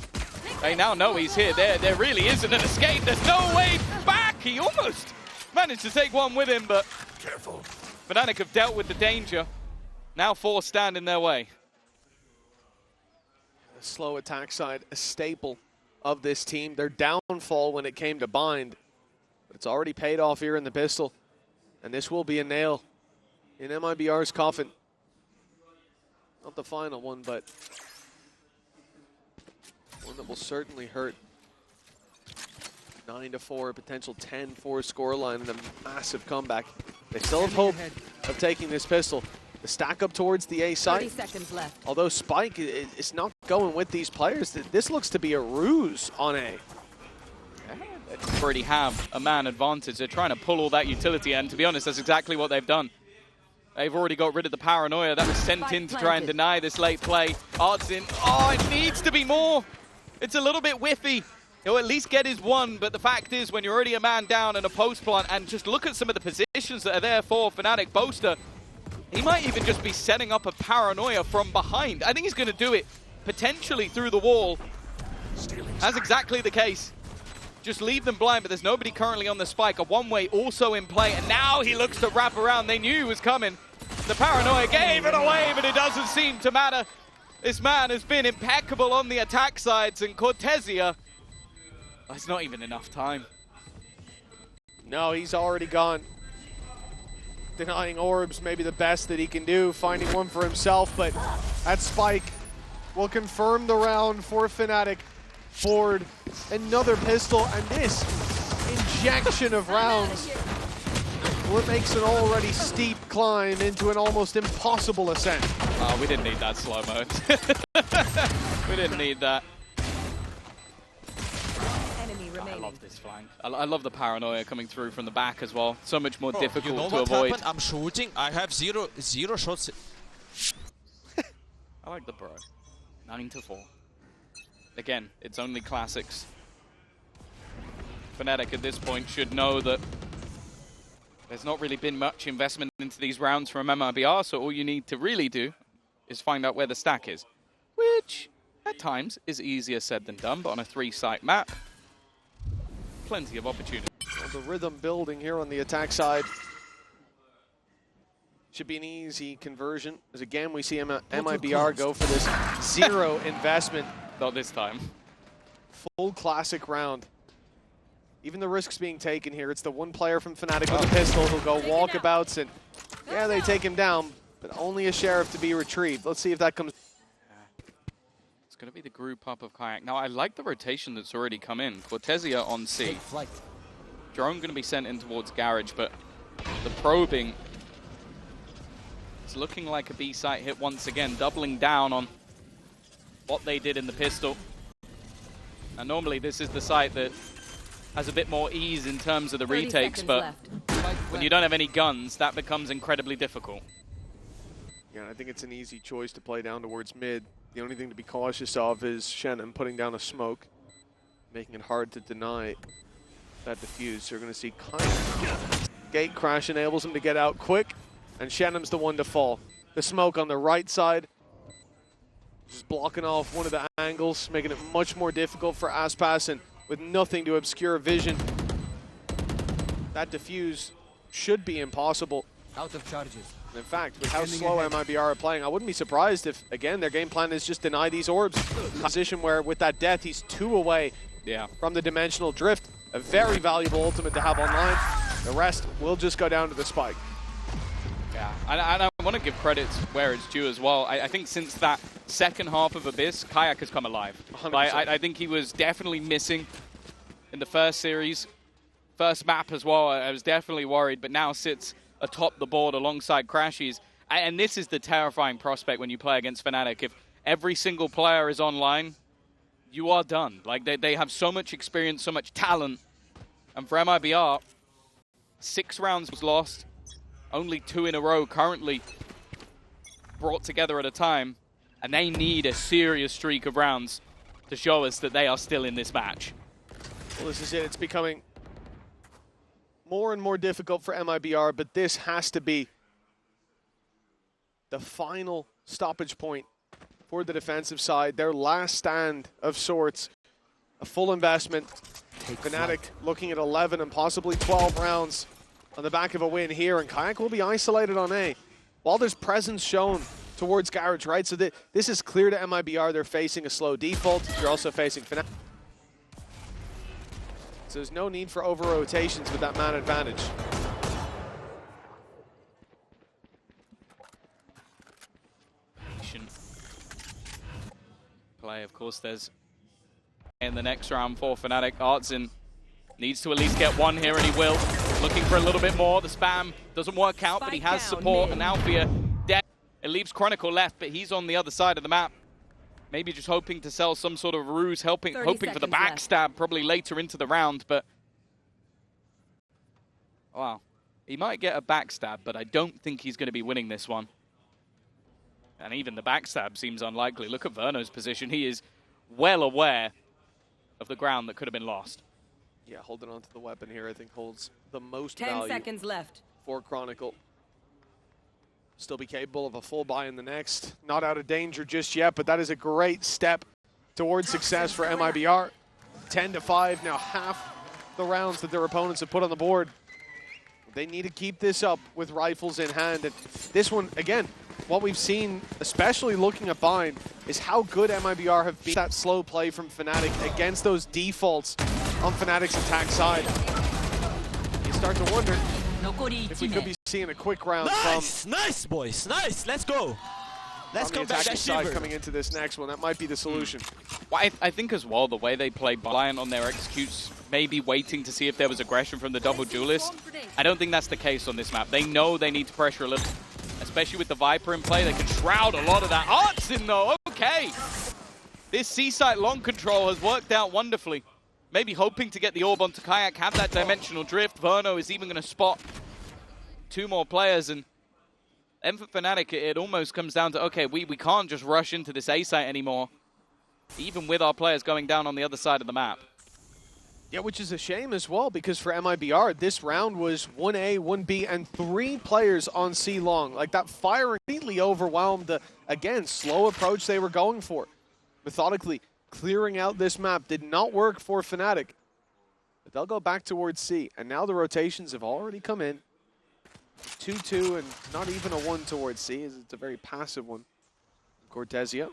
They now know he's here. There really isn't an escape. There's no way back. He almost managed to take one with him, but careful. Fnatic have dealt with the danger. Now 4 stand in their way. The slow attack side, a staple of this team. Their downfall when it came to Bind. But it's already paid off here in the pistol. And this will be a nail in MIBR's coffin. Not the final one, but one that will certainly hurt. 9-4, a potential 10-4 scoreline, and a massive comeback. They still have hope of taking this pistol. The stack up towards the A site. 30 seconds left. Although Spike is not going with these players, this looks to be a ruse on A. They already have a man advantage. They're trying to pull all that utility, and to be honest, that's exactly what they've done. They've already got rid of the paranoia that was sent in to try and deny this late play. Art's in. Oh, it needs to be more. It's a little bit whiffy. He'll at least get his one, but the fact is, when you're already a man down and a post plant, and just look at some of the positions that are there for Fnatic, Boaster, He might even just be setting up a paranoia from behind. I think he's going to do it potentially through the wall. That's exactly the case. Just leave them blind, but there's nobody currently on the spike. A one-way also in play, and now he looks to wrap around. They knew he was coming. The paranoia gave it away, but it doesn't seem to matter. This man has been impeccable on the attack sides, and Cortesia, it's not even enough time. No, he's already gone. Denying orbs, maybe the best that he can do, finding one for himself, but that spike will confirm the round for Fnatic. Ford, another pistol, and this injection of rounds, well, it makes an already steep climb into an almost impossible ascent. Oh, we didn't need that slow-mo. We didn't need that. I love this flank. I love the paranoia coming through from the back as well. So much more difficult you know to what avoid. Happened? I'm shooting. I have zero shots. I like the bro. 9-4. Again, it's only classics. Fnatic at this point should know that there's not really been much investment into these rounds from MIBR, so all you need to really do is find out where the stack is, which at times is easier said than done, but on a 3-site map, plenty of opportunity. Well, the rhythm building here on the attack side should be an easy conversion, as again we see MIBR go for this zero investment. Not this time. Full classic round. Even the risks being taken here. It's the one player from Fnatic with a pistol who'll go walkabouts, and yeah, they take him down, but only a sheriff to be retrieved. Let's see if that comes. It's going to be the group up of Kayak. Now, I like the rotation that's already come in. Cortesia on C. Drone going to be sent in towards Garage, but the probing, it's looking like a B site hit once again, doubling down on what they did in the pistol. And normally this is the site that has a bit more ease in terms of the retakes, but when you don't have any guns, that becomes incredibly difficult. Yeah, I think it's an easy choice to play down towards mid. The only thing to be cautious of is Shannon putting down a smoke, making it hard to deny that defuse. So you're going to see gate crash enables him to get out quick, and Shannon's the one to fall. The smoke on the right side, just blocking off one of the angles, making it much more difficult for Aspas, and with nothing to obscure vision, that defuse should be impossible. Out of charges. And in fact, with how slow MIBR are playing, I wouldn't be surprised if, again, their game plan is just deny these orbs. Position where, with that death, he's 2 away from the dimensional drift. A very valuable ultimate to have online. The rest will just go down to the spike. Yeah, and I want to give credit where it's due as well. I think since that second half of Abyss, Kayak has come alive. I think he was definitely missing in the first series. First map as well, I was definitely worried, but now sits atop the board alongside Crashies. And this is the terrifying prospect when you play against Fnatic. If every single player is online, you are done. Like, they have so much experience, so much talent. And for MIBR, 6 rounds was lost. Only 2 in a row currently brought together at a time. And they need a serious streak of rounds to show us that they are still in this match. Well, this is it. It's becoming more and more difficult for MIBR, but this has to be the final stoppage point for the defensive side. Their last stand of sorts. A full investment. Fnatic looking at 11 and possibly 12 rounds on the back of a win here, and Kayak will be isolated on A. While there's presence shown towards Garage, right? So this is clear to MIBR. They're facing a slow default. They're also facing Fnatic. So there's no need for over-rotations with that man advantage. Play, of course, there's in the next round for Fnatic. Artsin needs to at least get one here, and he will. Looking for a little bit more. The spam doesn't work out, but he has support, and Alfia dead. It leaves Chronicle left, but he's on the other side of the map. Maybe just hoping to sell some sort of ruse, hoping for the backstab probably later into the round, but wow. He might get a backstab, but I don't think he's going to be winning this one. And even the backstab seems unlikely. Look at Verno's position. He is well aware of the ground that could have been lost. Yeah, holding on to the weapon here, I think, holds the most 10 value seconds left for Chronicle. Still be capable of a full buy in the next. Not out of danger just yet, but that is a great step towards success for MIBR. 10-5, now half the rounds that their opponents have put on the board. They need to keep this up with rifles in hand. And this one, again, what we've seen, especially looking at Bind, is how good MIBR have been. That slow play from Fnatic against those defaults on Fnatic's attack side. You start to wonder if we could be seeing a quick round from... Nice, boys. Nice. Let's go. Let's come back that side coming into this next one. That might be the solution. Well, I think as well, the way they play reliant on their executes, maybe waiting to see if there was aggression from the double duelist. I don't think that's the case on this map. They know they need to pressure a little, especially with the Viper in play. They can shroud a lot of that. Art's in though, okay. This C-site long control has worked out wonderfully. Maybe hoping to get the orb onto Kayak, have that dimensional drift. Verno is even going to spot 2 more players, and then for Fnatic, it almost comes down to, okay, we can't just rush into this A-site anymore, even with our players going down on the other side of the map. Yeah, which is a shame as well, because for MIBR, this round was 1A, 1B, and 3 players on C long. Like, that fire completely overwhelmed the, again, slow approach they were going for. Methodically clearing out this map did not work for Fnatic. But they'll go back towards C, and now the rotations have already come in. 2-2 and not even a 1 towards C, as it's a very passive one. Cortezia.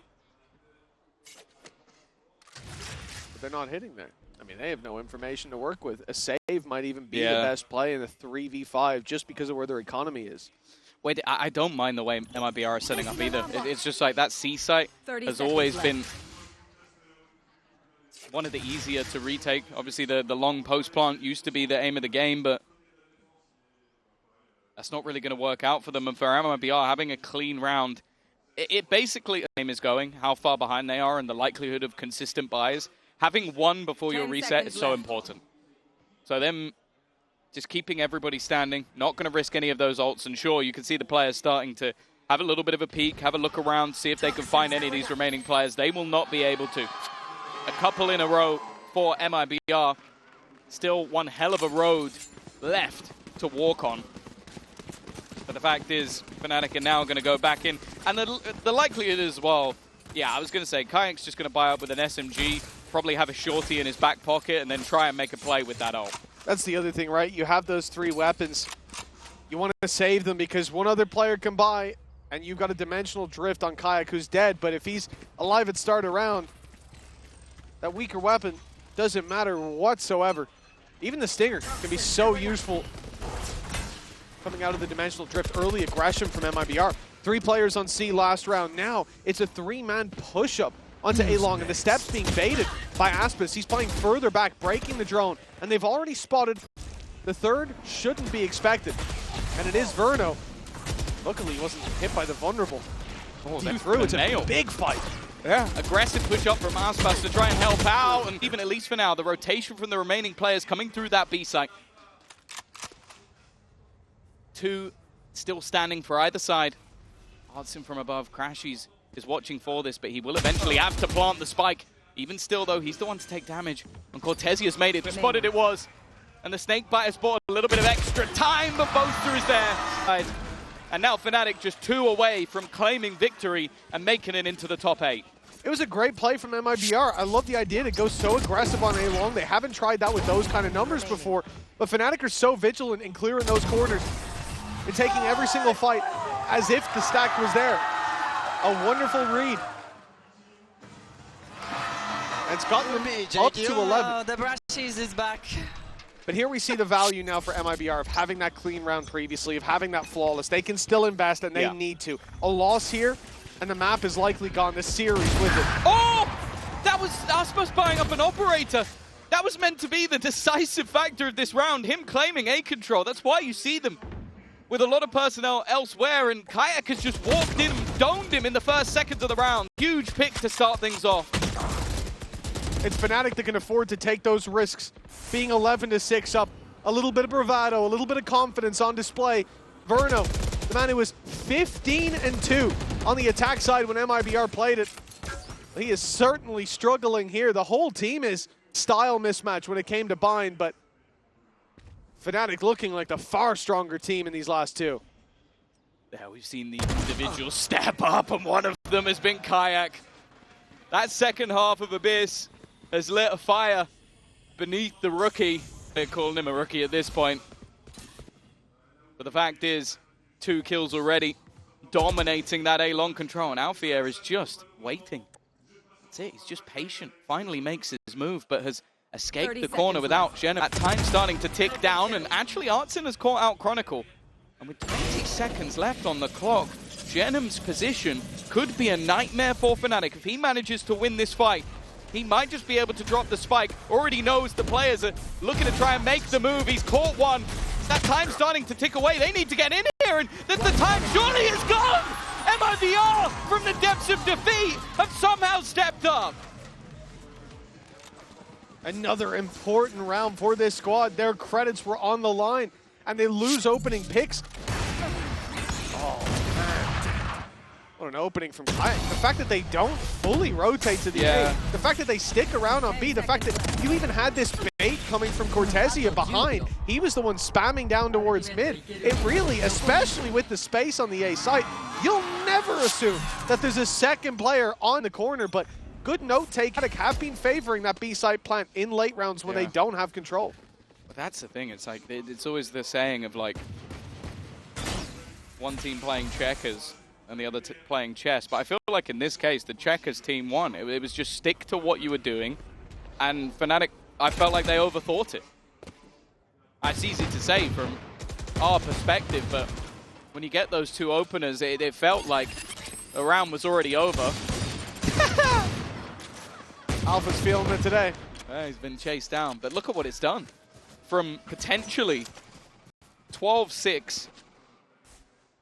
But they're not hitting there. I mean, they have no information to work with. A save might even be the best play in the 3v5 just because of where their economy is. Wait, I don't mind the way MIBR are setting up either. It's just like that C site has always been one of the easier to retake. Obviously, the long post plant used to be the aim of the game, but that's not really going to work out for them. And for MIBR, having a clean round, it basically, the game is going, how far behind they are, and the likelihood of consistent buys. Having 1 before your reset is so important. So them just keeping everybody standing, not going to risk any of those ults. And sure, you can see the players starting to have a little bit of a peek, have a look around, see if they can find any of these remaining players. They will not be able to. A couple in a row for MIBR. Still one hell of a road left to walk on. But the fact is, Fnatic are now going to go back in. And the likelihood as well, yeah, I was going to say, Kayak's just going to buy up with an SMG, probably have a shorty in his back pocket, and then try and make a play with that ult. That's the other thing, right? You have those 3 weapons. You want to save them because one other player can buy, and you've got a dimensional drift on Kayak who's dead. But if he's alive at start of round, that weaker weapon doesn't matter whatsoever. Even the Stinger can be so useful coming out of the dimensional drift. Early aggression from MIBR. 3 players on C last round. Now it's a 3-man push-up onto A-Long, and the steps being baited by Aspis. He's playing further back, breaking the drone, and they've already spotted the 3rd. Shouldn't be expected, and it is Verno. Luckily, he wasn't hit by the vulnerable. Oh, through. It's a big fight. Yeah, aggressive push up from Aspis to try and help out, and even at least for now, the rotation from the remaining players coming through that B site. 2 still standing for either side. Hudson from above, Crashies is watching for this, but he will eventually have to plant the spike. Even still, though, he's the one to take damage. And Cortesia's made it. Spotted it was. And the Snakebite has bought a little bit of extra time, but Boaster is there. And now Fnatic just 2 away from claiming victory and making it into the top 8. It was a great play from MIBR. I love the idea to go so aggressive on A-Long. They haven't tried that with those kind of numbers before. But Fnatic are so vigilant in clearing those corners and taking every single fight as if the stack was there. A wonderful read. And it's gotten them up to 11. The Brashies is back. But here we see the value now for MIBR of having that clean round previously, of having that flawless. They can still invest, and they need to. A loss here, and the map is likely gone. The series with it. Oh! That was Aspis buying up an operator. That was meant to be the decisive factor of this round, him claiming A control. That's why you see them with a lot of personnel elsewhere, and Kayak has just walked in and domed him in the first seconds of the round. Huge pick to start things off. It's Fnatic that can afford to take those risks. Being 11-6 up, a little bit of bravado, a little bit of confidence on display. Verno, the man who was 15-2 on the attack side when MIBR played it. He is certainly struggling here. The whole team is style mismatch when it came to Bind, but Fnatic looking like the far stronger team in these last 2. There we've seen the individuals step up, and one of them has been Kayak. That second half of Abyss has lit a fire beneath the rookie. They're calling him a rookie at this point. But the fact is, 2 kills already, dominating that A-long control, and Alfier is just waiting. That's it, he's just patient. Finally makes his move, but has escaped the corner without Genom. That time starting to tick down, and actually Artson has caught out Chronicle. And with 20 seconds left on the clock, Genom's position could be a nightmare for Fnatic. If he manages to win this fight, he might just be able to drop the spike. Already knows the players are looking to try and make the move. He's caught one. That time starting to tick away. They need to get in here, and the time surely is gone! MIBR from the depths of defeat have somehow stepped up. Another important round for this squad. Their credits were on the line, and they lose opening picks. Oh, man. What an opening from Kayak. The fact that they don't fully rotate to the A, the fact that they stick around on B, the fact that you even had this bait coming from Cortezia behind. He was the one spamming down towards mid. It really, especially with the space on the A site, you'll never assume that there's a second player on the corner, but good note take. Have been favoring that B site plant in late rounds when they don't have control. But that's the thing, it's like, it's always the saying of like, one team playing checkers and the other playing chess, but I feel like in this case, the checkers team won. It was just stick to what you were doing, and Fnatic, I felt like they overthought it. It's easy to say from our perspective, but when you get those 2 openers, it felt like the round was already over. Alpha's feeling it today. He's been chased down, but look at what it's done. From potentially 12-6,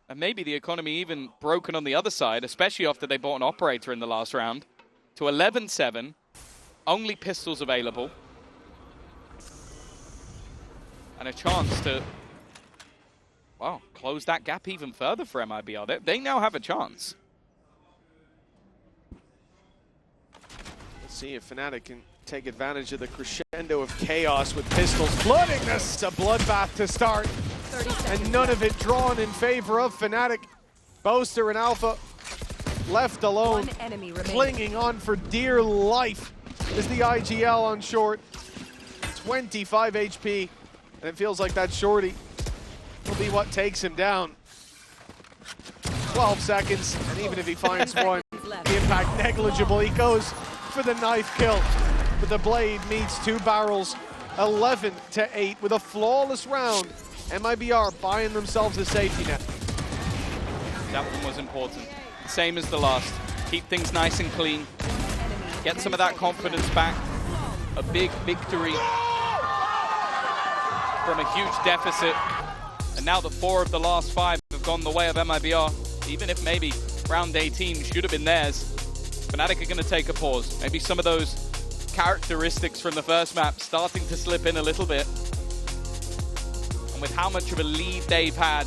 and maybe the economy even broken on the other side, especially after they bought an operator in the last round, to 11-7, only pistols available, and a chance to, well, close that gap even further for MIBR. They now have a chance. Let's see if Fnatic can take advantage of the crescendo of chaos with pistols flooding this. A bloodbath to start, and none of it drawn in favor of Fnatic. Boaster and Alpha left alone, clinging on for dear life is the IGL on short. 25 HP, and it feels like that shorty will be what takes him down. 12 seconds, and even if he finds one, the impact negligible. He goes for the knife kill, but the blade meets 2 barrels. 11-8 with a flawless round. MIBR buying themselves a safety net. That one was important. Same as the last. Keep things nice and clean. Get some of that confidence back. A big victory from a huge deficit. And now that 4 of the last 5 have gone the way of MIBR, even if maybe round 18 should have been theirs, Fnatic are going to take a pause. Maybe some of those characteristics from the first map starting to slip in a little bit. And with how much of a lead they've had,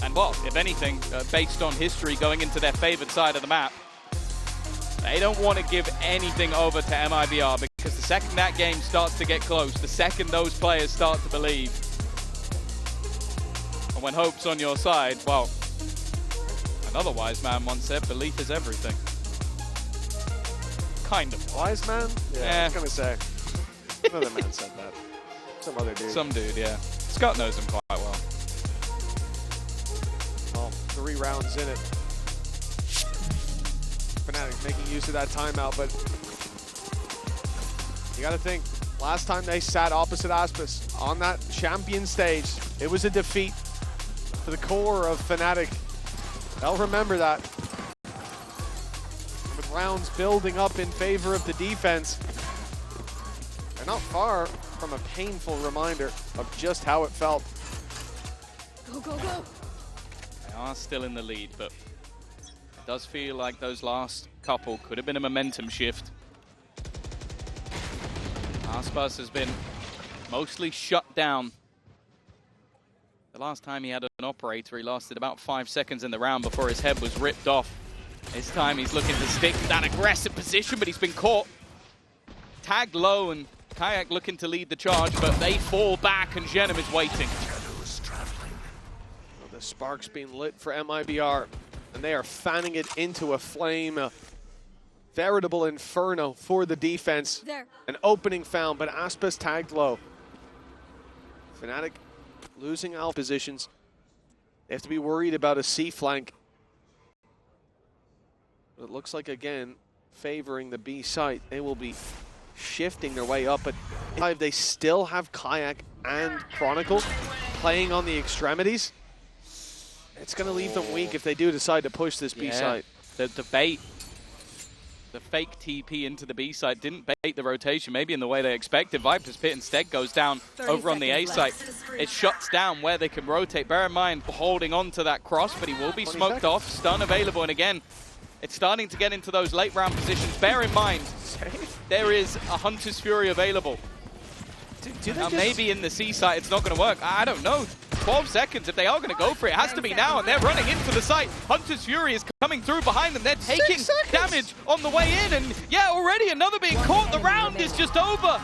and well, if anything, based on history going into their favored side of the map, they don't want to give anything over to MIBR, because the second that game starts to get close, the second those players start to believe, and when hope's on your side, well, another wise man once said, belief is everything. Kind of. Wise man? Yeah, I was going to say. Another man said that. Some other dude. Some dude, yeah. Scott knows him quite well. Well, 3 rounds in it. Fnatic making use of that timeout, but you got to think, last time they sat opposite Aspis on that champion stage, it was a defeat for the core of Fnatic. They'll remember that. With rounds building up in favor of the defense, they're not far from a painful reminder of just how it felt. Go, go, go. They are still in the lead, but it does feel like those last couple could have been a momentum shift. Aspas has been mostly shut down. The last time he had an operator, he lasted about 5 seconds in the round before his head was ripped off. This time he's looking to stick to that aggressive position, but he's been caught. Tagged low, and Kayak looking to lead the charge, but they fall back, and Genom is waiting. Well, the sparks being lit for MIBR, and they are fanning it into a flame. A veritable inferno for the defense. There. An opening found, but Aspas tagged low. Fnatic losing alpha positions. They have to be worried about a C flank. But it looks like, again, favoring the B site. They will be shifting their way up, but they still have Kayak and Chronicle playing on the extremities. It's going to leave them weak if they do decide to push this B site. The bait, the fake TP into the B site didn't bait the rotation, maybe in the way they expected. Viper's Pit instead goes down over on the A site. It shuts down where they can rotate. Bear in mind, holding on to that cross, but he will be smoked off. Stun available, and again, it's starting to get into those late round positions. Bear in mind, there is a Hunter's Fury available. Now maybe in the C site it's not going to work. I don't know. 12 seconds, if they are going to go for it, it has to be now, and they're running into the site. Hunter's Fury is coming through behind them. They're taking damage on the way in, and yeah, already another being caught. The round is just over.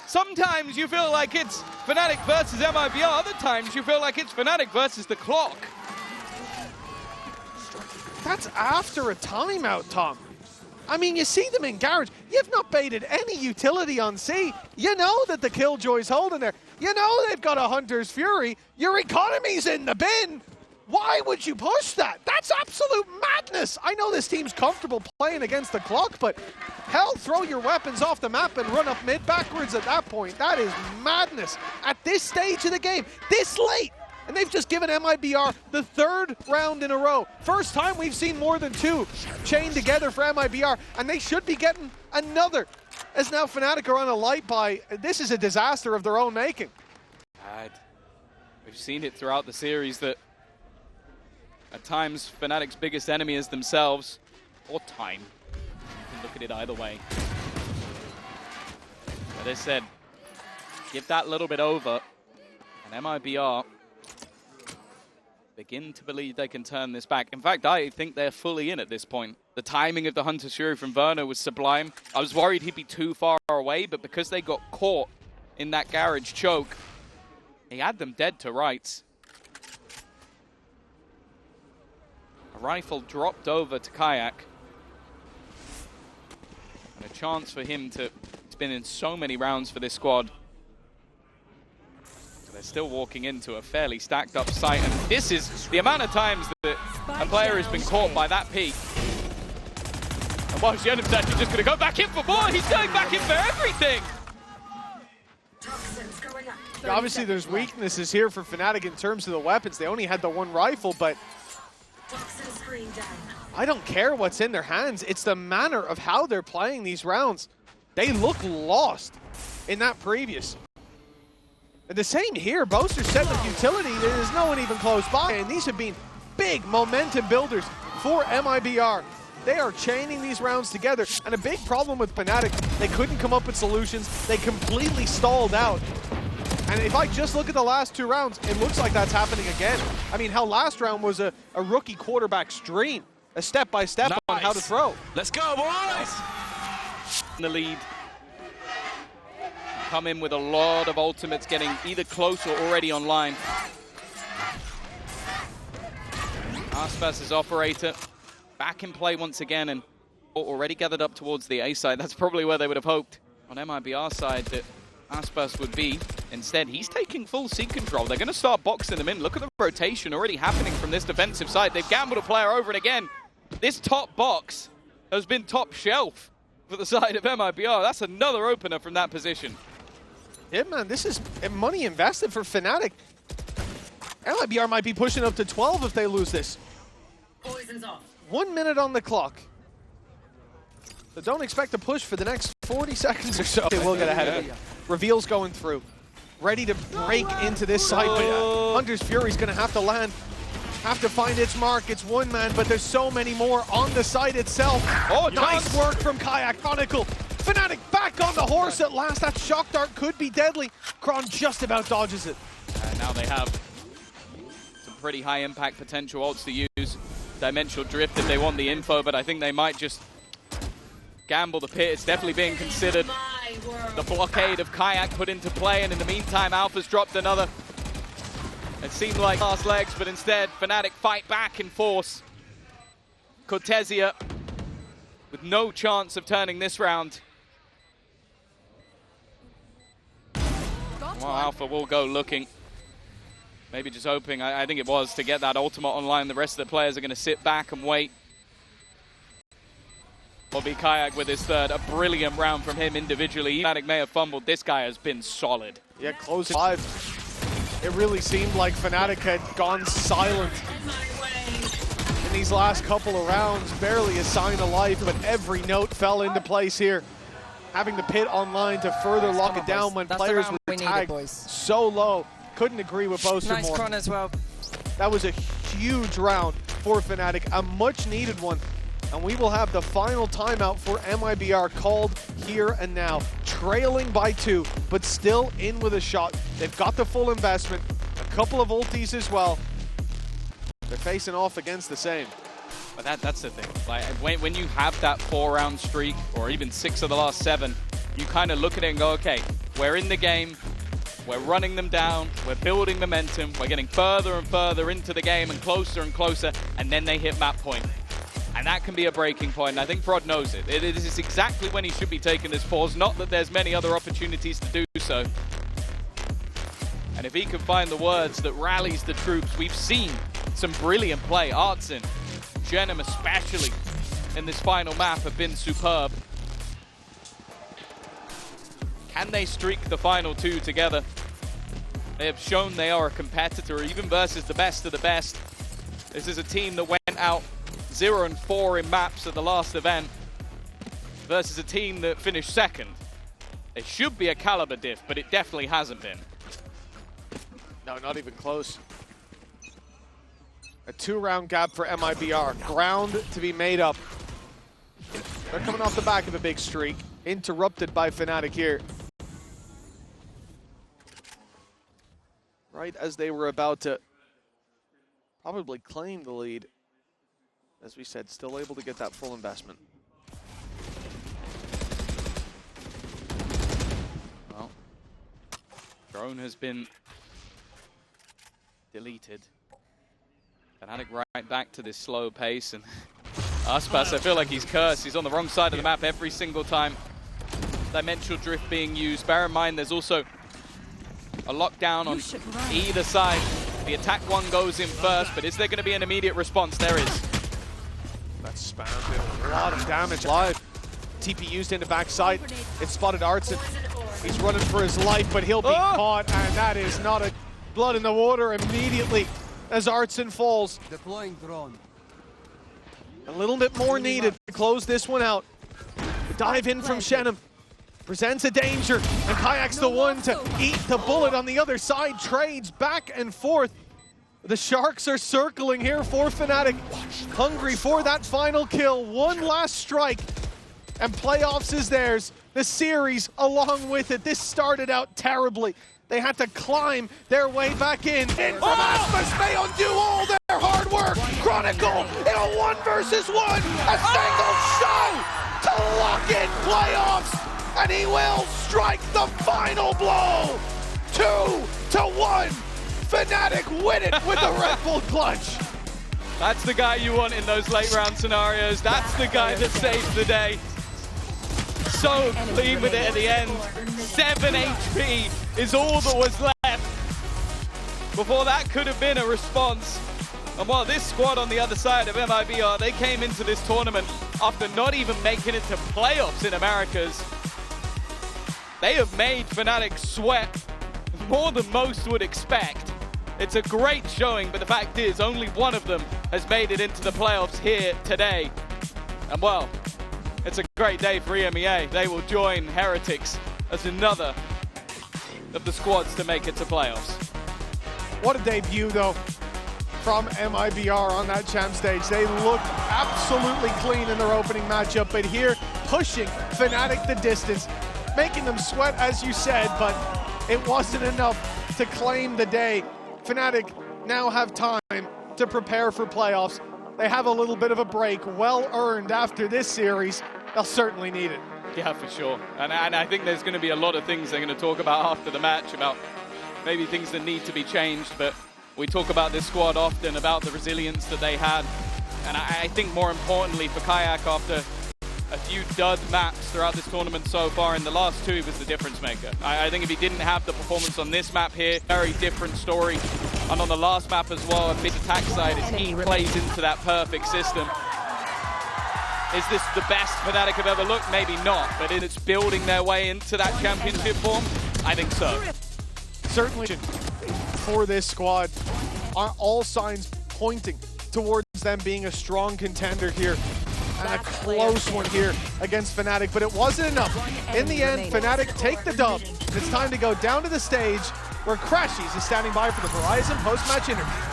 Sometimes you feel like it's Fnatic versus MIBR, other times you feel like it's Fnatic versus the clock. That's after a timeout, Tom. I mean, you see them in garage. You've not baited any utility on C. You know that the Killjoy's holding there. You know they've got a Hunter's Fury. Your economy's in the bin. Why would you push that? That's absolute madness. I know this team's comfortable playing against the clock, but hell, throw your weapons off the map and run up mid backwards at that point. That is madness. At this stage of the game, this late. And they've just given MIBR the third round in a row. First time we've seen more than two chained together for MIBR, and they should be getting another. As now Fnatic are on a light buy. This is a disaster of their own making. We've seen it throughout the series that at times Fnatic's biggest enemy is themselves, or time. You can look at it either way. But as I said, give that little bit over, and MIBR begin to believe they can turn this back. In fact, I think they're fully in at this point. The timing of the Hunter's Fury from Verno was sublime. I was worried he'd be too far away, but because they got caught in that garage choke, he had them dead to rights. A rifle dropped over to Kayak. And a chance for him to... It's been in so many rounds for this squad. They're still walking into a fairly stacked up site, and this is the amount of times that a player has been caught by that peak. And while Shenam's actually just going to go back in for more, he's going back in for everything! Obviously there's weaknesses here for Fnatic in terms of the weapons. They only had the one rifle, but I don't care what's in their hands. It's the manner of how they're playing these rounds. They look lost in that previous. And the same here, Boaster setting up utility, there's no one even close by, and these have been big momentum builders for MIBR. They are chaining these rounds together, and a big problem with Fnatic, they couldn't come up with solutions, they completely stalled out. And if I just look at the last two rounds, it looks like that's happening again. I mean, hell, last round was a rookie quarterback stream, a step-by-step on how to throw. Let's go, boys! In the lead. Come in with a lot of ultimates getting either close or already online. Aspas' operator back in play once again and already gathered up towards the A side. That's probably where they would have hoped on MIBR side that Aspas would be. Instead, he's taking full C control. They're going to start boxing them in. Look at the rotation already happening from this defensive side. They've gambled a player over and again. This top box has been top shelf for the side of MIBR. That's another opener from that position. Yeah, man, this is money invested for Fnatic. MIBR might be pushing up to 12 if they lose this. Poison's off. 1 minute on the clock. So don't expect to push for the next 40 seconds or so. They will get ahead of it. Reveal's going through. Ready to break into this site, but Hunter's Fury's going to have to land. Have to find its mark. It's one man, but there's so many more on the site itself. Oh, nice work from Kayak Chronicle. Fnatic back on the horse at last. That shock dart could be deadly. Kron just about dodges it. Now they have some pretty high impact potential ults to use. Dimensional Drift if they want the info, but I think they might just gamble the pit. It's definitely being considered. The blockade of Kayak put into play, and in the meantime, Alpha's dropped another. It seemed like last legs, but instead Fnatic fight back in force. Cortesia with no chance of turning this round. Well, Alpha will go looking. Maybe just hoping, I think it was, to get that ultimate online. The rest of the players are going to sit back and wait. Will be Kayak with his third. A brilliant round from him individually. Fnatic may have fumbled. This guy has been solid. Yeah, close 5. It really seemed like Fnatic had gone silent in these last couple of rounds. Barely a sign of life, but every note fell into place here. Having the pit online to further lock it down when players were tagged so low. Couldn't agree with Boaster more. Nice run as well. That was a huge round for Fnatic, a much needed one. And we will have the final timeout for MIBR called here and now. Trailing by 2, but still in with a shot. They've got the full investment, a couple of ultis as well. They're facing off against the same. But that's the thing. Like when you have that 4-round streak, or even 6 of the last 7, you kind of look at it and go, okay, we're in the game. We're running them down, we're building momentum, we're getting further and further into the game and closer, and then they hit map point. And that can be a breaking point, and I think Frod knows it. It is exactly when he should be taking this pause, not that there's many other opportunities to do so. And if he can find the words that rallies the troops, we've seen some brilliant play. Artsin, Jenem especially, in this final map have been superb. Can they streak the final 2 together? They have shown they are a competitor, even versus the best of the best. This is a team that went out 0-4 in maps at the last event versus a team that finished 2nd. It should be a caliber diff, but it definitely hasn't been. No, not even close. A 2-round gap for MIBR. Ground to be made up. They're coming off the back of a big streak, interrupted by Fnatic here. Right as they were about to probably claim the lead. As we said, still able to get that full investment. Well, drone has been deleted. Fnatic right back to this slow pace, and Aspas, I feel like he's cursed. He's on the wrong side of the map every single time. Dimensional drift being used. Bear in mind, there's also a lockdown on either side. The attack one goes in first, but is there going to be an immediate response? There is. That's spammed. A lot of damage live. TP used into backside. It spotted Artsin. He's running for his life, but he'll be caught, and that is not a blood in the water immediately as Artsin falls. Deploying drone. A little bit more needed to close this one out. The dive in from Jenem presents a danger, and Kayak's the one to eat the bullet on the other side. Trades back and forth. The Sharks are circling here for Fnatic, hungry for that final kill. One last strike, and playoffs is theirs. The series along with it. This started out terribly. They had to climb their way back in. In from Aspas may undo all their hard work. Chronicle in a 1 versus 1. A single shot to lock in playoffs. And he will strike the final blow. 2-1. Fnatic win it with a Red Bull clutch. That's the guy you want in those late round scenarios. That's the guy that saves the day. So clean with it at the end. 7 HP is all that was left. Before that could have been a response. And while this squad on the other side of MIBR, they came into this tournament after not even making it to playoffs in Americas. They have made Fnatic sweat more than most would expect. It's a great showing, but the fact is only one of them has made it into the playoffs here today. And well, it's a great day for EMEA. They will join Heretics as another of the squads to make it to playoffs. What a debut, though, from MIBR on that champ stage. They looked absolutely clean in their opening matchup, but here, pushing Fnatic the distance, making them sweat, as you said, but it wasn't enough to claim the day. Fnatic now have time to prepare for playoffs. They have a little bit of a break, well earned after this series. They'll certainly need it. Yeah, for sure. And I think there's going to be a lot of things they're going to talk about after the match, about maybe things that need to be changed. But We talk about this squad often, about the resilience that they had. And I think more importantly for Kayak, after a few dud maps throughout this tournament so far, in the last two, he was the difference maker. I think if he didn't have the performance on this map here, very different story. And on the last map as well, a big attack side, as he plays into that perfect system. Is this the best Fnatic have ever looked? Maybe not, but it's building their way into that championship form? I think so. Certainly for this squad, are all signs pointing towards them being a strong contender here. And a close one here against Fnatic, but it wasn't enough. In the end, Fnatic take the dub. It's time to go down to the stage where Crashies is standing by for the Verizon post-match interview.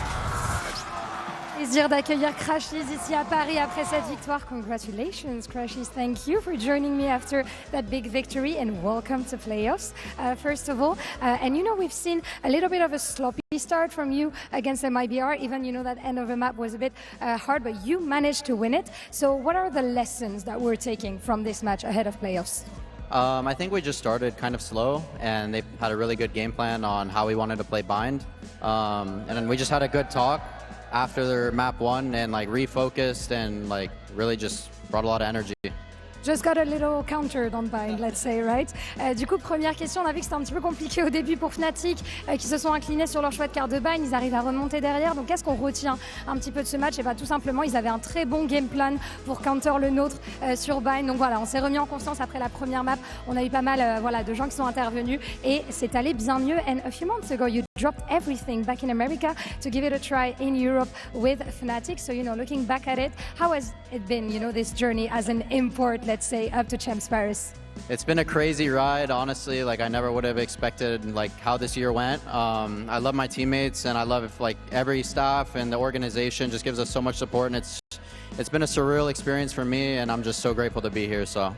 Plaisir d'accueillir Crashies ici à Paris après cette victoire. Congratulations, Crashies. Thank you for joining me after that big victory and welcome to playoffs. First of all, and you know, we've seen a little bit of a sloppy start from you against MIBR. Even, you know, that end of the map was a bit hard, but you managed to win it. So what are the lessons that we're taking from this match ahead of playoffs? I think we just started kind of slow, and they had a really good game plan on how we wanted to play Bind. And then we just had a good talk after their map 1 and like refocused and like really just brought a lot of energy. Just got a little countered on Bind, let's say, right? Du coup, première question, on a vu que c'était un petit peu compliqué au début pour Fnatic, qui se sont inclinés sur leur choix de carte de Bind. Ils arrivent à remonter derrière. Donc, qu'est-ce qu'on retient un petit peu de ce match? Et bah, tout simplement, ils avaient un très bon game plan pour counter le nôtre sur Bind. Donc voilà, on s'est remis en confiance après la première map. On a eu pas mal voilà, de gens qui sont intervenus et c'est allé bien mieux. And a few months ago, you dropped everything back in America to give it a try in Europe with Fnatic. So, you know, looking back at it, how has it been, you know, this journey as an import, let's say, up to Champs Paris? It's been a crazy ride, honestly. Like, I never would have expected like how this year went. I love my teammates, and I love like every staff and the organization just gives us so much support, and it's been a surreal experience for me, and I'm just so grateful to be here. So.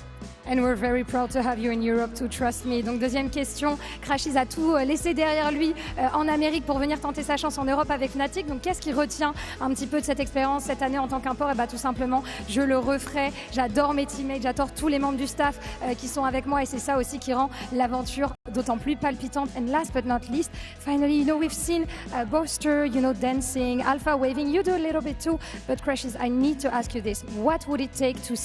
And we're very proud to have you in Europe too, trust me. Donc deuxième question, Crashies a tout laissé derrière lui en Amérique pour venir tenter sa chance en Europe avec Fnatic. Donc qu'est-ce qui retient un petit peu de cette expérience cette année en tant qu'import? Et bah tout simplement, je le referai. J'adore mes teammates, j'adore tous les membres du staff qui sont avec moi et c'est ça aussi qui rend l'aventure d'autant plus palpitante. And last but not least, finally, you know, we've seen Boaster, you know, dancing, alpha waving. You do a little bit too, but Crashies, I need to ask you this. What would it take to